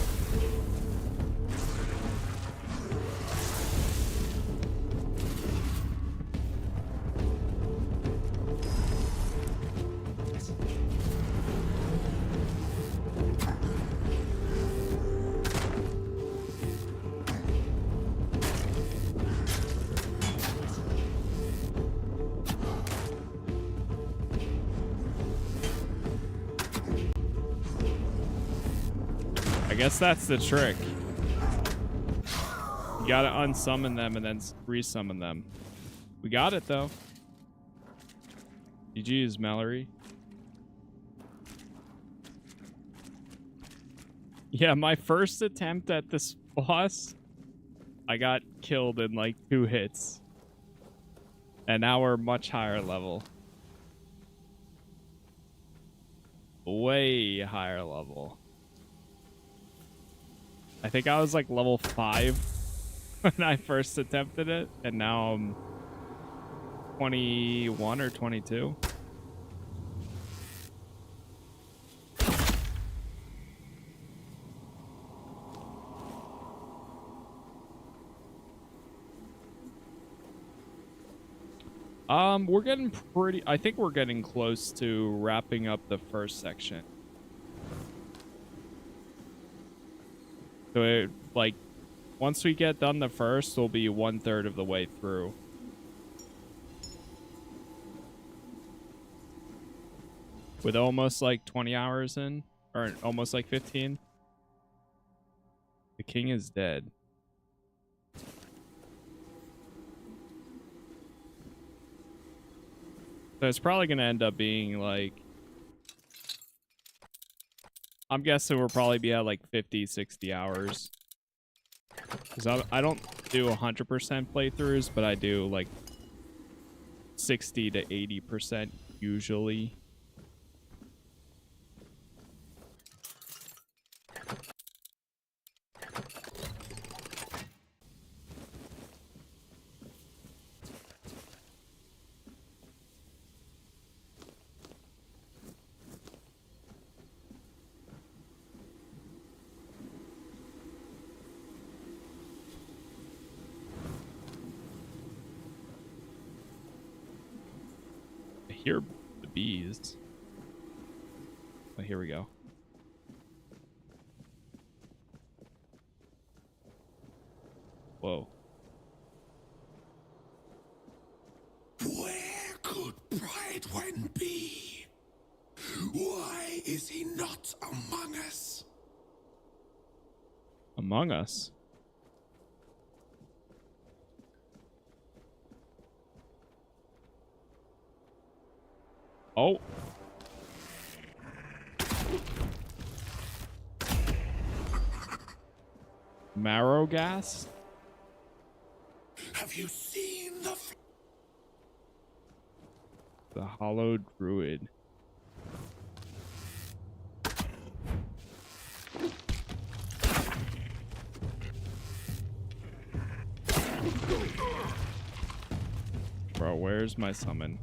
I guess that's the trick. You gotta unsummon them and then resummon them. We got it though. GG's, Mallory. Yeah, my first attempt at this boss, I got killed in like 2 hits. And now we're much higher level. Way higher level. I think I was like level 5 when I first attempted it, and now I'm 21 or 22. We're getting pretty, I think we're getting close to wrapping up the first section. So it, like, once we get done the first, we'll be 1/3 of the way through. With almost like 20 hours in, or almost like 15. The king is dead. So it's probably going to end up being like, I'm guessing we'll probably be at like 50, 60 hours. Because I don't do 100% playthroughs, but I do like 60 to 80% usually. Hear the bees. Oh, here we go. Whoa. when be? Why is he not among us? Among us? Oh. Marrow gas? Have you seen the hollow druid? Bro, where's my summon?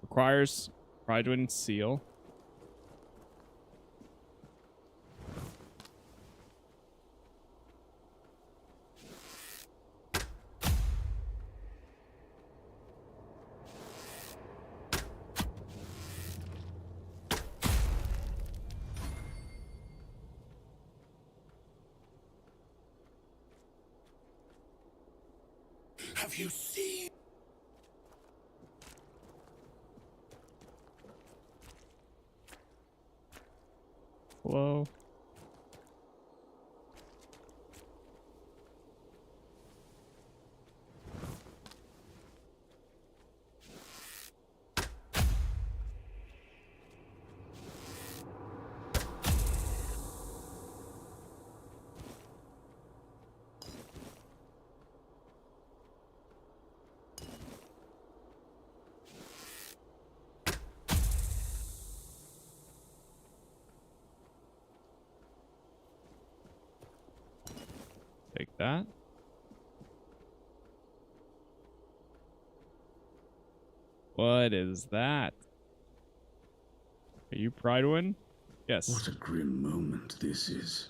Requires Prydwin seal. Have you seen? Hello? Take that. What is that? Are you Prydwin? Yes. What a grim moment this is.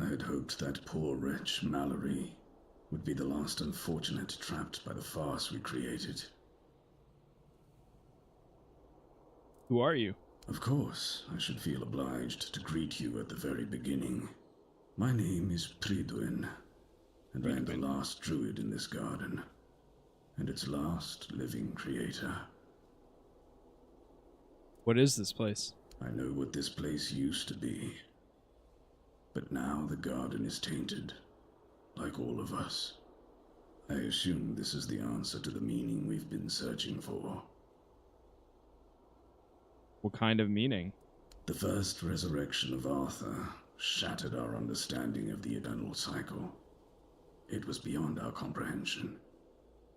I had hoped that poor wretch, Mallory, would be the last unfortunate trapped by the farce we created. Who are you? Of course, I should feel obliged to greet you at the very beginning. My name is Prydwin, and I am the last druid in this garden, and its last living creator. What is this place? I know what this place used to be, but now the garden is tainted, like all of us. I assume this is the answer to the meaning we've been searching for. What kind of meaning? The first resurrection of Arthur shattered our understanding of the eternal cycle. It was beyond our comprehension.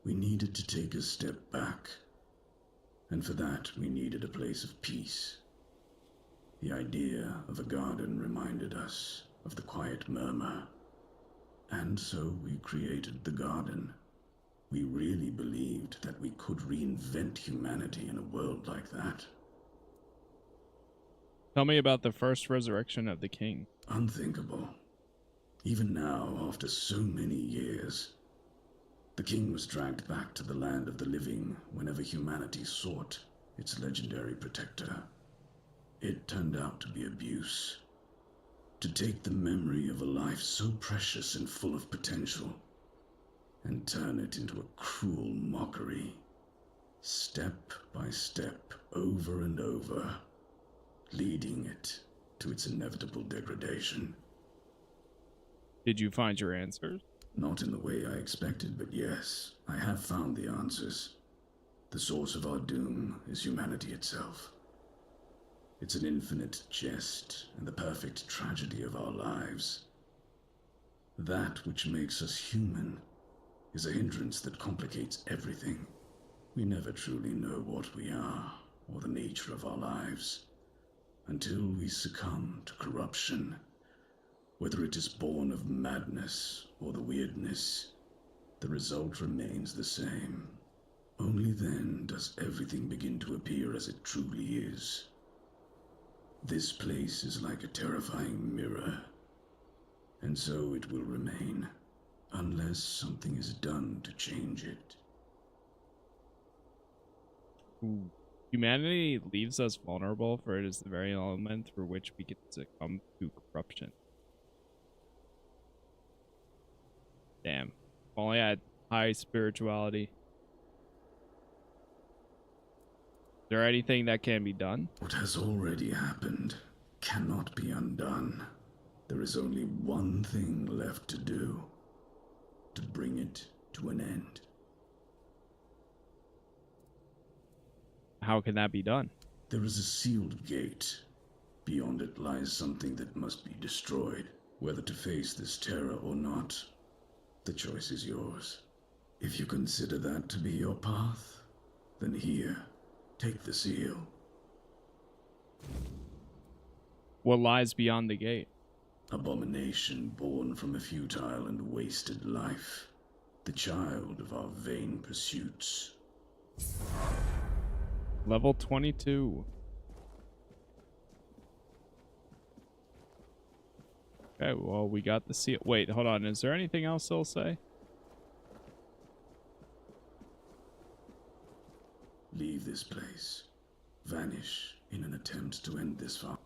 We needed to take a step back, and for that we needed a place of peace. The idea of a garden reminded us of the quiet murmur, and so we created the garden. We really believed that we could reinvent humanity in a world like that. Tell me about the first resurrection of the king. Unthinkable. Even now, after so many years, the king was dragged back to the land of the living whenever humanity sought its legendary protector. It turned out to be abuse. To take the memory of a life so precious and full of potential and turn it into a cruel mockery. Step by step, over and over, leading it to its inevitable degradation. Did you find your answers? Not in the way I expected, but yes, I have found the answers. The source of our doom is humanity itself. It's an infinite jest and the perfect tragedy of our lives. That which makes us human is a hindrance that complicates everything. We never truly know what we are or the nature of our lives until we succumb to corruption Whether it is born of madness or the weirdness, the result remains the same. Only then does everything begin to appear as it truly is. This place is like a terrifying mirror, and so it will remain, unless something is done to change it. Humanity leaves us vulnerable, for it is the very element through which we can succumb to corruption. Damn. If only I had high spirituality. Is there anything that can be done? What has already happened cannot be undone. There is only one thing left to do. To bring it to an end. How can that be done? There is a sealed gate. Beyond it lies something that must be destroyed. Whether to face this terror or not, the choice is yours. If you consider that to be your path, then here, take the seal. What lies beyond the gate? Abomination born from a futile and wasted life. The child of our vain pursuits. Level 22. Okay, well, we got the seal. Wait, hold on. Is there anything else they'll say? Leave this place. Vanish in an attempt to end this far.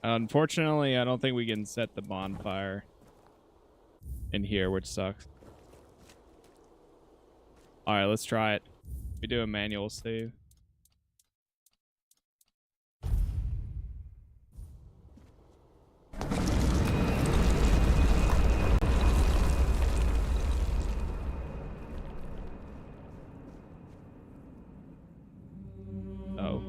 Unfortunately, I don't think we can set the bonfire in here, which sucks. Alright, let's try it. We do a manual save. Oh.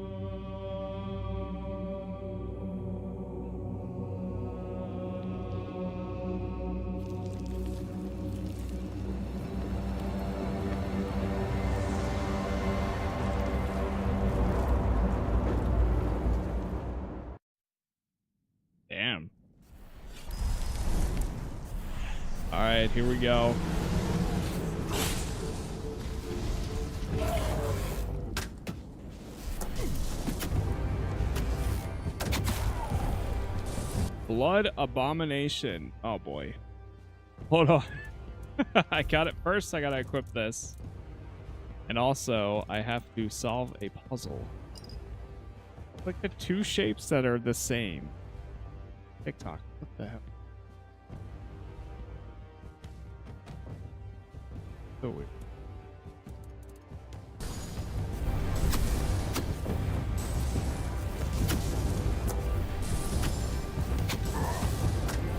Damn. All right, here we go. Blood Abomination. Oh boy. Hold on. I got it first. I gotta equip this. And also, I have to solve a puzzle. Like the two shapes that are the same. TikTok. What the hell? So weird.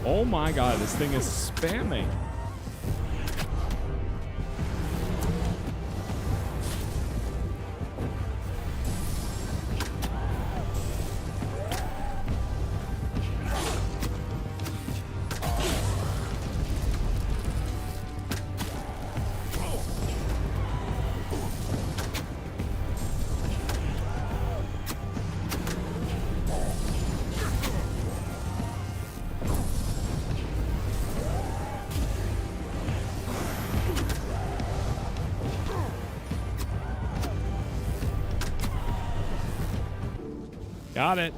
Oh my god, this thing is spamming. Got it.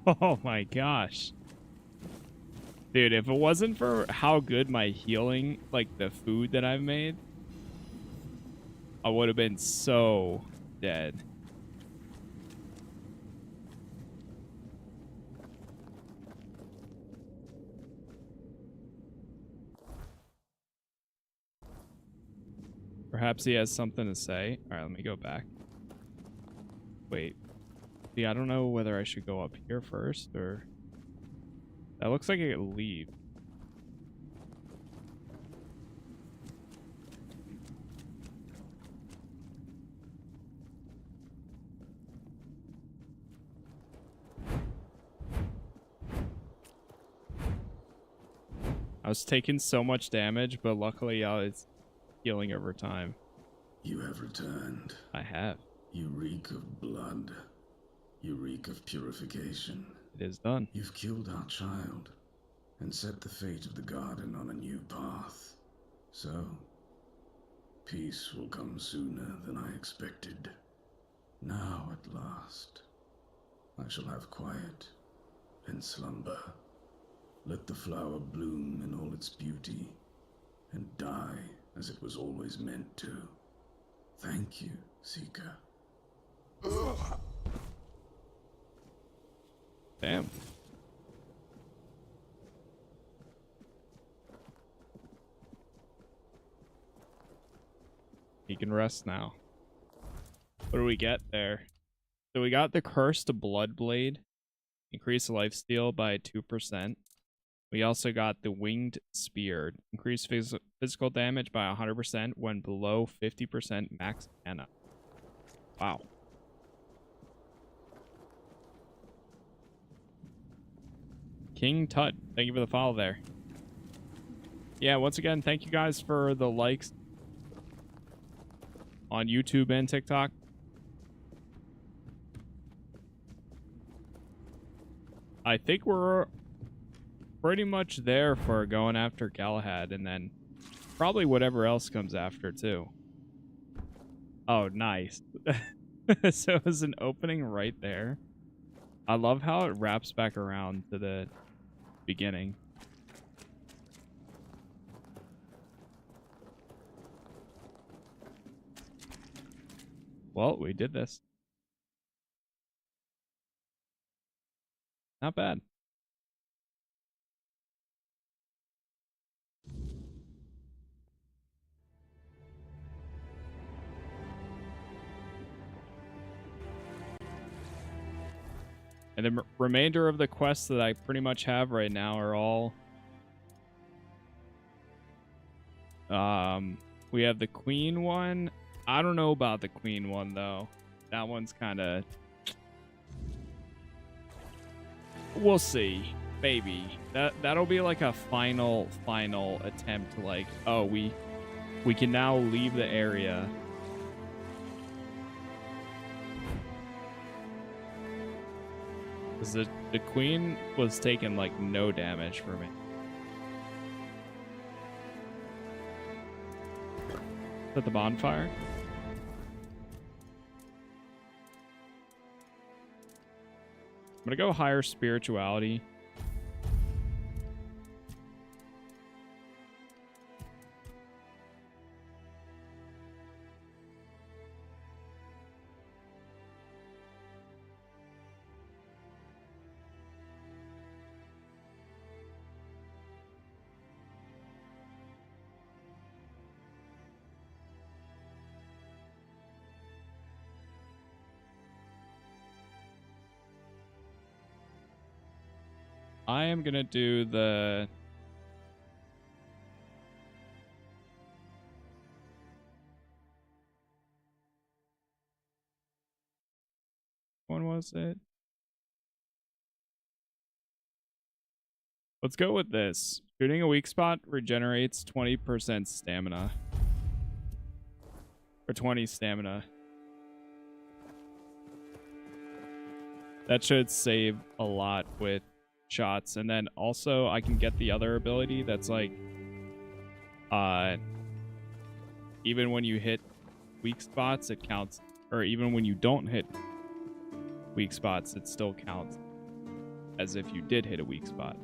Oh my gosh. Dude, if it wasn't for how good my healing, like the food that I've made, I would have been so dead. Perhaps he has something to say. All right, let me go back. Wait. See, I don't know whether I should go up here first or... That looks like I could leave. was taking so much damage, but luckily I was healing over time. You have returned. I have. You reek of blood. You reek of purification. It is done. You've killed our child and set the fate of the garden on a new path. So, peace will come sooner than I expected. Now, at last, I shall have quiet and slumber. Let the flower bloom in all its beauty and die as it was always meant to. Thank you, Seeker. Damn. He can rest now. What do we get there? So we got the Cursed Bloodblade. Increase lifesteal by 2%. We also got the Winged Spear. Increase physical damage by 100% when below 50% max mana. Wow. King Tut, thank you for the follow there. Yeah, once again, thank you guys for the likes on YouTube and TikTok. I think we're pretty much there for going after Galahad, and then probably whatever else comes after too. Oh, nice. So it was an opening right there. I love how it wraps back around to the beginning. Well, we did this. Not bad. And the remainder of the quests that I pretty much have right now are all... we have the Queen one. I don't know about the Queen one, though. That one's kind of... We'll see. Maybe. That'll be like a final attempt to like, oh, we can now leave the area. Because the Queen was taking like no damage for me. Is that the bonfire? I'm gonna go higher spirituality. I am gonna do the... When was it? Let's go with this. Shooting a weak spot regenerates 20% stamina. Or 20 stamina. That should save a lot with shots. And then also I can get the other ability that's like even when you hit weak spots it counts, or even when you don't hit weak spots it still counts as if you did hit a weak spot.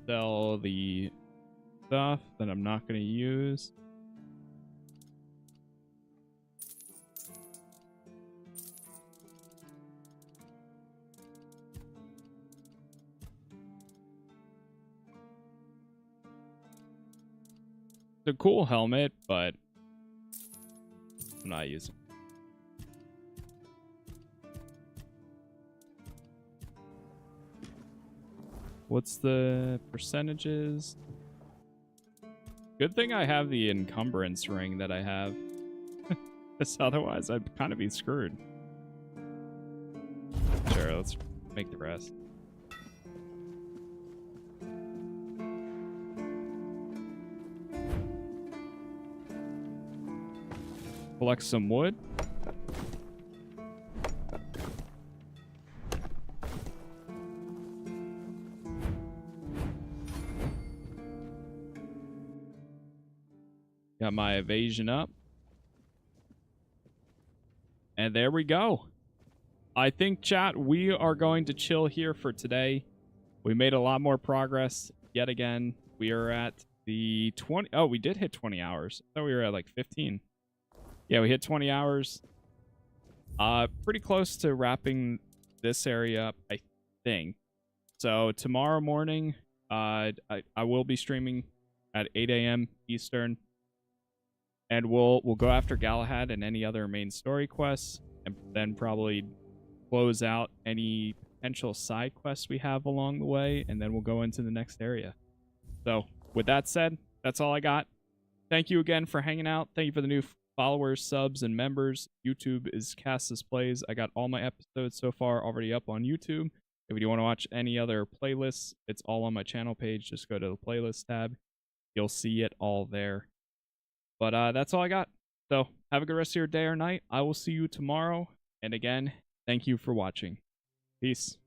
Sell the stuff that I'm not going to use. It's a cool helmet, but I'm not using it. What's the percentages? Good thing I have the encumbrance ring that I have. Because otherwise I'd kind of be screwed. let's make the rest. Collect some wood. Got my evasion up. And there we go. I think, chat, we are going to chill here for today. We made a lot more progress yet again. We are at the 20... Oh, we did hit 20 hours. I thought we were at like 15. Yeah, we hit 20 hours. Pretty close to wrapping this area up, I think. So tomorrow morning, I will be streaming at 8 a.m. Eastern. And we'll go after Galahad and any other main story quests, and then probably close out any potential side quests we have along the way, and then we'll go into the next area. So, with that said, that's all I got. Thank you again for hanging out. Thank you for the new followers, subs, and members. YouTube is Casas Plays. I got all my episodes so far already up on YouTube. If you want to watch any other playlists, it's all on my channel page. Just go to the playlist tab. You'll see it all there. But that's all I got. So have a good rest of your day or night. I will see you tomorrow. And again, thank you for watching. Peace.